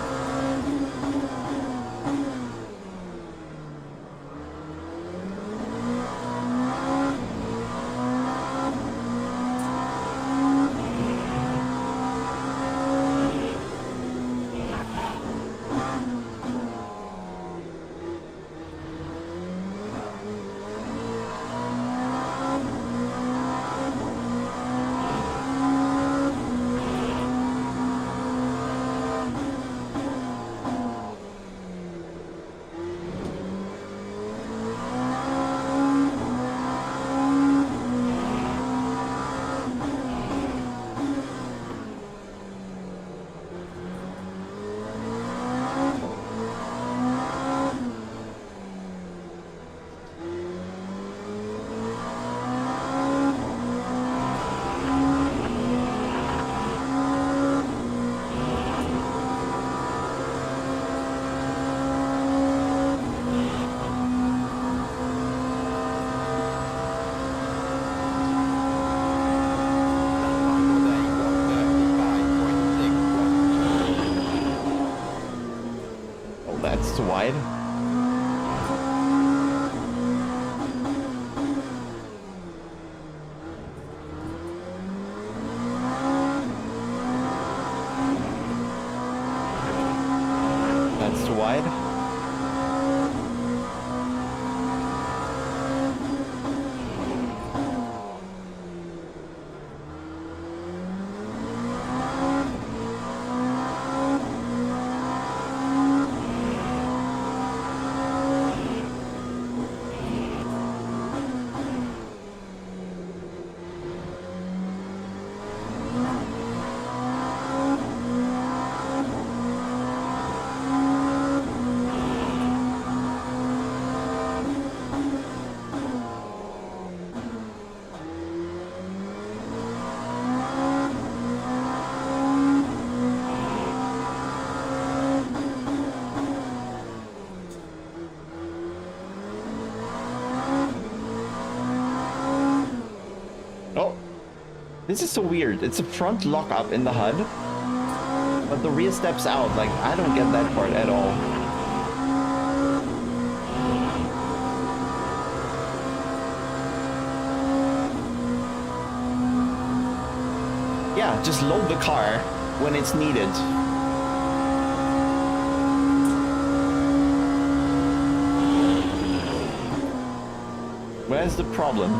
That's too wide. That's too wide. This is so weird. It's a front lock-up in the HUD, but the rear steps out. Like, I don't get that part at all. Yeah, just load the car when it's needed. Where's the problem?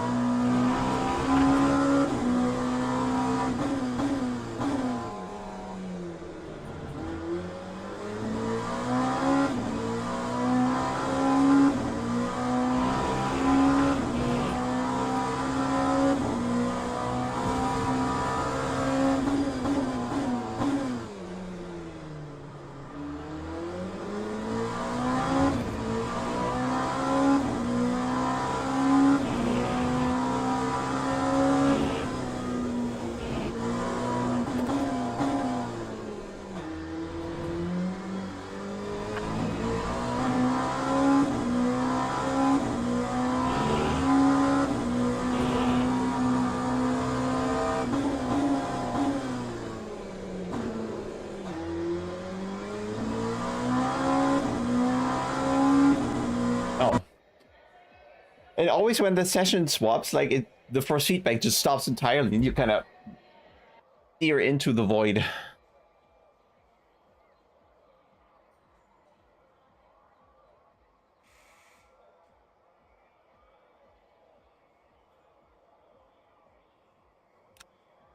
And always when the session swaps, like the force feedback just stops entirely and you kind of steer into the void.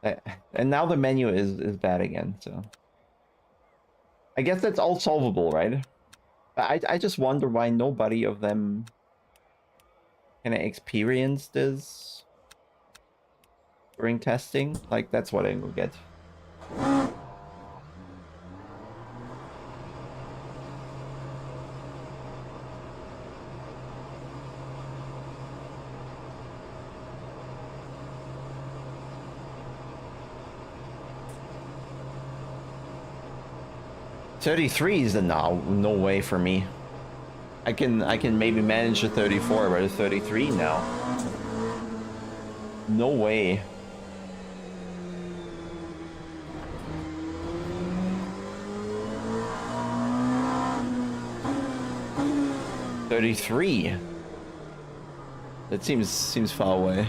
And now the menu is bad again, so I guess that's all solvable, right? I just wonder why nobody of them can I experience this during testing? Like, that's what I will get. $33 is a no way for me. I can maybe manage a 34, but a 33 now. No way. $33. That seems far away.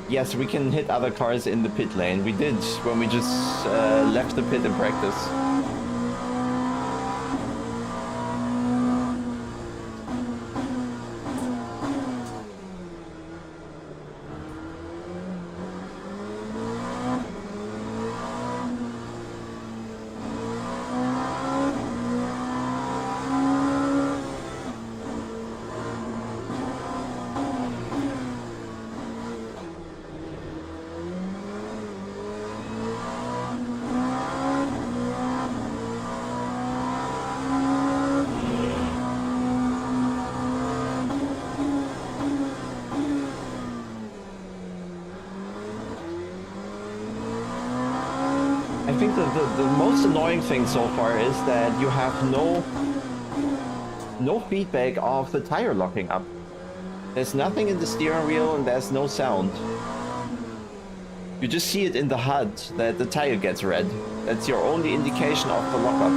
Yes, we can hit other cars in the pit lane. We did when we just left the pit in practice. I think the most annoying thing so far is that you have no feedback of the tire locking up. There's nothing in the steering wheel and there's no sound. You just see it in the HUD that the tire gets red. That's your only indication of the lockup.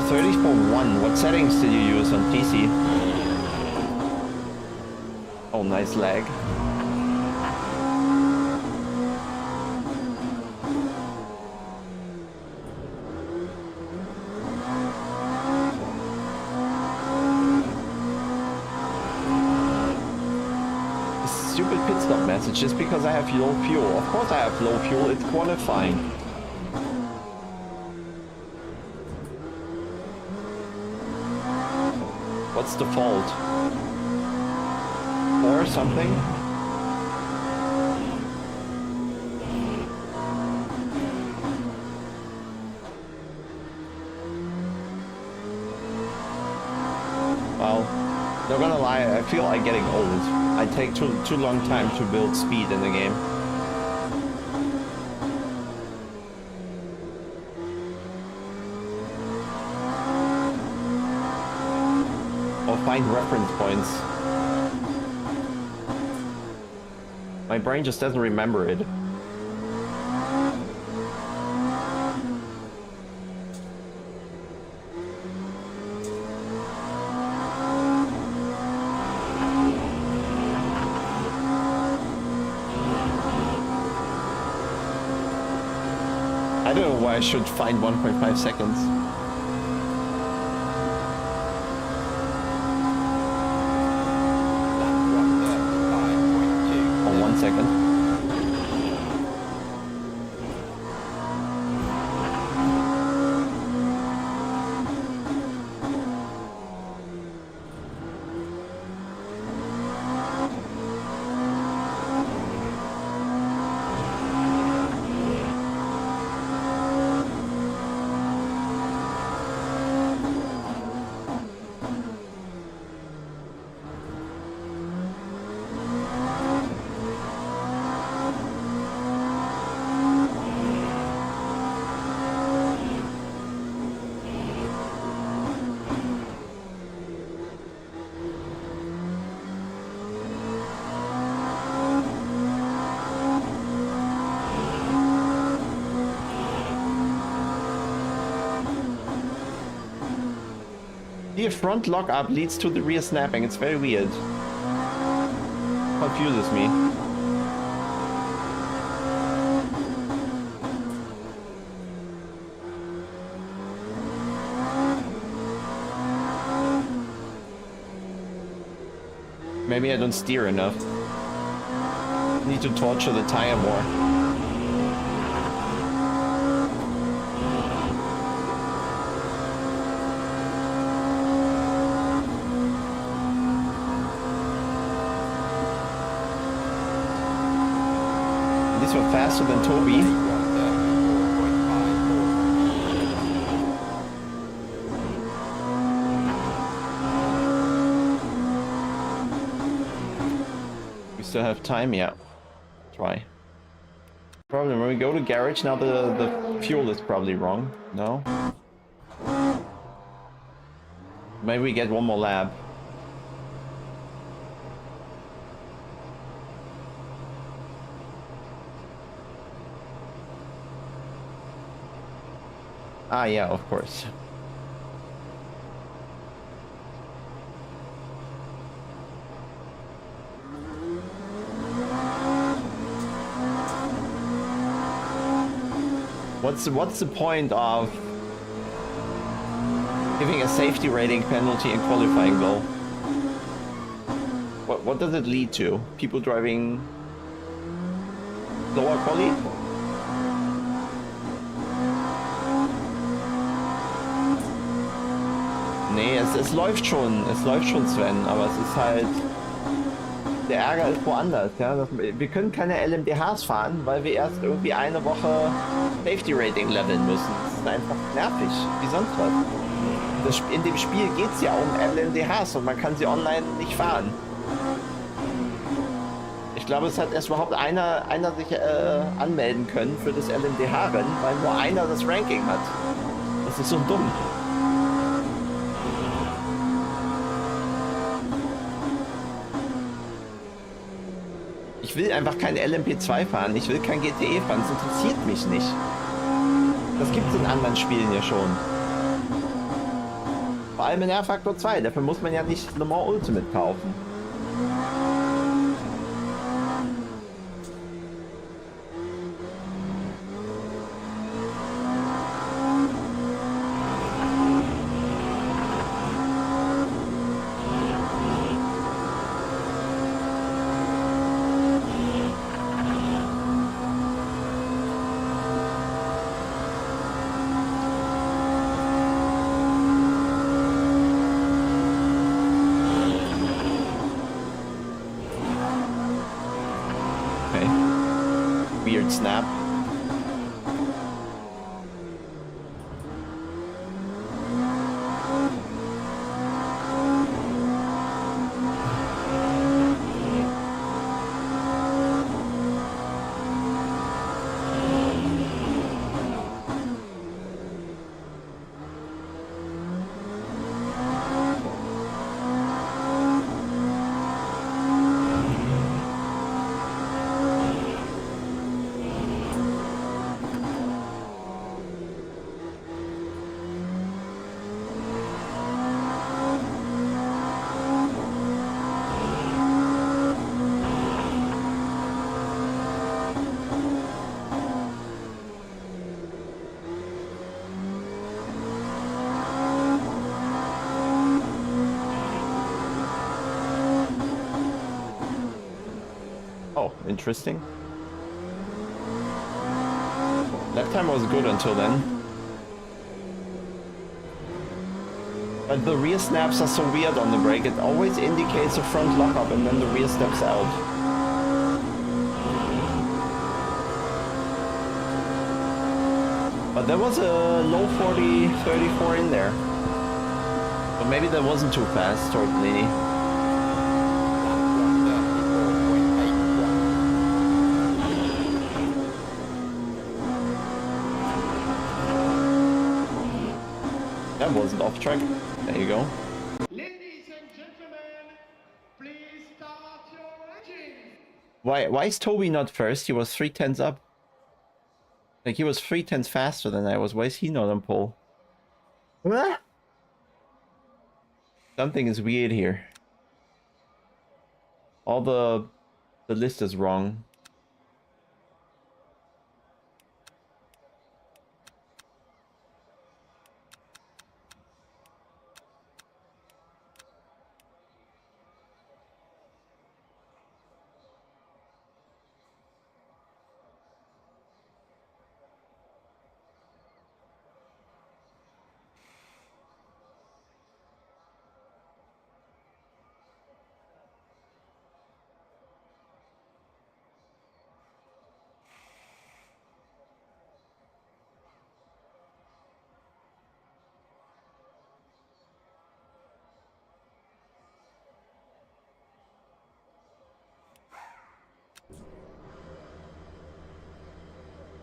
30 for 1. What settings did you use on PC? Oh, nice lag. Stupid pit stop message just because I have low fuel. Of course I have low fuel, it's qualifying. What's the fault? Or something? Well, not gonna lie, I feel like getting old. I take too long time to build speed in the game. Or find reference points. My brain just doesn't remember it. I don't know why I should find 1.5 seconds. Oh, 1 second. The front lock up leads to the rear snapping. It's very weird. Confuses me. Maybe I don't steer enough. Need to torture the tire more. These were faster than Toby. We still have time, yeah. Try. Problem when we go to garage now, the fuel is probably wrong. No? Maybe we get one more lap. Ah, yeah, of course. What's the point of giving a safety rating penalty in qualifying though? What does it lead to? People driving lower quality? Nee, es läuft schon, Sven, aber es ist halt, der Ärger ist woanders, ja. Wir können keine LMDHs fahren, weil wir erst irgendwie eine Woche Safety Rating leveln müssen. Das ist einfach nervig, wie sonst was. In dem Spiel geht es ja um LMDHs und man kann sie online nicht fahren. Ich glaube, es hat erst überhaupt einer sich anmelden können für das LMDH-Rennen, weil nur einer das Ranking hat. Das ist so dumm. Ich will einfach kein LMP2 fahren, ich will kein GTE fahren, das interessiert mich nicht. Das gibt es in anderen Spielen ja schon. Vor allem in R-Faktor 2, dafür muss man ja nicht LeMans Ultimate kaufen. Weird snap. Oh, interesting. That time was good until then. But the rear snaps are so weird on the brake. It always indicates a front lockup and then the rear steps out. But there was a low 40, 34 in there. But maybe that wasn't too fast toward Lini. That wasn't off track. There you go. Ladies and gentlemen, please start your engines. Why is Toby not first? He was 3/10 up. Like he was 3/10 faster than I was. Why is he not on pole? What? Something is weird here. All the list is wrong.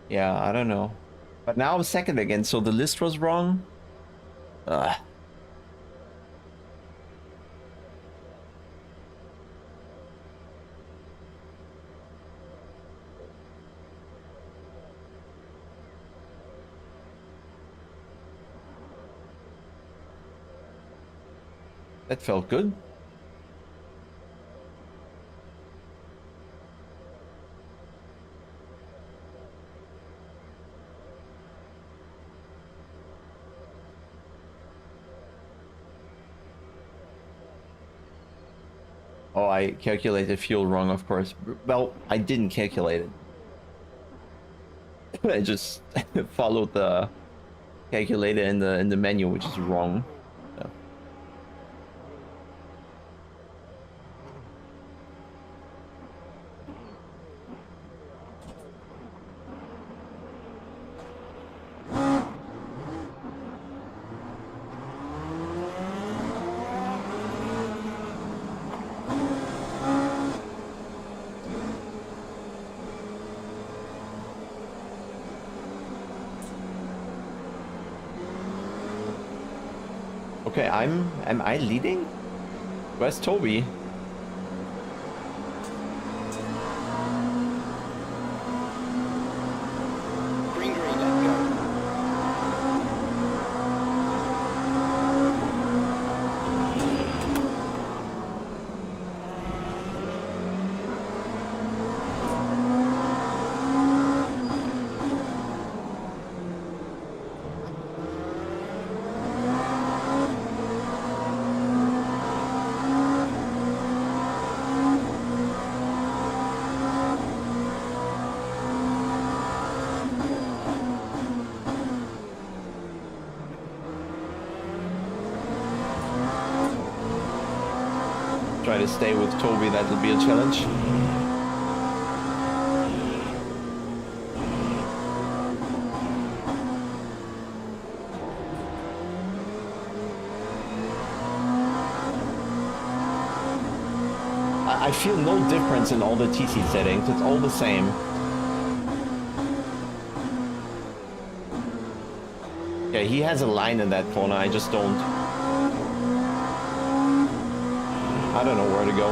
Yeah, I don't know. But now I'm second again, so the list was wrong. Ugh. That felt good. Oh, I calculated fuel wrong, of course. Well, I didn't calculate it. I just followed the calculator in the menu, which is wrong. So. Okay, am I leading? Where's Toby? Green, let's go. to stay with Toby, that will be a challenge. I feel no difference in all the TC settings, it's all the same. Yeah, he has a line in that corner, I just don't. I don't know where to go.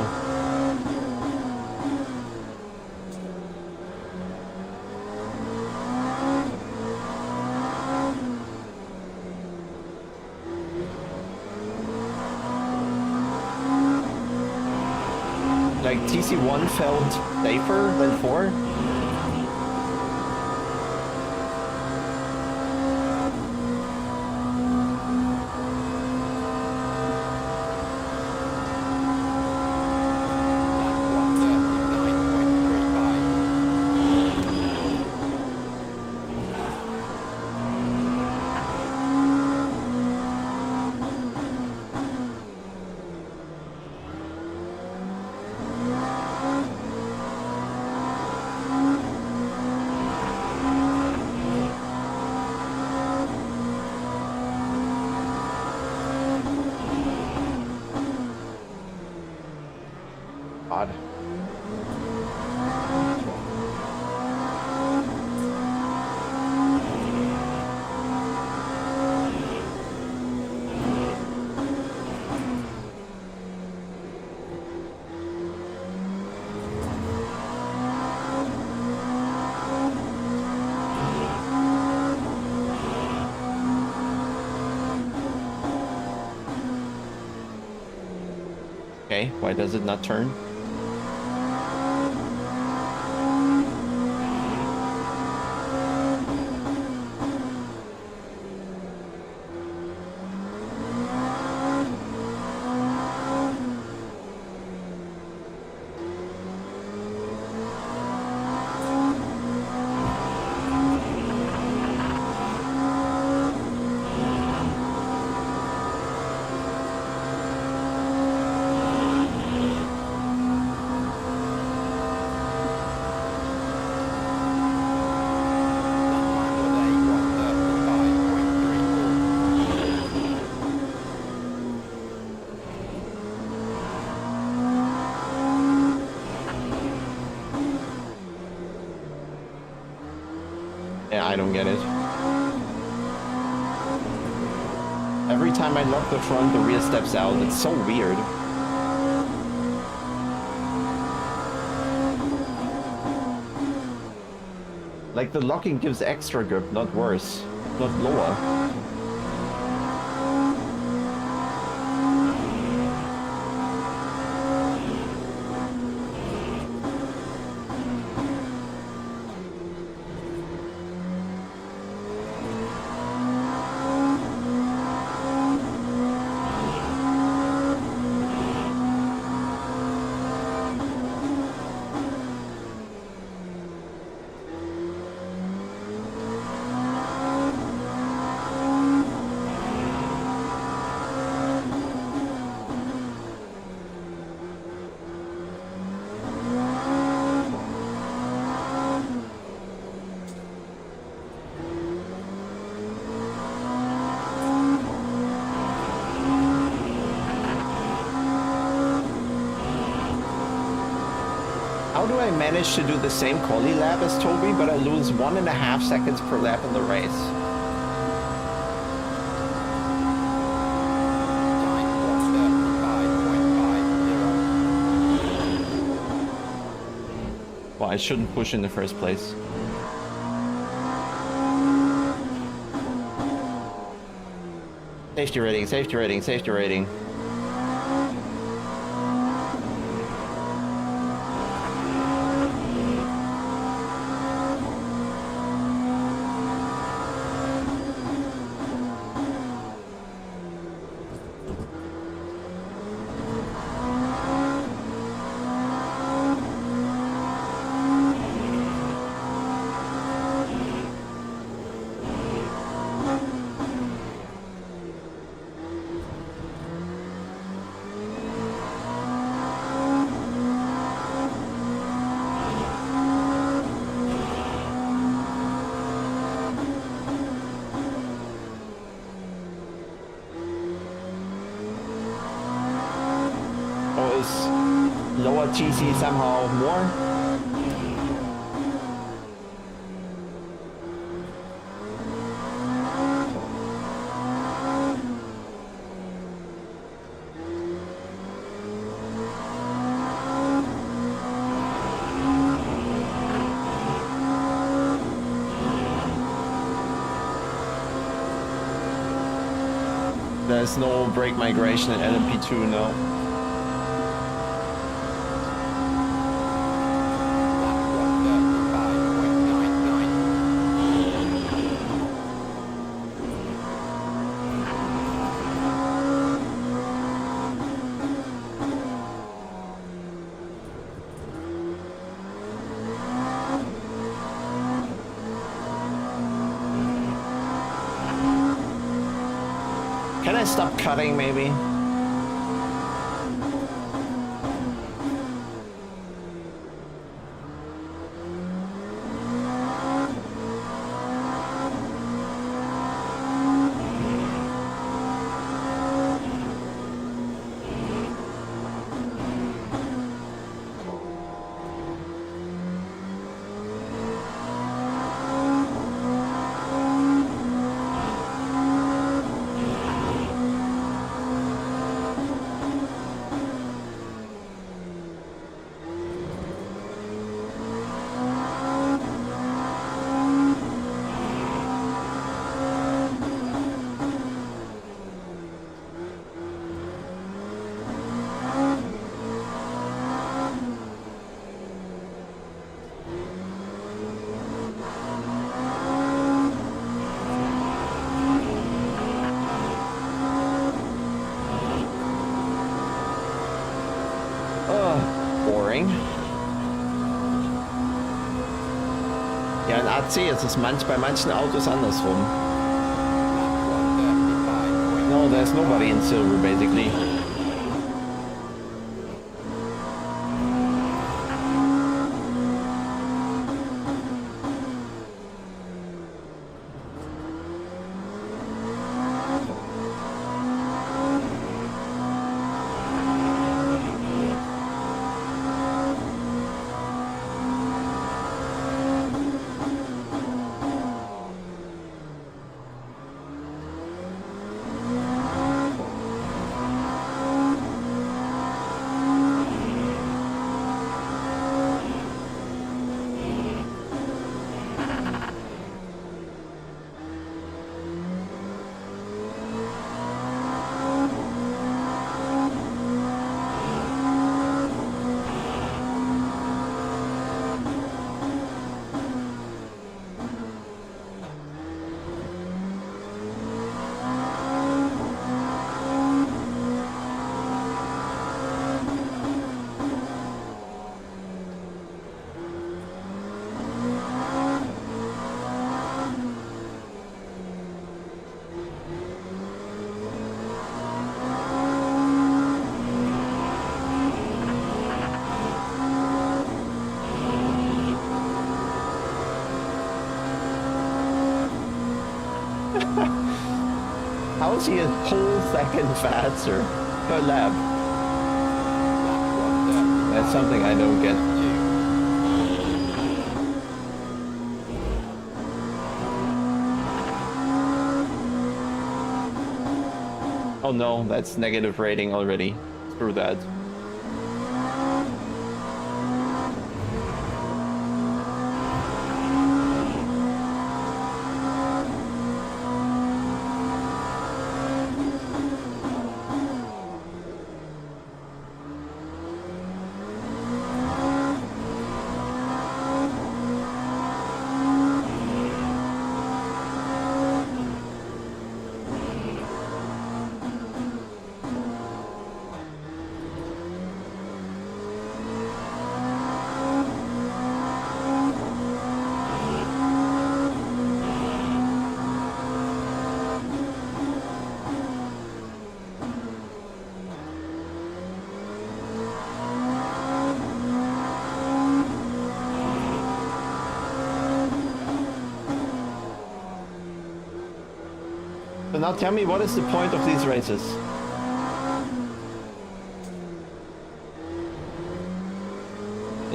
Like, TC1 felt safer than 4? Odd. Okay, why does it not turn? Yeah, I don't get it. Every time I lock the front, the rear steps out. It's so weird. Like, the locking gives extra grip, not worse, not lower. How do I manage to do the same quali lap as Toby, but I lose 1.5 seconds per lap in the race? Well, I shouldn't push in the first place. Safety rating, safety rating, safety rating. lower TC somehow more. There's no brake migration in LMP2 now. Can I stop cutting maybe? Boring. Ja, in AC ist es bei manchen Autos andersrum. No, there's nobody in silver basically. How is he a whole second faster per lap? That's something I don't get. Oh no, that's negative rating already. Screw that. So now tell me, what is the point of these races?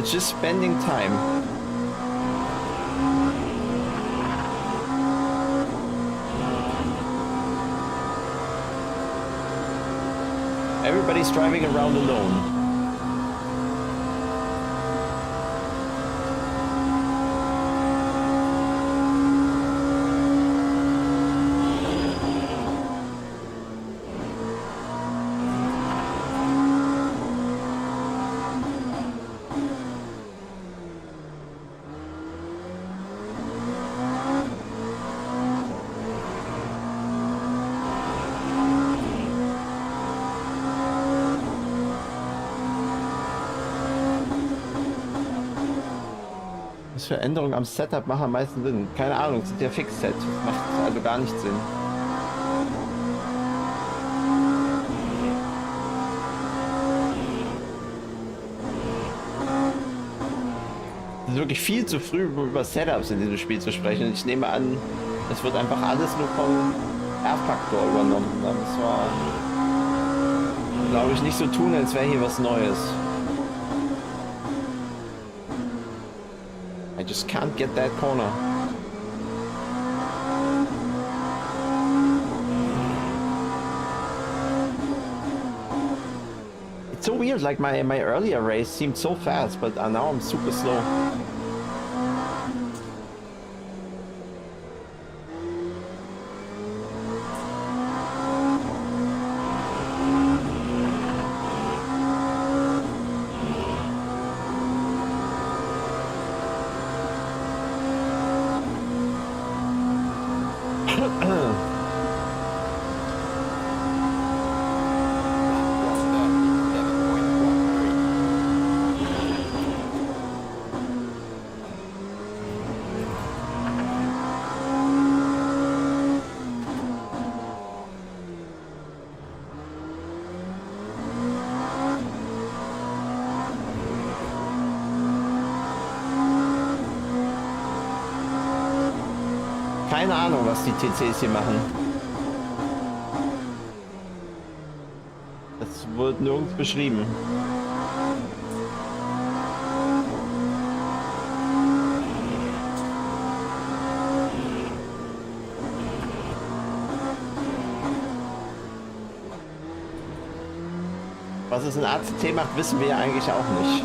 It's just spending time. Everybody's driving around alone. Was für Änderungen am Setup machen am meisten Sinn? Keine Ahnung, es sind ja Fix-Set. Macht also gar nicht Sinn. Es ist wirklich viel zu früh, über Setups in diesem Spiel zu sprechen. Ich nehme an, es wird einfach alles nur vom R-Faktor übernommen. Da müssen wir, glaube ich, nicht so tun, als wäre hier was Neues. I just can't get that corner. It's so weird, like my earlier race seemed so fast, but now I'm super slow. Keine Ahnung, was die TCs hier machen. Das wird nirgends beschrieben. Was es in ACT macht, wissen wir ja eigentlich auch nicht.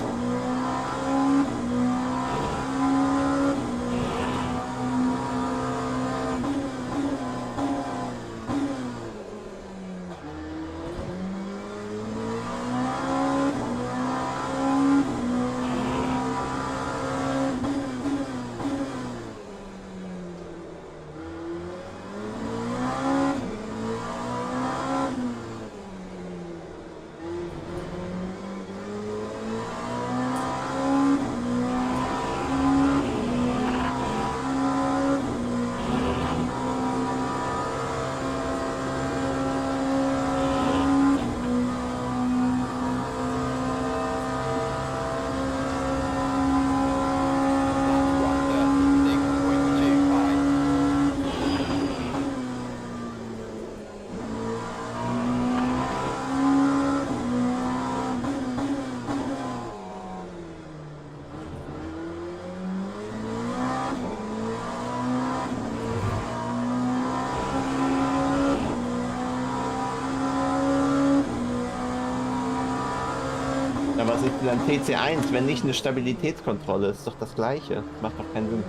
Ja, was ist denn ein TC1, wenn nicht eine Stabilitätskontrolle? Ist doch das gleiche. Macht doch keinen Sinn.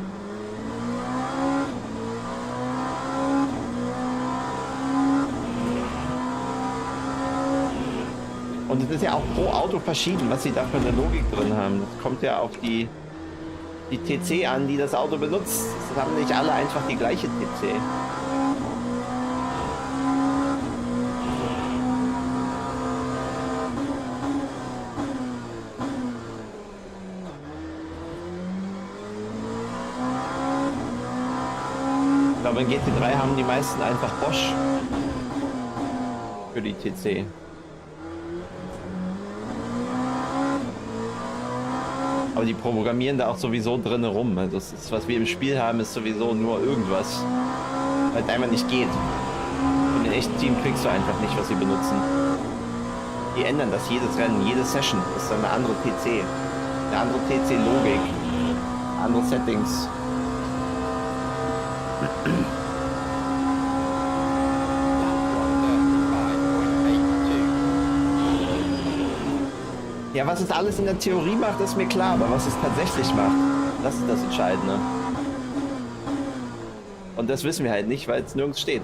Und es ist ja auch pro Auto verschieden, was sie da für eine Logik drin haben. Das kommt ja auf die TC an, die das Auto benutzt. Das haben nicht alle einfach die gleiche TC. Ich glaube, in GT3 haben die meisten einfach Bosch für die TC. Aber die programmieren da auch sowieso drin rum. Also das ist, was wir im Spiel haben, ist sowieso nur irgendwas, weil es einfach nicht geht. In den echten Team kriegst du einfach nicht, was sie benutzen. Die ändern das jedes Rennen, jede Session ist dann eine andere TC. Eine andere TC-Logik. Andere Settings. Ja, was es alles in der Theorie macht, ist mir klar, aber was es tatsächlich macht, das ist das Entscheidende. Und das wissen wir halt nicht, weil es nirgends steht.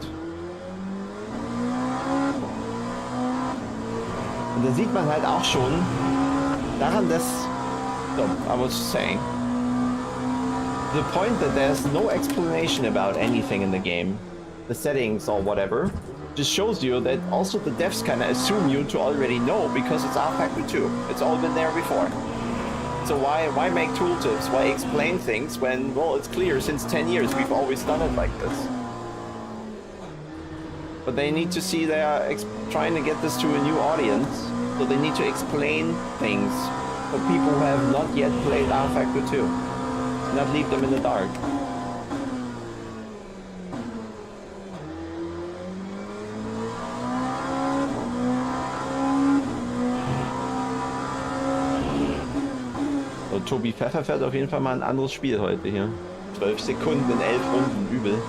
Und da sieht man halt auch schon daran, dass... So, I was saying. The point that there's no explanation about anything in the game, the settings or whatever, just shows you that also the devs kind of assume you to already know because it's rFactor 2. It's all been there before. So why make tooltips? Why explain things when, well, it's clear since 10 years we've always done it like this. But they need to see they are trying to get this to a new audience, so they need to explain things for people who have not yet played rFactor 2. Not leave them in the dark. So, Tobi Pfeffer fährt auf jeden Fall mal ein anderes Spiel heute hier. 12 Sekunden in 11 Runden, übel.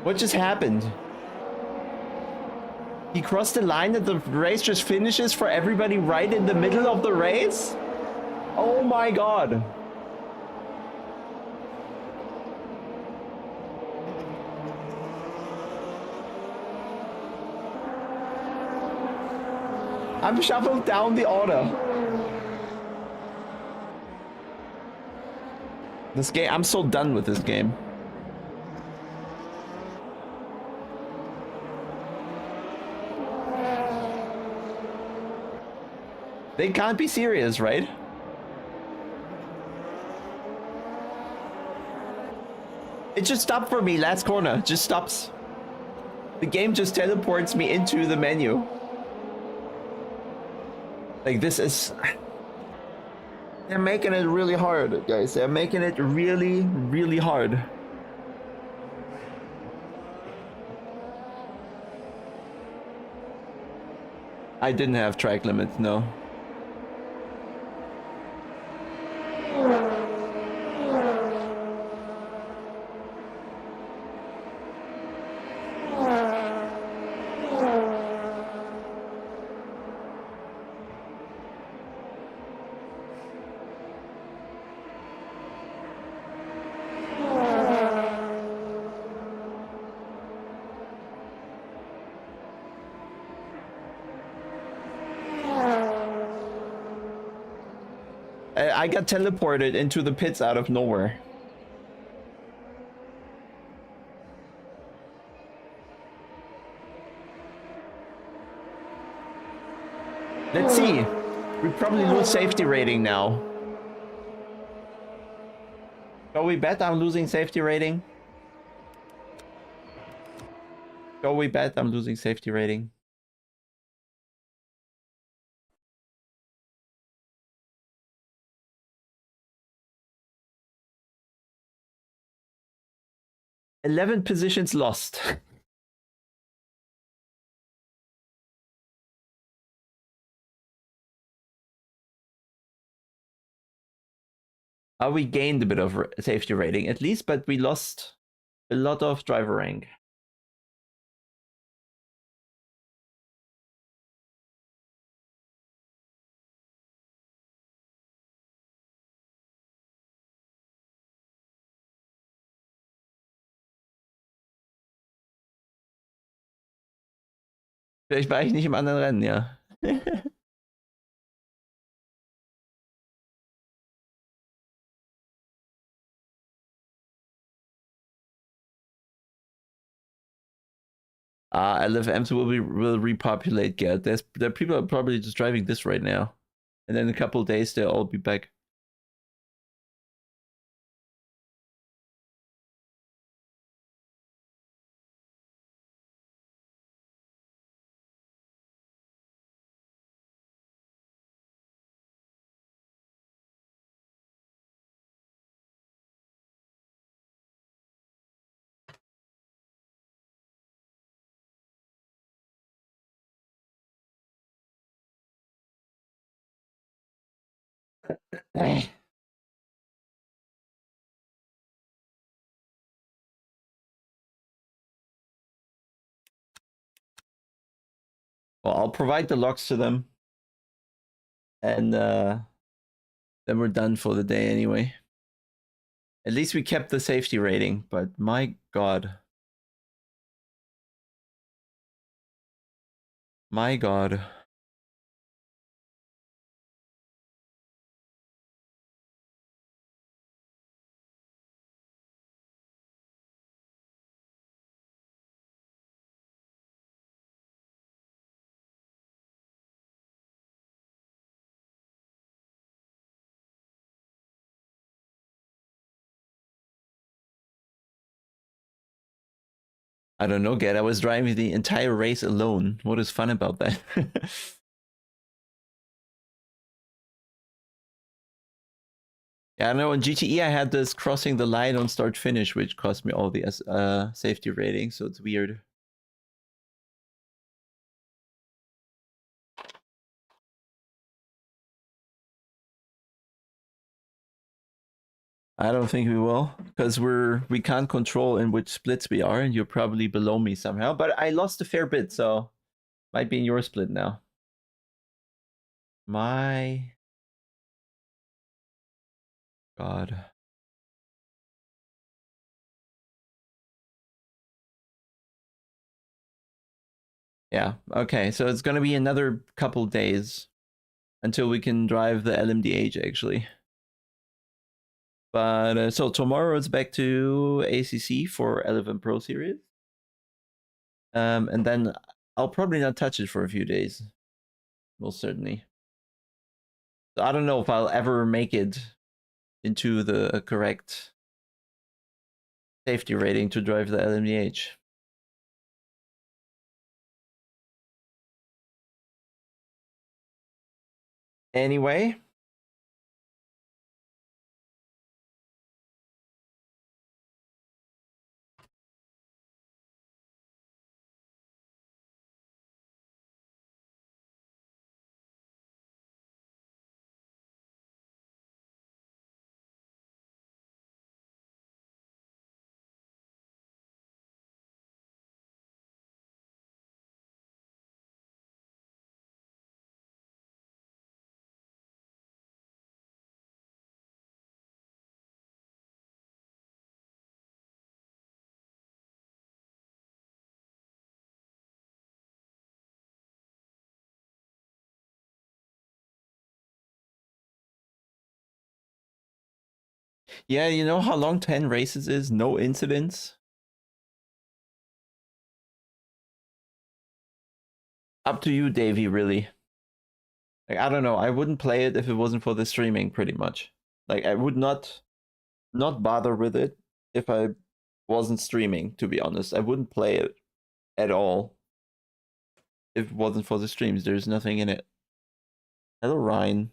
What just happened? He crossed the line and the race just finishes for everybody right in the middle of the race? Oh my god. I'm shuffled down the order. This game, I'm so done with this game. They can't be serious, right? It just stopped for me last corner. Just stops. The game just teleports me into the menu. Like, this is... They're making it really hard, guys. They're making it really, really hard. I didn't have track limits, no. I got teleported into the pits out of nowhere. Let's see. We probably lose safety rating now. Shall we bet I'm losing safety rating? Shall we bet I'm losing safety rating? "11 positions lost." We gained a bit of safety rating at least, but we lost a lot of driver rank. Vielleicht war ich nicht im anderen Rennen, ja. LFMs will repopulate, Gerd. There are people are probably just driving this right now. And then in a couple of days they'll all be back. Well, I'll provide the logs to them, and then we're done for the day anyway. At least we kept the safety rating, but my god. My god. I don't know, Get. I was driving the entire race alone. What is fun about that? Yeah, I know in GTE I had this crossing the line on start finish, which cost me all the safety ratings, so it's weird. I don't think we will, because we can't control in which splits we are, and you're probably below me somehow. But I lost a fair bit, so might be in your split now. My god. Yeah, okay, so it's gonna be another couple days until we can drive the LMDH actually. But so tomorrow it's back to ACC for 11 Pro Series. And then I'll probably not touch it for a few days. Most certainly. So I don't know if I'll ever make it into the correct safety rating to drive the LMDH. Anyway. Yeah, you know how long 10 races is? No incidents? Up to you, Davey, really. Like, I don't know. I wouldn't play it if it wasn't for the streaming, pretty much. Like, I would not bother with it if I wasn't streaming, to be honest. I wouldn't play it at all if it wasn't for the streams. There's nothing in it. Hello, Ryan.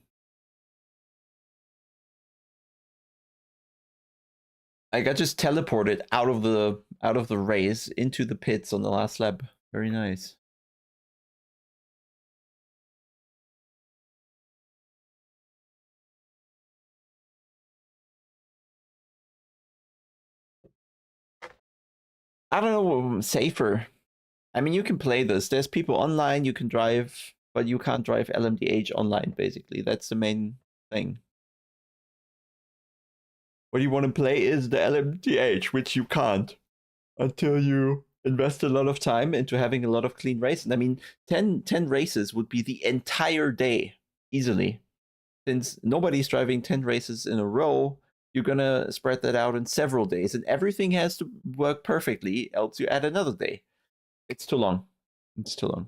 I got just teleported out of the race into the pits on the last lap. Very nice. I don't know, safer. I mean, you can play this. There's people online you can drive, but you can't drive LMDH online, basically. That's the main thing. What you want to play is the LMDH, which you can't until you invest a lot of time into having a lot of clean races. I mean, 10 races would be the entire day, easily. Since nobody's driving 10 races in a row, you're gonna spread that out in several days, and everything has to work perfectly, else you add another day. It's too long. It's too long.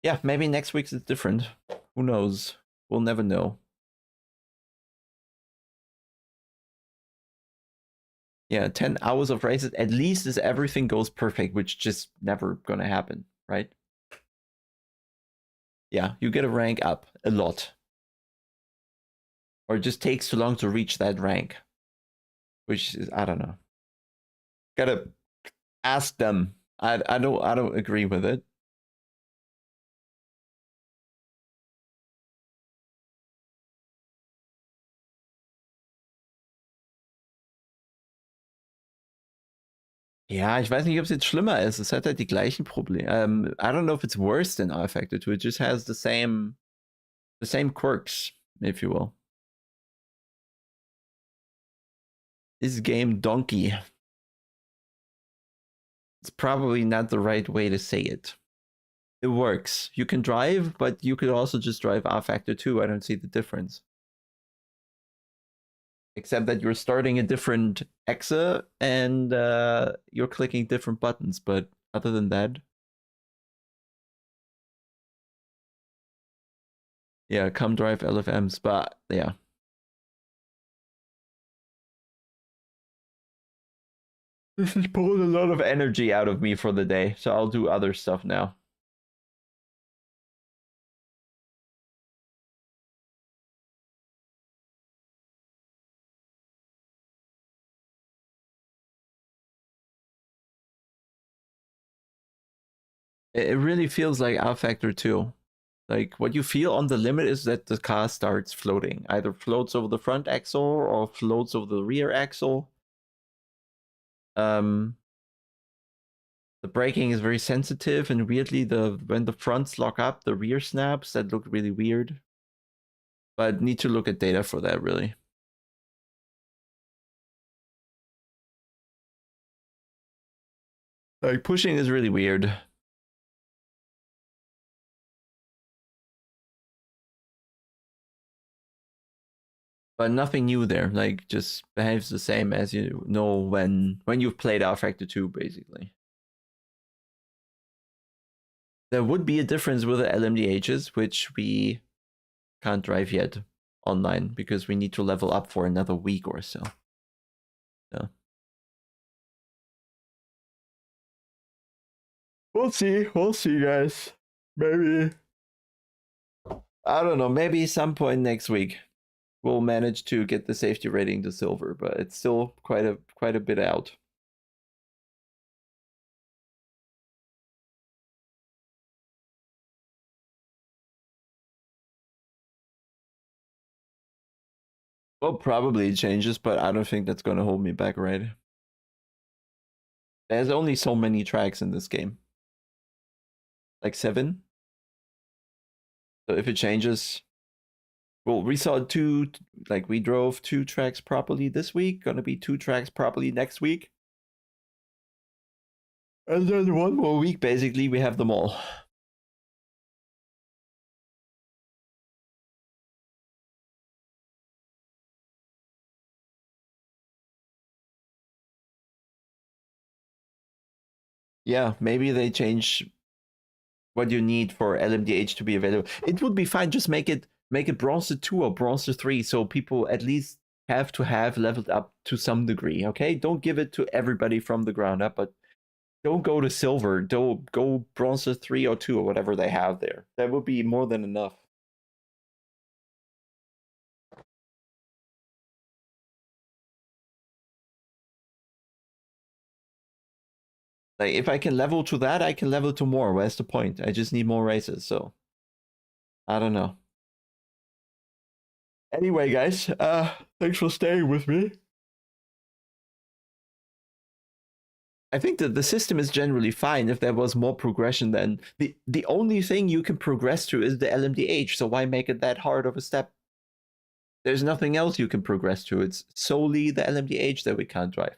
Yeah, maybe next week's is different. Who knows? We'll never know. Yeah, 10 hours of races, at least as everything goes perfect, which just never gonna happen, right? Yeah, you get a rank up a lot. Or it just takes too long to reach that rank. Which is, I don't know. Gotta ask them. I don't agree with it. Ja, ich weiß nicht, ob es jetzt schlimmer ist. Es hat halt die gleichen Probleme. I don't know if it's worse than R Factor 2. It just has the same quirks, if you will. This game donkey. It's probably not the right way to say it. It works. You can drive, but you could also just drive R Factor 2. I don't see the difference. Except that you're starting a different exa and you're clicking different buttons. But other than that, yeah, come drive LFMs. But yeah. This has pulled a lot of energy out of me for the day, so I'll do other stuff now. It really feels like R Factor 2. Like, what you feel on the limit is that the car starts floating. Either floats over the front axle or floats over the rear axle. The braking is very sensitive, and weirdly, when the fronts lock up, the rear snaps. That looked really weird. But need to look at data for that, really. Like, pushing is really weird. But nothing new there. Like, just behaves the same as you know when you've played R Factor 2, basically. There would be a difference with the LMDHs, which we can't drive yet online because we need to level up for another week or so. So we'll see, guys. Maybe, I don't know, maybe some point next week we'll manage to get the safety rating to silver, but it's still quite a bit out. Well, probably it changes, but I don't think that's gonna hold me back, right? There's only so many tracks in this game. Like 7. So if it changes, well, we saw we drove 2 tracks properly this week, gonna be 2 tracks properly next week. And then 1 more week, basically, we have them all. Yeah, maybe they change what you need for LMDH to be available. It would be fine, just make it Bronze 2 or Bronze 3, so people at least have to have leveled up to some degree, okay? Don't give it to everybody from the ground up, but don't go to silver. Don't go Bronze 3 or 2 or whatever they have there. That would be more than enough. Like, if I can level to that, I can level to more. Where's the point? I just need more races, so I don't know. Anyway, guys, thanks for staying with me. I think that the system is generally fine if there was more progression. Then the only thing you can progress to is the LMDH, so why make it that hard of a step? There's nothing else you can progress to. It's solely the LMDH that we can't drive.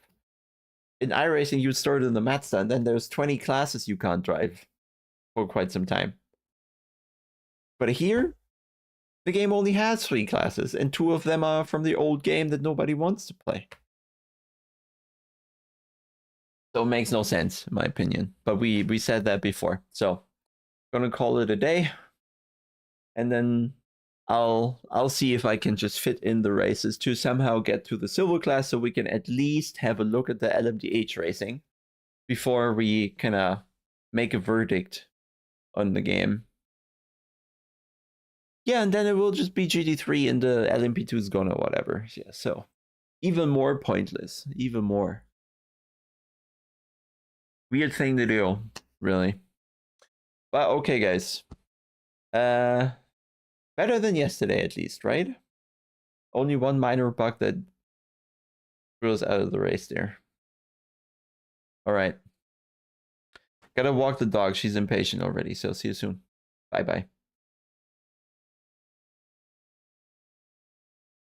In iRacing, you start in the Mazda, and then there's 20 classes you can't drive for quite some time. But here, the game only has 3 classes, and 2 of them are from the old game that nobody wants to play. So it makes no sense, in my opinion. But we said that before. So gonna call it a day. And then I'll see if I can just fit in the races to somehow get to the silver class so we can at least have a look at the LMDH racing before we kinda make a verdict on the game. Yeah, and then it will just be GT3 and the LMP2 is gonna whatever. Yeah, so even more pointless. Even more. Weird thing to do, really. But okay, guys. Better than yesterday, at least, right? Only one minor bug that threw us out of the race there. All right. Gotta walk the dog. She's impatient already. So see you soon. Bye bye.